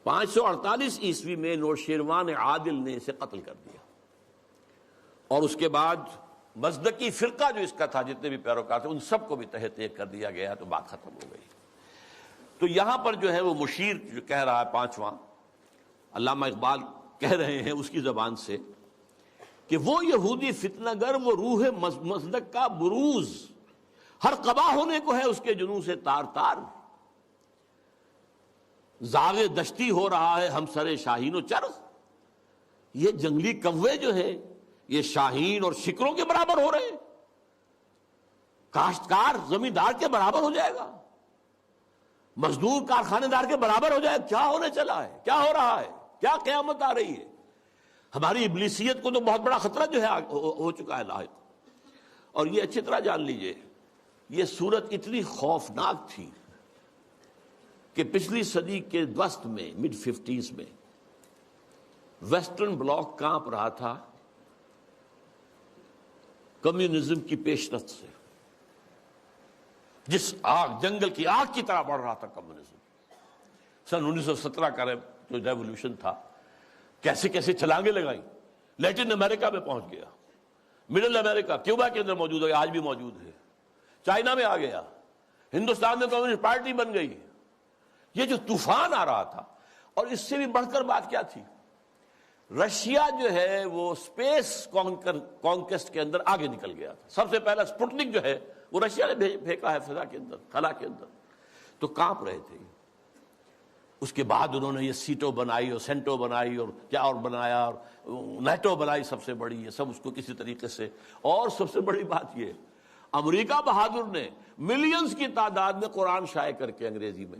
548 عیسوی میں نوشیروان عادل نے اسے قتل کر دیا، اور اس کے بعد مصدقی فرقہ جو اس کا تھا، جتنے بھی پیروکار تھے، ان سب کو بھی تہہ تیغ کر دیا گیا، تو بات ختم ہو گئی۔ تو یہاں پر جو ہے وہ مشیر جو کہہ رہا ہے 5واں، علامہ اقبال کہہ رہے ہیں اس کی زبان سے کہ وہ یہودی فتنہ گر، وہ روح مصدق کا بروز، ہر قبا ہونے کو ہے اس کے جنوں سے تار تار، زاغ دشتی ہو رہا ہے ہم سر شاہین و چرغ۔ یہ جنگلی کوے جو ہے یہ شاہین اور شکروں کے برابر ہو رہے ہیں، کاشتکار زمیندار کے برابر ہو جائے گا، مزدور کارخانے دار کے برابر ہو جائے گا۔ کیا ہونے چلا ہے، کیا ہو رہا ہے، کیا قیامت آ رہی ہے؟ ہماری ابلیسیت کو تو بہت بڑا خطرہ جو ہے ہو چکا ہے لاحق۔ اور یہ اچھی طرح جان لیجئے، یہ صورت اتنی خوفناک تھی کہ پچھلی صدی کے وسط میں، مڈ 50s میں، ویسٹرن بلاک کانپ رہا تھا کمیونزم کی پیشرفت سے، جس آگ، جنگل کی آگ کی طرح بڑھ رہا تھا کمیونزم۔ سن 1917 کا جو ریولوشن تھا، کیسے کیسے چھلانگیں لگائیں، لیٹن امریکہ میں پہنچ گیا، مڈل امریکہ، کیوبا کے اندر موجود ہے، آج بھی موجود ہے، چائنا میں آ گیا، ہندوستان میں کمیونسٹ پارٹی بن گئی۔ یہ جو طوفان آ رہا تھا، اور اس سے بھی بڑھ کر بات کیا تھی، رشیا جو ہے وہ اسپیس کانکویسٹ کے اندر آگے نکل گیا تھا۔ سب سے پہلا سپوٹنک جو ہے وہ رشیا نے پھینکا ہے فضا کے اندر، خلا کے اندر، تو کانپ رہے تھے۔ اس کے بعد انہوں نے یہ سیٹو بنائی اور سینٹو بنائی اور کیا اور بنایا اور نیٹو بنائی سب سے بڑی، یہ سب اس کو کسی طریقے سے. اور سب سے بڑی بات یہ، امریکہ بہادر نے ملینز کی تعداد میں قرآن شائع کر کے انگریزی میں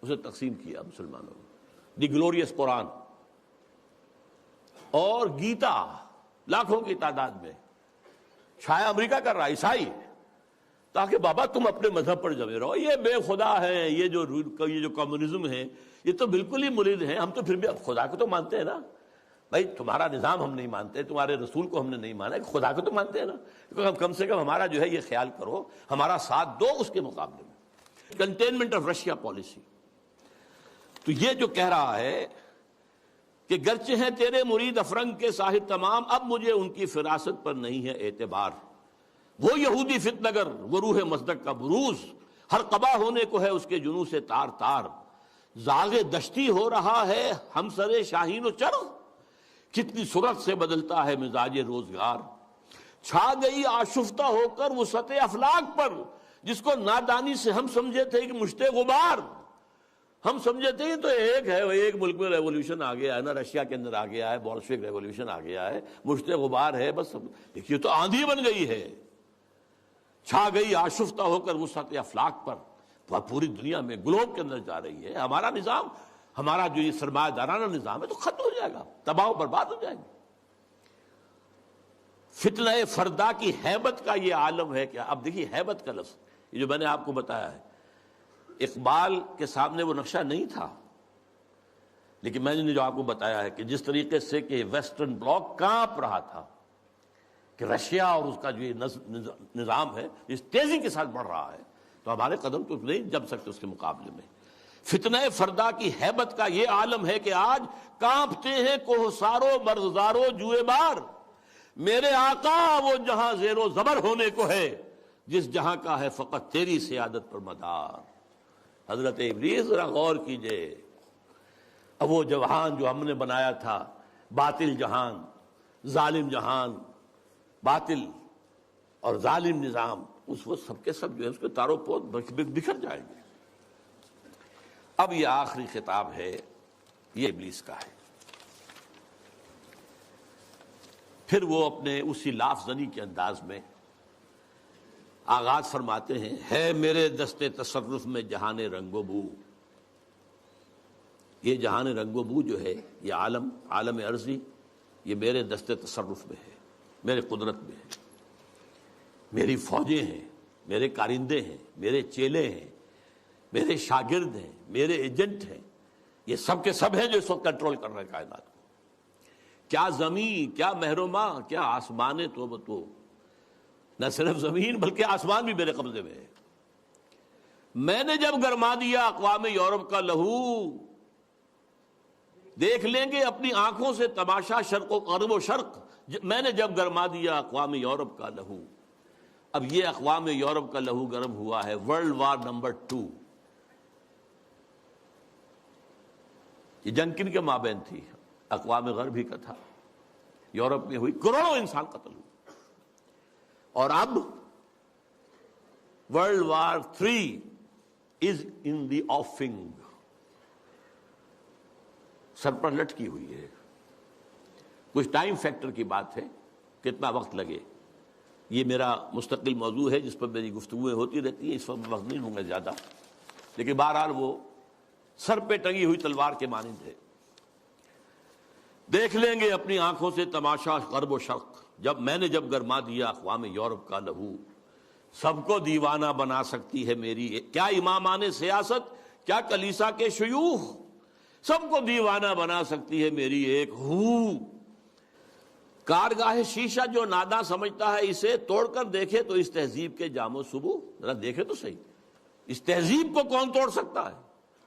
اسے تقسیم کیا مسلمانوں میں. دی گلوریس قرآن اور گیتا لاکھوں کی تعداد میں شائع امریکہ کر رہا، عیسائی، تاکہ بابا تم اپنے مذہب پر جمے رہو. یہ بے خدا ہے، یہ جو کمیونزم ہے یہ تو بالکل ہی مرید ہیں. ہم تو پھر بھی اب خدا کو تو مانتے ہیں نا بھائی. تمہارا نظام ہم نہیں مانتے، تمہارے رسول کو ہم نے نہیں مانا، خدا کو تو مانتے ہیں نا. کیونکہ کم سے کم ہمارا جو ہے یہ خیال کرو، ہمارا ساتھ دو اس کے مقابلے میں. Containment of Russia policy. تو یہ جو کہہ رہا ہے کہ گرچہ ہیں تیرے مرید افرنگ کے صاحب تمام، اب مجھے ان کی فراست پر نہیں ہے اعتبار. وہ یہودی فتنگر، وہ روح مصدق کا بروز، ہر قبا ہونے کو ہے اس کے جنوں سے تار تار. زاغ دشتی ہو رہا ہے ہم سر شاہین و چرغ، کتنی صورت سے بدلتا ہے مزاج روزگار. چھا گئی آشفتہ ہو کر وسعت افلاک پر، جس کو نادانی سے ہم سمجھے تھے کہ مشت غبار. ہم سمجھے تھے تو ایک ہے، ایک ملک میں ریولوشن آ گیا ہے نا، رشیا کے اندر آ گیا ہے، بولشوک ریولوشن آ گیا ہے، مشت غبار ہے بس. دیکھیے تو آندھی بن گئی ہے. چھا گئی آشفتہ ہو کر وسعت افلاک پر، پوری دنیا میں گلوب کے اندر جا رہی ہے. ہمارا نظام، ہمارا جو یہ سرمایہ دارانہ نظام ہے تو ختم ہو جائے گا، تباہ و برباد ہو جائے گا. فتنہ فردا کی ہیبت کا یہ عالم ہے کیا. اب دیکھیے ہیبت کا لفظ، یہ جو میں نے آپ کو بتایا ہے، اقبال کے سامنے وہ نقشہ نہیں تھا، لیکن میں نے جو آپ کو بتایا ہے کہ جس طریقے سے کہ ویسٹرن بلاک کانپ رہا تھا کہ رشیا اور اس کا جو یہ نظام ہے اس تیزی کے ساتھ بڑھ رہا ہے، تو ہمارے قدم تو نہیں جم سکتے اس کے مقابلے میں. فتنہ فردا کی ہیبت کا یہ عالم ہے کہ آج کانپتے ہیں کوہسارو مرغزارو جوئے بار. میرے آقا وہ جہاں زیر و زبر ہونے کو ہے، جس جہاں کا ہے فقط تیری سیادت پر مدار. حضرت ابلیس ذرا غور کیجئے، اب وہ جہان جو ہم نے بنایا تھا، باطل جہان، ظالم جہان، باطل اور ظالم نظام، اس وقت سب کے سب جو ہے اس کے تاروں پود بکھر جائیں گے. اب یہ آخری خطاب ہے، یہ ابلیس کا ہے. پھر وہ اپنے اسی لاف زنی کے انداز میں آغاز فرماتے ہیں، ہے میرے دستے تصرف میں جہان رنگ و بو. یہ جہان رنگ و بو جو ہے، یہ عالم ارضی، یہ میرے دستے تصرف میں ہے، میرے قدرت میں ہے. میری فوجیں ہیں، میرے کارندے ہیں، میرے چیلے ہیں، میرے شاگرد ہیں، میرے ایجنٹ ہیں. یہ سب کے سب ہیں جو اس وقت کنٹرول کر رہے ہیں کائنات کو. کیا زمین، کیا مہرما، کیا آسمان تو نہ صرف زمین بلکہ آسمان بھی میرے قبضے میں ہے. میں نے جب گرما دیا اقوام یورپ کا لہو، دیکھ لیں گے اپنی آنکھوں سے تماشا شرق و غرب و شرق. میں نے جب گرما دیا اقوام یورپ کا لہو. اب یہ اقوام یورپ کا لہو گرم ہوا ہے ورلڈ وار نمبر 2. یہ جنگ کن کے مابین تھی؟ اقوام غرب ہی کا تھا. یورپ میں ہوئی، کروڑوں انسان قتل ہوئے. اور اب ورلڈ وار 3 از ان دی آفنگ، سر پر لٹکی ہوئی ہے. کچھ ٹائم فیکٹر کی بات ہے، کتنا وقت لگے. یہ میرا مستقل موضوع ہے جس پر میری گفتگویں ہوتی رہتی ہیں، اس وقت وقت نہیں ہوں گا زیادہ، لیکن بہرحال وہ سر پہ ٹنگی ہوئی تلوار کے مانند ہے. دیکھ لیں گے اپنی آنکھوں سے تماشا غرب و شرق، میں نے جب گرما دیا اقوام یورپ کا لہو. سب کو دیوانہ بنا سکتی ہے میری کیا امامان سیاست، کیا کلیسا کے شیوخ. سب کو دیوانہ بنا سکتی ہے میری ایک ہو. کارگاہ شیشہ جو ناداں سمجھتا ہے اسے توڑ کر دیکھے تو اس تہذیب کے جام و صبو. ذرا دیکھے تو صحیح، اس تہذیب کو کون توڑ سکتا ہے؟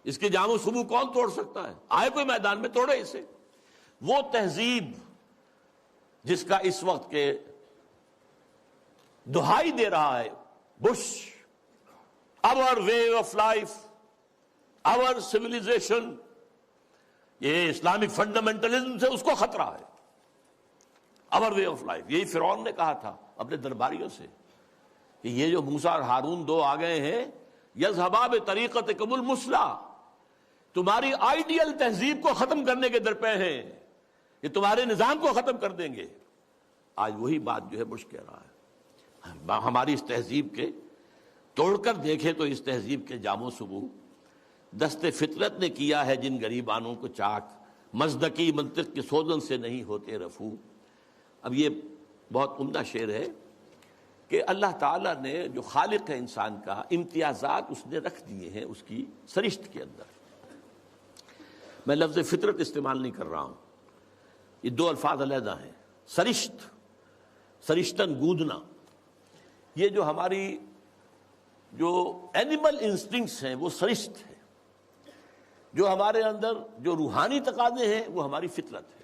اس کے جام و صبو کون توڑ سکتا ہے؟ آئے کوئی میدان میں توڑے اسے. وہ تہذیب جس کا اس وقت کے دہائی دے رہا ہے Bush, our way of life, our civilization، یہ اسلامک فنڈامنٹلزم سے اس کو خطرہ ہے. our way of life، یہی فرعون نے کہا تھا اپنے درباریوں سے کہ یہ جو موسیٰ اور ہارون دو آ گئے ہیں، یذهبا بطریقتکم المثلی، تمہاری آئیڈیل تہذیب کو ختم کرنے کے درپے ہیں، یہ تمہارے نظام کو ختم کر دیں گے۔ آج وہی بات جو ہے بش کہہ رہا ہے۔ ہماری اس تہذیب کے توڑ کر دیکھے تو اس تہذیب کے جام و سبو دست فطرت نے کیا ہے جن گریبانوں کو چاک، مزدکی منطق کے سوزن سے نہیں ہوتے رفو۔ اب یہ بہت عمدہ شعر ہے کہ اللہ تعالیٰ نے جو خالق ہے انسان کا، امتیازات اس نے رکھ دیے ہیں اس کی سرشت کے اندر۔ میں لفظ فطرت استعمال نہیں کر رہا ہوں، یہ دو الفاظ علیحدہ ہیں۔ سرشت، سرشتن گودنا، یہ جو ہماری جو اینیمل انسٹنکٹس ہیں وہ سرشت ہے، جو ہمارے اندر جو روحانی تقاضے ہیں وہ ہماری فطرت ہے۔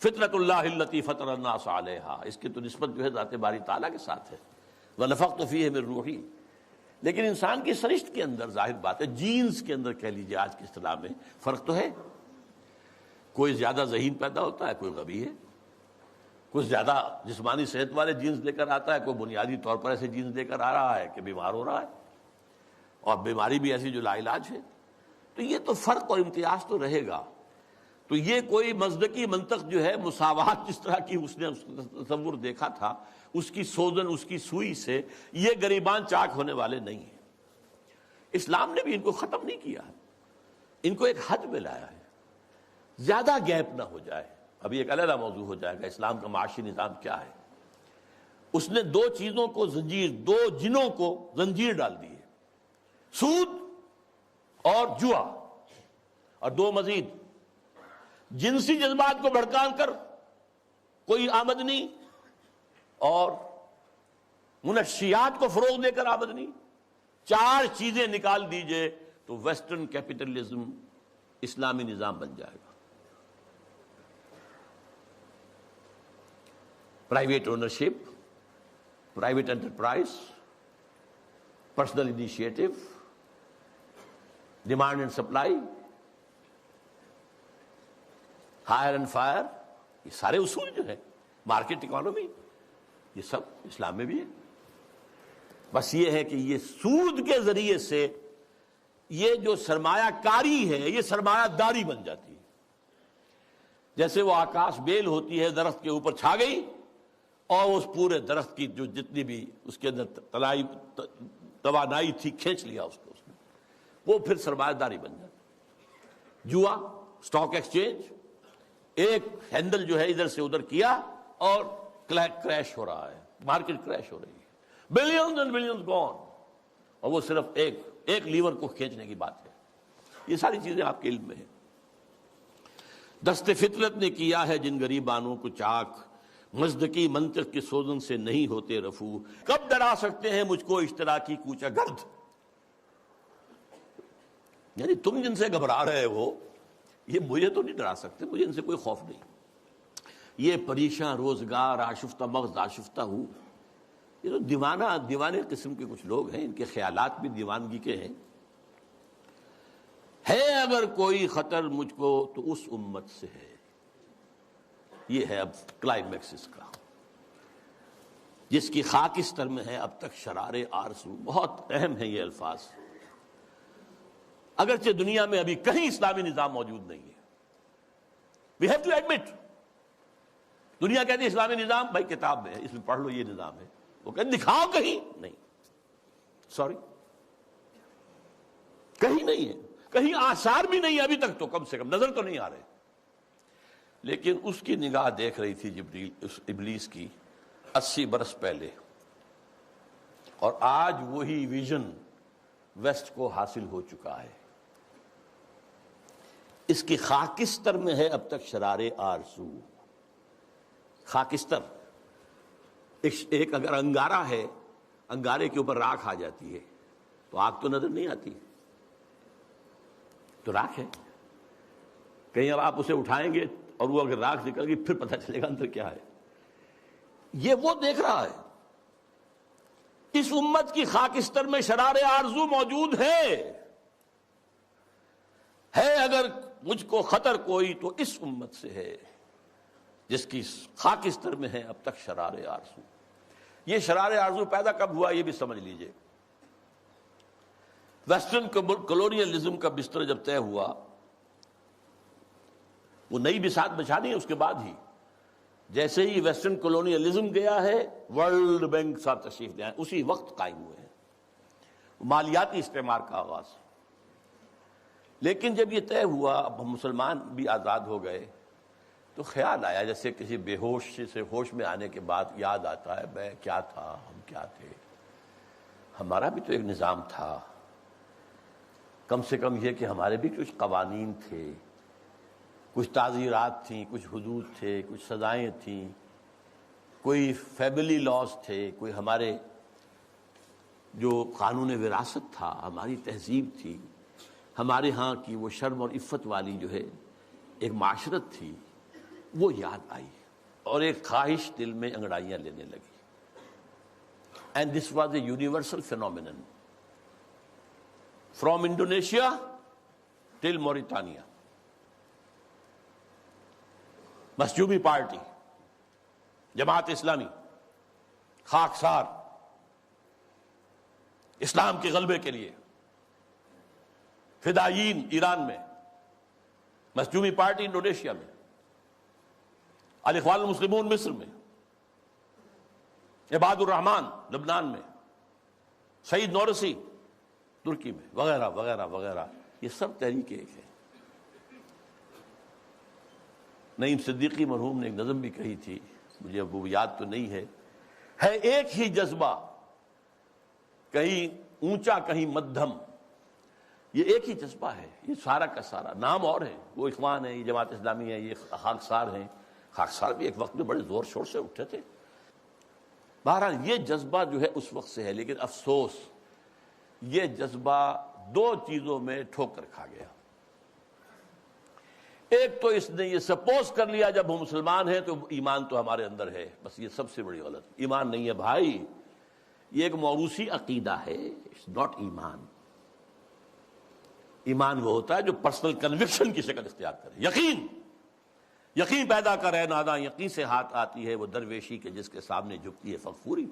فطرت اللہ التی فطر الناس علیہا، اس کی تو نسبت جو ہے ذات باری تعالیٰ کے ساتھ ہے، وَنَفَخْتُ فِيهِ مِن روحی۔ لیکن انسان کی سرشت کے اندر ظاہر بات ہے، جینز کے اندر کہہ لیجیے آج کی اصطلاح میں فرق تو ہے۔ کوئی زیادہ ذہین پیدا ہوتا ہے، کوئی غبی ہے، کچھ زیادہ جسمانی صحت والے جینز لے کر آتا ہے، کوئی بنیادی طور پر ایسے جینز لے کر آ رہا ہے کہ بیمار ہو رہا ہے، اور بیماری بھی ایسی جو لا علاج ہے۔ تو یہ تو فرق اور امتیاز تو رہے گا۔ تو یہ کوئی مزدکی منطق جو ہے، مساوات جس طرح کی اس نے تصور دیکھا تھا، اس کی سوزن، اس کی سوئی سے یہ گریبان چاک ہونے والے نہیں ہیں۔ اسلام نے بھی ان کو ختم نہیں کیا ہے، ان کو ایک حد میں لایا ہے، زیادہ گیپ نہ ہو جائے۔ ابھی ایک علیحدہ موضوع ہو جائے گا اسلام کا معاشی نظام کیا ہے۔ اس نے دو چیزوں کو زنجیر، دو جنوں کو زنجیر ڈال دی ہے، سود اور جوا، اور دو مزید، جنسی جذبات کو بھڑکا کر کوئی آمدنی اور منشیات کو فروغ دے کر آمدنی، چار چیزیں نکال دیجئے تو ویسٹرن کیپٹلزم اسلامی نظام بن جائے گا۔ Private ownership, private enterprise, personal initiative, demand and supply, hire and fire, یہ سارے اصول جو ہیں، مارکیٹ اکانومی، یہ سب اسلام میں بھی ہے۔ بس یہ ہے کہ یہ سود کے ذریعے سے یہ جو سرمایہ کاری ہے یہ سرمایہ داری بن جاتی ہے۔ جیسے وہ آکاش بیل ہوتی ہے، درخت کے اوپر چھا گئی اور اس پورے درخت کی جو جتنی بھی اس کے اندر توانائی تھی کھینچ لیا اس کو، اس نے وہ پھر سرمایہ داری بن جاتی۔ جوا، سٹاک ایکسچینج، ایک ہینڈل جو ہے ادھر سے ادھر کیا اور کریش ہو رہا ہے، مارکیٹ کریش ہو رہی ہے، بلینز اینڈ بلینز گون، اور وہ صرف ایک لیور کو کھینچنے کی بات ہے۔ یہ ساری چیزیں آپ کے علم میں ہیں۔ دست فطرت نے کیا ہے جن گریبانوں کو چاک، مزدکی منطق کے سوزن سے نہیں ہوتے رفو۔ کب ڈرا سکتے ہیں مجھ کو اشتراکی کوچہ گرد، یعنی تم جن سے گھبرا رہے ہو یہ مجھے تو نہیں ڈرا سکتے، مجھے ان سے کوئی خوف نہیں۔ یہ پریشاں روزگار آشفتہ مغز آشفتہ ہوں، یہ تو دیوانے قسم کے کچھ لوگ ہیں، ان کے خیالات بھی دیوانگی کے ہیں۔ ہے اگر کوئی خطر مجھ کو تو اس امت سے ہے۔ یہ ہے اب کلائمیکس اس کا، جس کی خاکستر میں ہے اب تک شرار آرزو۔ بہت اہم ہے یہ الفاظ، اگرچہ دنیا میں ابھی کہیں اسلامی نظام موجود نہیں ہے۔ وی ہیو ٹو ایڈمٹ، دنیا کہتی ہے اسلامی نظام، بھائی کتاب میں ہے، اس میں پڑھ لو یہ نظام ہے، وہ کہتے دکھاؤ کہیں، نہیں، سوری، کہیں نہیں ہے، کہیں آثار بھی نہیں ہے ابھی تک، تو کم سے کم نظر تو نہیں آ رہے۔ لیکن اس کی نگاہ دیکھ رہی تھی جبریل، اس ابلیس کی 80 برس پہلے، اور آج وہی ویژن ویسٹ کو حاصل ہو چکا ہے۔ اس کی خاکستر میں ہے اب تک شرار آرزو۔ خاکستر ایک اگر انگارہ ہے، انگارے کے اوپر راکھ آ جاتی ہے تو آگ تو نظر نہیں آتی، تو راکھ ہے، کہیں اب آپ اسے اٹھائیں گے اور وہ اگر راکھ نکل گئی پھر پتہ چلے گا اندر کیا ہے۔ یہ وہ دیکھ رہا ہے، اس امت کی خاکستر میں شرار آرزو موجود ہے اگر مجھ کو خطر کوئی تو اس امت سے ہے جس کی خاکستر میں ہے اب تک شرار آرزو۔ یہ شرار آرزو پیدا کب ہوا یہ بھی سمجھ لیجئے۔ ویسٹرن کولونیلزم کا بستر جب طے ہوا، وہ نئی بساط بچھانی ہے اس کے بعد ہی، جیسے ہی ویسٹرن کولونیلزم گیا ہے ورلڈ بینک صاحب تشریف لے آئے، اسی وقت قائم ہوئے ہیں، مالیاتی استعمار کا آغاز۔ لیکن جب یہ طے ہوا، اب ہم مسلمان بھی آزاد ہو گئے، تو خیال آیا جیسے کسی بے ہوش سے ہوش میں آنے کے بعد یاد آتا ہے میں کیا تھا، ہم کیا تھے، ہمارا بھی تو ایک نظام تھا، کم سے کم یہ کہ ہمارے بھی کچھ قوانین تھے، کچھ تعزیرات تھیں، کچھ حدود تھے، کچھ سزائیں تھیں، کوئی فیملی لاز تھے، کوئی ہمارے جو قانون وراثت تھا، ہماری تہذیب تھی، ہمارے ہاں کی وہ شرم اور عفت والی جو ہے ایک معاشرت تھی، وہ یاد آئی اور ایک خواہش دل میں انگڑائیاں لینے لگی۔ And this was a universal phenomenon from Indonesia till Mauritania. مسجوبی پارٹی، جماعت اسلامی، خاکسار، اسلام کے غلبے کے لیے فدائیین ایران میں، مسجوبی پارٹی انڈونیشیا میں، الاخوان المسلمون مصر میں، عباد الرحمان لبنان میں، سعید نورسی ترکی میں، وغیرہ وغیرہ وغیرہ، یہ سب تحریک ایک ہے۔ نعیم صدیقی مرحوم نے ایک نظم بھی کہی تھی، مجھے اب وہ یاد تو نہیں ہے ایک ہی جذبہ، کہیں اونچا کہیں مدھم، یہ ایک ہی جذبہ ہے، یہ سارا کا سارا، نام اور ہے، وہ اخوان ہے، یہ جماعت اسلامی ہے، یہ خاکسار ہیں، خاکسار بھی ایک وقت میں بڑے زور شور سے اٹھے تھے۔ بہرحال یہ جذبہ جو ہے اس وقت سے ہے، لیکن افسوس یہ جذبہ دو چیزوں میں ٹھوکر کھا گیا۔ ایک تو اس نے یہ سپوز کر لیا جب ہم مسلمان ہیں تو ایمان تو ہمارے اندر ہے، بس یہ سب سے بڑی غلط، ایمان نہیں ہے بھائی، یہ ایک موروثی عقیدہ ہے، اٹس ناٹ ایمان۔ ایمان وہ ہوتا ہے جو پرسنل کنوکشن کی شکل اختیار کرے، یقین پیدا کرے، ناداں یقین سے ہاتھ آتی ہے وہ درویشی کے جس کے سامنے جھکتی ہے فغفوری۔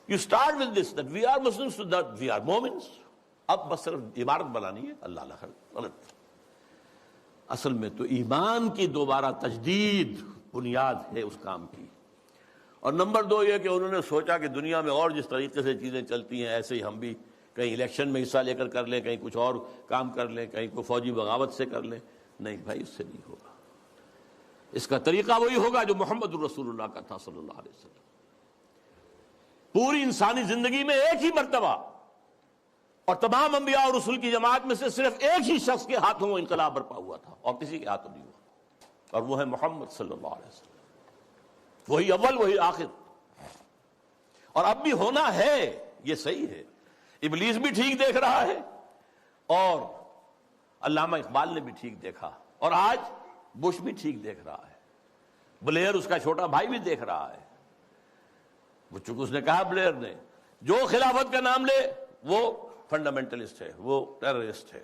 You start with this that we are Muslims, so that we are Momins۔ اب بس صرف عبارت بنانی ہے، اللہ اللہ غلط۔ اصل میں تو ایمان کی دوبارہ تجدید بنیاد ہے اس کام کی۔ اور نمبر دو یہ کہ انہوں نے سوچا کہ دنیا میں اور جس طریقے سے چیزیں چلتی ہیں ایسے ہی ہم بھی کہیں الیکشن میں حصہ لے کر لیں، کہیں کچھ اور کام کر لیں، کہیں کوئی فوجی بغاوت سے کر لیں۔ نہیں بھائی، اس سے نہیں ہوگا، اس کا طریقہ وہی ہوگا جو محمد الرسول اللہ کا تھا صلی اللہ علیہ وسلم۔ پوری انسانی زندگی میں ایک ہی مرتبہ، اور تمام انبیاء اور رسول کی جماعت میں سے صرف ایک ہی شخص کے ہاتھوں وہ انقلاب برپا ہوا تھا، اور کسی کے ہاتھوں نہیں ہوا، اور وہ ہے محمد صلی اللہ علیہ وسلم۔ وہی اول، وہی آخر، اور اب بھی ہونا ہے، یہ صحیح ہے۔ ابلیس بھی ٹھیک دیکھ رہا ہے، اور علامہ اقبال نے بھی ٹھیک دیکھا، اور آج بش بھی ٹھیک دیکھ رہا ہے، بلیئر اس کا چھوٹا بھائی بھی دیکھ رہا ہے۔ وہ چونکہ اس نے کہا بلیئر نے، جو خلافت کا نام لے وہ فنڈامنٹلسٹ ہے، وہ ٹیررسٹ ہے،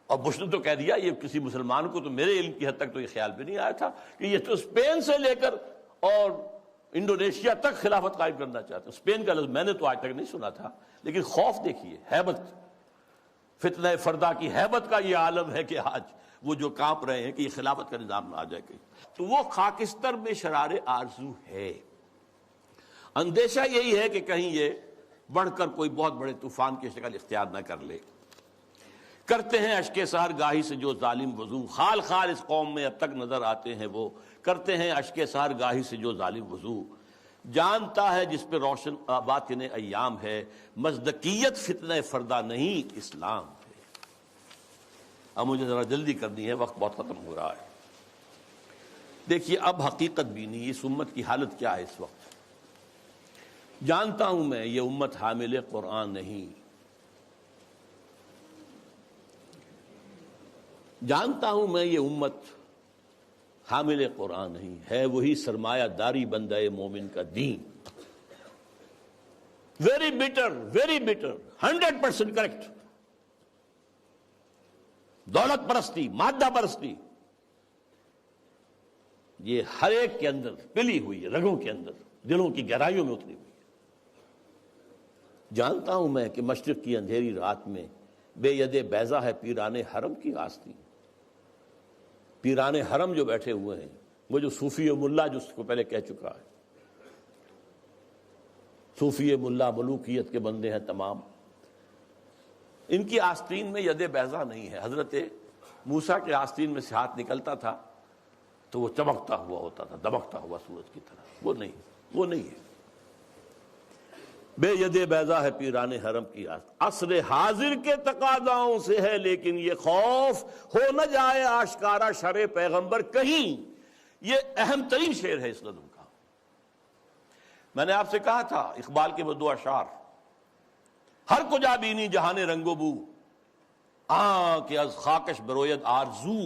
اور بش نے تو کہہ دیا، یہ کسی مسلمان کو تو میرے علم کی حد تک تو یہ خیال بھی نہیں آیا تھا کہ یہ تو اسپین سے لے کر اور انڈونیشیا تک خلافت قائم کرنا چاہتے ہیں۔ اسپین کا لفظ میں نے تو آج تک نہیں سنا تھا، لیکن خوف دیکھیے، ہیبت، فتنہ فردہ کی ہیبت کا یہ عالم ہے کہ آج وہ جو کانپ رہے ہیں کہ یہ خلافت کا نظام نہ آ جائے کہیں، تو وہ خاکستر میں شرار آرزو ہے۔ اندیشہ یہی ہے کہ کہیں یہ بڑھ کر کوئی بہت بڑے طوفان کی شکل اختیار نہ کر لے۔ کرتے ہیں اشک سحر گاہی سے جو ظالم وضو، خال خال اس قوم میں اب تک نظر آتے ہیں وہ، کرتے ہیں اشک سحر گاہی سے جو ظالم وضو، جانتا ہے جس پہ روشن باطن ایام ہے، مصدقیت فتنہ فردہ نہیں اسلام ہے۔ اب مجھے ذرا جلدی کرنی ہے، وقت بہت ختم ہو رہا ہے۔ دیکھیے اب حقیقت بھی نہیں، اس امت کی حالت کیا ہے اس وقت۔ جانتا ہوں میں یہ امت حامل قرآن نہیں، جانتا ہوں میں یہ امت حامل قرآن نہیں، ہے وہی سرمایہ داری بندہ مومن کا دین۔ Very better, very better, 100% correct. دولت پرستی، مادہ پرستی، یہ ہر ایک کے اندر پلی ہوئی ہے، رگوں کے اندر، دلوں کی گہرائیوں میں اتری ہوئی ہے۔ جانتا ہوں میں کہ مشرق کی اندھیری رات میں بے ید بیضا ہے پیران حرم کی آستین. پیران حرم جو بیٹھے ہوئے ہیں، وہ جو صوفی و ملا جو اس کو پہلے کہہ چکا ہے، صوفی ملا ملوکیت کے بندے ہیں تمام، ان کی آستین میں ید بیضا نہیں ہے. حضرت موسیٰ کے آستین میں سے ہاتھ نکلتا تھا تو وہ چمکتا ہوا ہوتا تھا، دمکتا ہوا سورج کی طرح. وہ نہیں ہے. بے ید بیضا ہے پیران حرم کی آستین، عصر حاضر کے تقاضاؤں سے ہے لیکن یہ خوف ہو نہ جائے آشکارا شرع پیغمبر کہیں. یہ اہم ترین شعر ہے اس نظم کا. میں نے آپ سے کہا تھا اقبال کے وہ دو اشعار، ہر کجا بینی جہان رنگ و بو، کہ از خاکش بروید آرزو،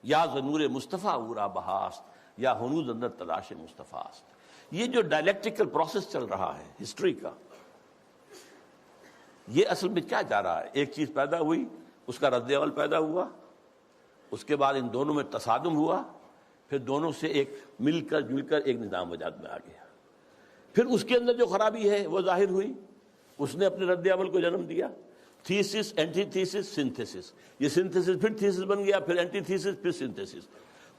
یا ز مصطفیٰ اورا بہاست، یا ہنوز اندر تلاش مصطفیٰ است. یہ جو ڈائلیکٹیکل پروسیس چل رہا ہے ہسٹری کا، یہ اصل میں کیا جا رہا ہے؟ ایک چیز پیدا ہوئی، اس کا رد عمل پیدا ہوا، اس کے بعد ان دونوں میں تصادم ہوا، پھر دونوں سے ایک مل کر جل کر ایک نظام وجود میں آ گیا. پھر اس کے اندر جو خرابی ہے وہ ظاہر ہوئی، اس نے اپنے رد عمل کو جنم دیا. Thesis, antithesis, synthesis. یہ سنتھیسس پھر تھیسس بن گیا، پھر اینٹی تھیسس، پھر سنتھیسس.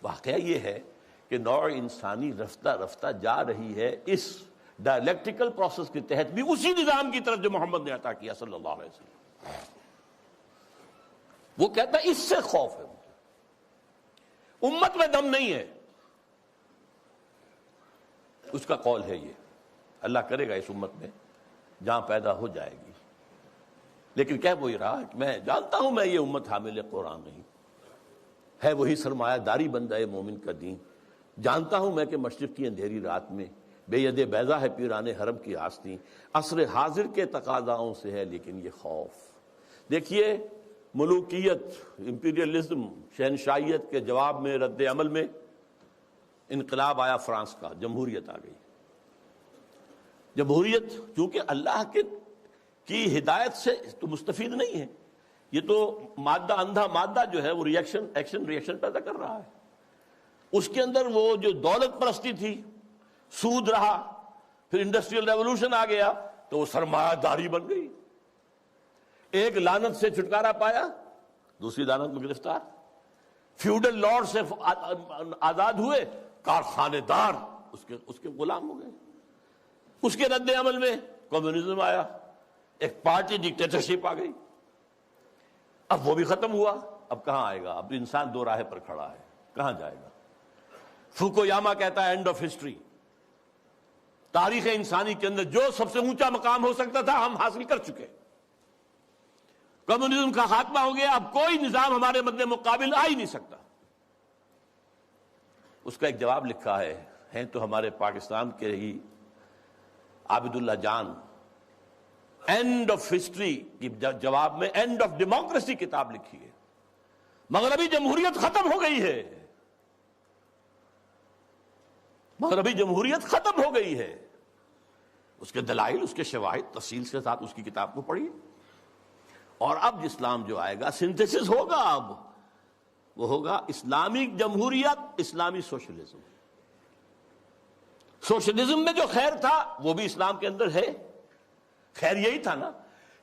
واقعہ یہ ہے کہ نوع انسانی رفتہ رفتہ جا رہی ہے اس ڈائلیکٹیکل پروسیس کے تحت بھی اسی نظام کی طرف جو محمد نے عطا کیا صلی اللہ علیہ وسلم. وہ کہتا ہے اس سے خوف ہے، امت میں دم نہیں ہے. اس کا قول ہے یہ، اللہ کرے گا اس امت میں جہاں پیدا ہو جائے گی. لیکن کہہ وہی رہا کہ میں جانتا ہوں میں یہ امت حامل قرآن نہیں ہے، وہی سرمایہ داری بندہ مومن کا دین. جانتا ہوں میں کہ مشرق کی اندھیری رات میں بے ید بیضا ہے پیران حرم کی آستین، عصر حاضر کے تقاضاؤں سے ہے لیکن یہ خوف. دیکھیے ملوکیت، امپیریلزم، شہنشاہیت کے جواب میں رد عمل میں انقلاب آیا فرانس کا، جمہوریت آ گئی. جمہوریت چونکہ اللہ کی ہدایت سے تو مستفید نہیں ہے، یہ تو مادہ اندھا مادہ جو ہے وہ ایکشن ریئیکشن پیدا کر رہا ہے. اس کے اندر وہ جو دولت پرستی تھی، سود رہا، پھر انڈسٹریل ریولوشن آ گیا تو وہ سرمایہ داری بن گئی. ایک لعنت سے چھٹکارا پایا، دوسری لعنت میں گرفتار. فیوڈل لارڈ سے آزاد ہوئے، کارخانے دار اس کے غلام ہو گئے. اس کے رد عمل میں کمیونزم آیا، ایک پارٹی ڈکٹیٹرشپ آ گئی. اب وہ بھی ختم ہوا، اب کہاں آئے گا؟ اب انسان دو راہ پر کھڑا ہے، کہاں جائے گا؟ فوکویاما کہتا ہے اینڈ آف ہسٹری، تاریخ انسانی کے اندر جو سب سے اونچا مقام ہو سکتا تھا ہم حاصل کر چکے. کمیونزم کا خاتمہ ہو گیا، اب کوئی نظام ہمارے مد مقابل آ ہی نہیں سکتا. اس کا ایک جواب لکھا ہے تو ہمارے پاکستان کے ہی عابد اللہ جان، اینڈ آف ہسٹری کی جواب میں اینڈ آف ڈیموکریسی کتاب لکھی ہے. مغربی جمہوریت ختم ہو گئی ہے، مغربی جمہوریت ختم ہو گئی ہے. اس کے دلائل، اس کے شواہد تفصیل کے ساتھ اس کی کتاب کو پڑھیے. اور اب اسلام جو آئے گا سنتھیسس ہوگا، اب وہ ہوگا اسلامی جمہوریت، اسلامی سوشلزم. سوشلزم میں جو خیر تھا وہ بھی اسلام کے اندر ہے. خیر یہی تھا نا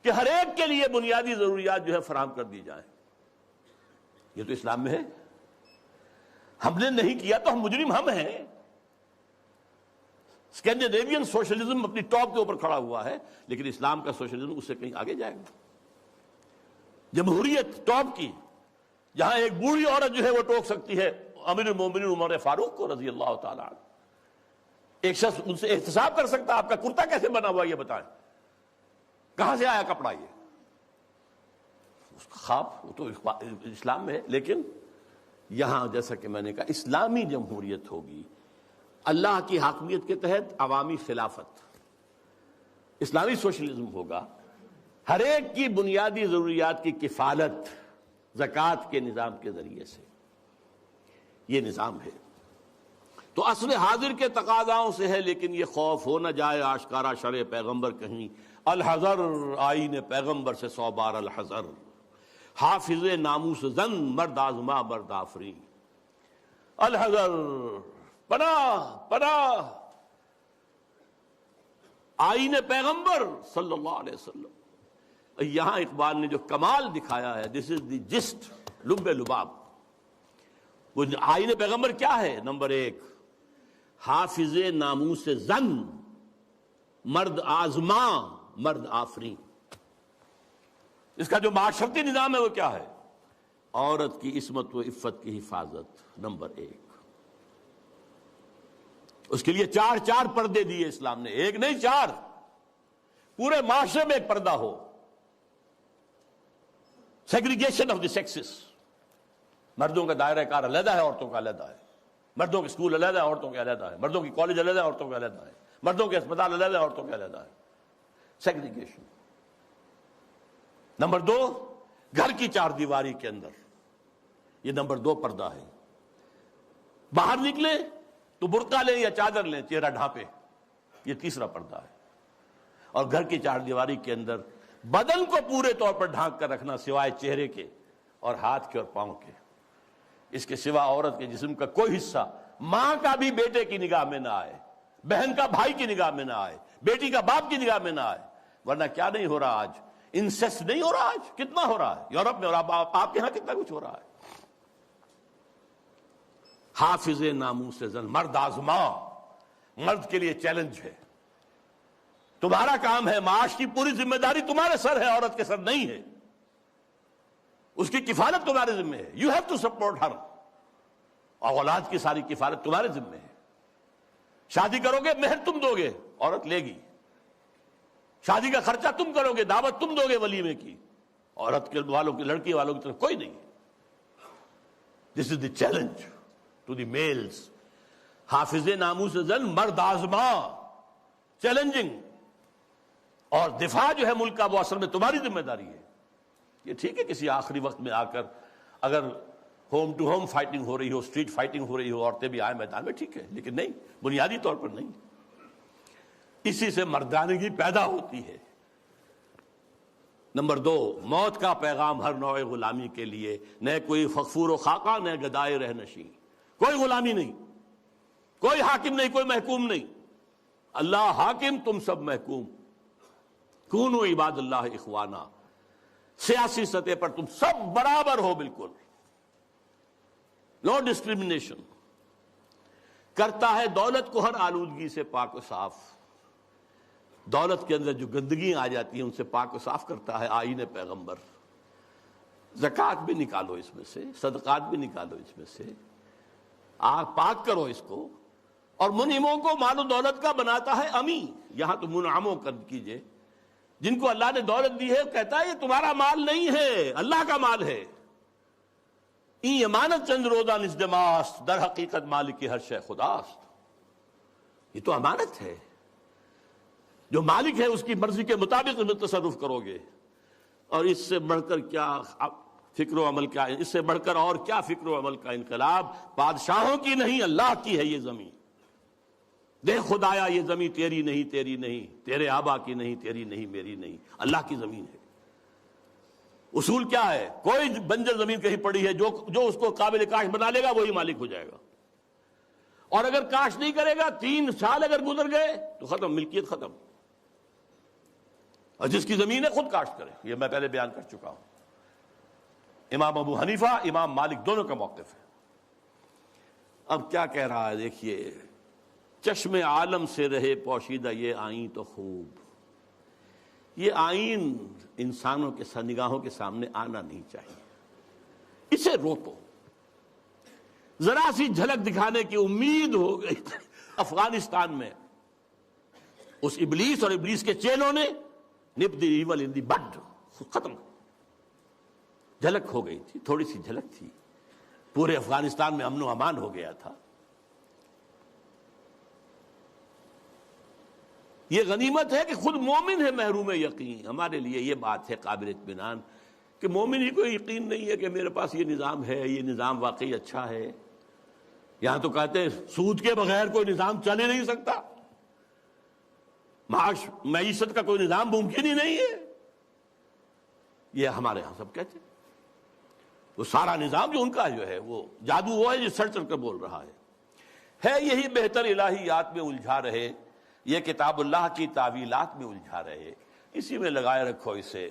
کہ ہر ایک کے لیے بنیادی ضروریات جو ہے فراہم کر دی جائیں. یہ تو اسلام میں ہے. ہم نے نہیں کیا تو ہم مجرم ہم ہیں. اسکینڈینیوین سوشلزم اپنی ٹاپ کے اوپر کھڑا ہوا ہے، لیکن اسلام کا سوشلزم اس سے کہیں آگے جائے گا. جمہوریت ٹاپ کی، جہاں ایک بوڑھی عورت جو ہے وہ ٹوک سکتی ہے امیر المومنین عمر فاروق کو رضی اللہ تعالیٰ عنہ. ایک شخص ان سے احتساب کر سکتا آپ کا کرتا کیسے بنا ہوا یہ بتائیں، کہاں سے آیا کپڑا؟ یہ اس کا خواب وہ تو اسلام میں ہے. لیکن یہاں جیسا کہ میں نے کہا اسلامی جمہوریت ہوگی، اللہ کی حاکمیت کے تحت عوامی خلافت، اسلامی سوشلزم ہوگا. ہر ایک کی بنیادی ضروریات کی کفالت زکوٰۃ کے نظام کے ذریعے سے. یہ نظام ہے. تو عصر حاضر کے تقاضاؤں سے ہے لیکن یہ خوف ہو نہ جائے آشکارا شرع پیغمبر کہیں. الحذر آئین پیغمبر سے 100 بار الحذر، حافظ ناموس زن مرد آزما مرد آفری. الحذر، پناہ پناہ. آئین پیغمبر صلی اللہ علیہ وسلم۔ یہاں اقبال نے جو کمال دکھایا ہے، دس از دی جسٹ، لب لباب۔ وہ آئین پیغمبر کیا ہے؟ نمبر 1، حافظ ناموس زن، مرد آزماں مرد آفریں۔ اس کا جو معاشرتی نظام ہے وہ کیا ہے؟ عورت کی عصمت و عفت کی حفاظت، نمبر 1۔ اس کے لیے 4 پردے دیے اسلام نے، 1 نہیں 4۔ پورے معاشرے میں ایک پردہ ہو، سیگریگیشن آف دی سیکسز۔ مردوں کا دائرہ کار علیحدہ ہے، عورتوں کا علیحدہ ہے۔ مردوں کے اسکول علیحدہ ہے، عورتوں کے علیحدہ ہے۔ مردوں کی کالج علیحدہ ہے، عورتوں کے علیحدہ ہے۔ مردوں کے اسپتال علیحدہ ہے، عورتوں کے علیحدہ ہے۔ سیگریگیشن۔ نمبر 2، گھر کی 4 دیواری کے اندر، یہ نمبر 2 پردہ ہے۔ باہر نکلیں تو برقع لیں یا چادر لیں، چہرہ ڈھانپے، یہ تیسرا پردہ ہے۔ اور گھر کی 4 دیواری کے اندر بدن کو پورے طور پر ڈھانک کر رکھنا، سوائے چہرے کے اور ہاتھ کے اور پاؤں کے۔ اس کے سوا عورت کے جسم کا کوئی حصہ، ماں کا بھی بیٹے کی نگاہ میں نہ آئے، بہن کا بھائی کی نگاہ میں نہ آئے، بیٹی کا باپ کی نگاہ میں نہ آئے۔ ورنہ کیا نہیں ہو رہا آج؟ انسیسٹ نہیں ہو رہا آج؟ کتنا ہو رہا ہے یورپ میں، اور آپ کے ہاں کتنا کچھ ہو رہا ہے۔ حافظ ناموس زن، مرد آزماں، مرد کے لیے چیلنج ہے۔ تمہارا کام ہے، معاش کی پوری ذمہ داری تمہارے سر ہے، عورت کے سر نہیں ہے۔ اس کی کفالت تمہارے ذمہ ہے، یو ہیو ٹو سپورٹ ہر۔ اور اولاد کی ساری کفالت تمہارے ذمہ ہے۔ شادی کرو گے، مہر تم دو گے، عورت لے گی۔ شادی کا خرچہ تم کرو گے، دعوت تم دو گے ولیمے کی، عورت کے والوں کی، لڑکی والوں کی طرف کوئی نہیں۔ This is the challenge to the males. حافظ ناموس زن، مرد آزماں، چیلنجنگ۔ اور دفاع جو ہے ملک کا، وہ اصل میں تمہاری ذمہ داری ہے۔ یہ ٹھیک ہے کسی آخری وقت میں آ کر اگر ہوم ٹو ہوم فائٹنگ ہو رہی ہو، اسٹریٹ فائٹنگ ہو رہی ہو، عورتیں بھی آئیں میدان میں، ٹھیک ہے، لیکن نہیں، بنیادی طور پر نہیں۔ اسی سے مردانگی پیدا ہوتی ہے۔ نمبر 2، موت کا پیغام ہر نوع غلامی کے لیے، نہ کوئی فخفور و خاکہ، نہ گدائے رہ نشیں۔ کوئی غلامی نہیں، کوئی حاکم نہیں، کوئی محکوم نہیں۔ اللہ حاکم، تم سب محکوم۔ کونوا عباد اللہ اخوانا۔ سیاسی سطح پر تم سب برابر ہو، بالکل، نو ڈسکریمنیشن۔ کرتا ہے دولت کو ہر آلودگی سے پاک و صاف۔ دولت کے اندر جو گندگیاں آ جاتی ہیں ان سے پاک و صاف کرتا ہے آئین پیغمبر۔ زکوٰۃ بھی نکالو اس میں سے، صدقات بھی نکالو اس میں سے، آپ پاک کرو اس کو۔ اور منعموں کو مال و دولت کا بناتا ہے امی۔ یہاں تو منعموں کر کیجئے، جن کو اللہ نے دولت دی ہے، کہتا ہے یہ تمہارا مال نہیں ہے، اللہ کا مال ہے۔ این امانت چند روزہ نزدماست، در حقیقت مالک ہر شے خداست۔ یہ تو امانت ہے، جو مالک ہے اس کی مرضی کے مطابق میں تصرف کرو گے۔ اور اس سے بڑھ کر کیا فکر و عمل کا، اس سے بڑھ کر اور کیا فکر و عمل کا انقلاب؟ بادشاہوں کی نہیں، اللہ کی ہے یہ زمین۔ دیکھ خدایا یہ زمین تیری نہیں، تیری نہیں، تیرے آبا کی نہیں، تیری نہیں، میری نہیں، اللہ کی زمین ہے۔ اصول کیا ہے؟ کوئی بنجر زمین کہیں پڑی ہے، جو اس کو قابل کاش بنا لے گا وہی مالک ہو جائے گا۔ اور اگر کاش نہیں کرے گا، 3 سال اگر گزر گئے تو ختم، ملکیت ختم۔ اور جس کی زمین ہے خود کاشت کرے، یہ میں پہلے بیان کر چکا ہوں۔ امام ابو حنیفہ، امام مالک دونوں کا موقف ہے۔ اب کیا کہہ رہا ہے دیکھیے، چشم عالم سے رہے پوشیدہ یہ آئین تو خوب۔ یہ آئین انسانوں کے نگاہوں کے سامنے آنا نہیں چاہیے، اسے روکو۔ ذرا سی جھلک دکھانے کی امید ہو گئی افغانستان میں، اس ابلیس اور ابلیس کے چیلوں نے نپ دی ایول ان دی بڈ، ختم، جھلک ہو گئی تھی، تھوڑی سی جھلک تھی، پورے افغانستان میں امن و امان ہو گیا تھا۔ یہ غنیمت ہے کہ خود مومن ہے محروم یقین۔ ہمارے لیے یہ بات ہے قابل اطمینان کہ مومن ہی کو یقین نہیں ہے کہ میرے پاس یہ نظام ہے، یہ نظام واقعی اچھا ہے۔ یہاں تو کہتے ہیں سود کے بغیر کوئی نظام چل ہی نہیں سکتا، معیشت کا کوئی نظام ممکن ہی نہیں ہے۔ یہ ہمارے ہاں سب کہتے ہیں۔ وہ سارا نظام جو ان کا جو ہے، وہ جادو وہ ہے جو سر چڑھ کر بول رہا ہے یہی بہتر الہیات میں الجھا رہے، یہ کتاب اللہ کی تعویلات میں الجھا رہے، اسی میں لگائے رکھو اسے،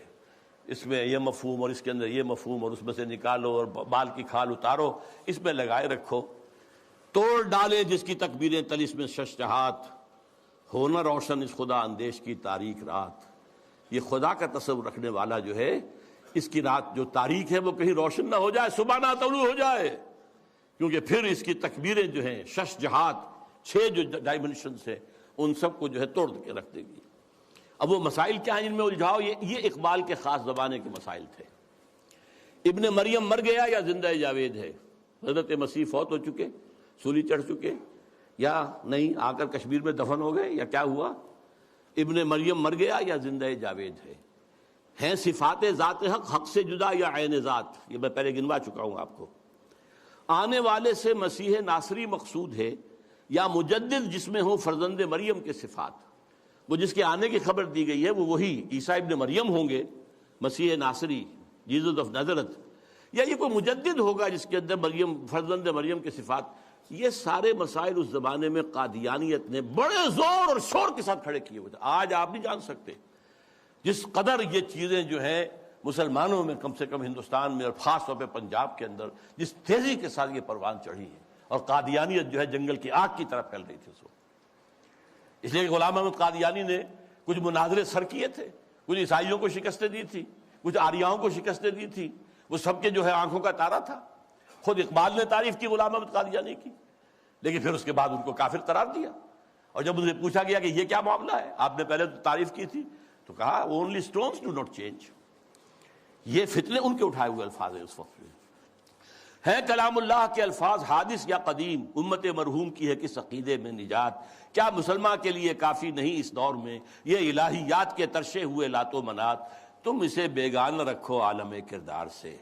اس میں یہ مفہوم اور اس کے اندر یہ مفہوم اور اس میں سے نکالو اور بال کی کھال اتارو، اس میں لگائے رکھو، توڑ ڈالے جس کی تکبیریں طلسم ششجہات، ہونا روشن اس خدا اندیش کی تاریک رات۔ یہ خدا کا تصور رکھنے والا جو ہے، اس کی رات جو تاریک ہے وہ کہیں روشن نہ ہو جائے، صبح نہ طلوع ہو جائے، کیونکہ پھر اس کی تکبیریں جو ہیں ششجہات، 6 جو ڈائمنشنز ہیں، ان سب کو جو ہے توڑ کے رکھ دے گی۔ اب وہ مسائل کیا ہیں جن میں الجھاؤ؟ یہ اقبال کے خاص زمانے کے مسائل تھے۔ ابن مریم مر گیا یا زندہ جاوید ہے؟ حضرت مسیح فوت ہو چکے، سولی چڑھ چکے، یا نہیں آ کر کشمیر میں دفن ہو گئے، یا کیا ہوا؟ ابن مریم مر گیا یا زندہ جاوید ہے؟ ہیں صفات ذات حق حق سے جدا یا عین ذات؟ یہ میں پہلے گنوا چکا ہوں آپ کو۔ آنے والے سے مسیح ناصری مقصود ہے یا مجدد جس میں ہو فرزند مریم کے صفات؟ وہ جس کے آنے کی خبر دی گئی ہے وہ وہی عیسیٰ ابن مریم ہوں گے، مسیح ناصری، جیزس آف نازرت، یا یہ کوئی مجدد ہوگا جس کے اندر مریم، فرزند مریم کے صفات؟ یہ سارے مسائل اس زمانے میں قادیانیت نے بڑے زور اور شور کے ساتھ کھڑے کیے ہوئے تھے۔ آج آپ نہیں جان سکتے جس قدر یہ چیزیں جو ہیں مسلمانوں میں، کم سے کم ہندوستان میں اور خاص طور پہ پنجاب کے اندر، جس تیزی کے ساتھ یہ پروان چڑھی ہے، اور قادیانیت جو ہے جنگل کی آگ کی طرف پھیل رہی تھی اس وقت۔ اس لیے کہ غلام احمد قادیانی نے کچھ مناظرے سر کیے تھے، کچھ عیسائیوں کو شکستیں دی تھی، کچھ آریاؤں کو شکستیں دی تھی، وہ سب کے جو ہے آنکھوں کا تارا تھا۔ خود اقبال نے تعریف کی غلام احمد قادیانی کی، لیکن پھر اس کے بعد ان کو کافر قرار دیا۔ اور جب انہیں پوچھا گیا کہ یہ کیا معاملہ ہے، آپ نے پہلے تو تعریف کی تھی، تو کہا only stones do not change. یہ فتنے ان کے اٹھائے ہوئے الفاظ ہیں اس وقت میں۔ ہے کلام اللہ کے الفاظ حادث یا قدیم، امت مرحوم کی ہے کس عقیدے میں نجات؟ کیا مسلمان کے لیے کافی نہیں اس دور میں یہ الہیات کے ترشے ہوئے لات و منات؟ تم اسے بیگانہ رکھو عالم کردار سے،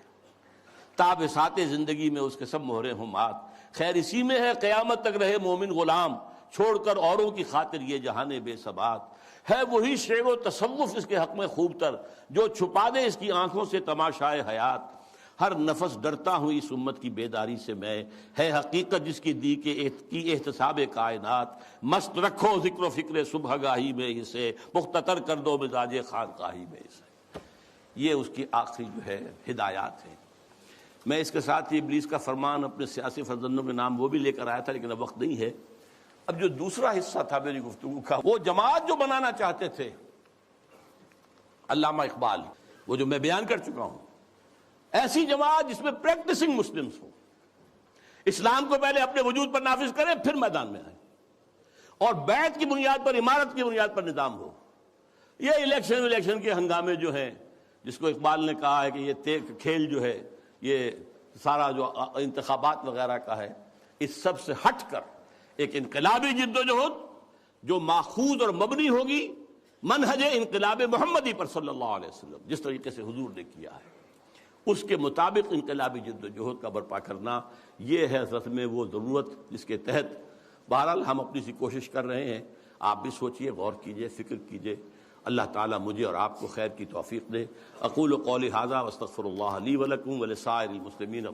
تاب سات زندگی میں اس کے سب مہرے ہوں مات۔ خیر اسی میں ہے قیامت تک رہے مومن غلام، چھوڑ کر اوروں کی خاطر یہ جہان بے ثبات۔ ہے وہی شعر و تصوف اس کے حق میں خوب تر، جو چھپا دے اس کی آنکھوں سے تماشائے حیات۔ ہر نفس ڈرتا ہوں اس امت کی بیداری سے میں، ہے حقیقت جس کی دی کی احتساب کائنات۔ مست رکھو ذکر و فکر صبح گاہی میں اسے، مختتر کر دو مزاج خانقاہی میں اسے۔ یہ اس کی آخری جو ہے ہدایات ہیں۔ میں اس کے ساتھ ہی ابلیس کا فرمان اپنے سیاسی فرزندوں کے نام وہ بھی لے کر آیا تھا، لیکن اب وقت نہیں ہے۔ اب جو دوسرا حصہ تھا میری گفتگو کا، وہ جماعت جو بنانا چاہتے تھے علامہ اقبال، وہ جو میں بیان کر چکا ہوں، ایسی جماعت جس میں پریکٹسنگ مسلمز ہو، اسلام کو پہلے اپنے وجود پر نافذ کریں پھر میدان میں آئیں، اور بیعت کی بنیاد پر، امارت کی بنیاد پر نظام ہو۔ یہ الیکشن کے ہنگامے جو ہیں، جس کو اقبال نے کہا ہے کہ یہ کھیل جو ہے، یہ سارا جو انتخابات وغیرہ کا ہے، اس سب سے ہٹ کر ایک انقلابی جد و جہد جو ماخوذ اور مبنی ہوگی منہج انقلاب محمدی پر صلی اللہ علیہ وسلم، جس طریقے سے حضور نے کیا ہے، اس کے مطابق انقلابی جد و جہد کا برپا کرنا، یہ ہے اصل میں وہ ضرورت جس کے تحت بہرحال ہم اپنی سی کوشش کر رہے ہیں۔ آپ بھی سوچئے، غور کیجئے، فکر کیجئے۔ اللہ تعالیٰ مجھے اور آپ کو خیر کی توفیق دے۔ اقول قولی ھذا واستغفر اللہ لی ولکم ولسائر المسلمین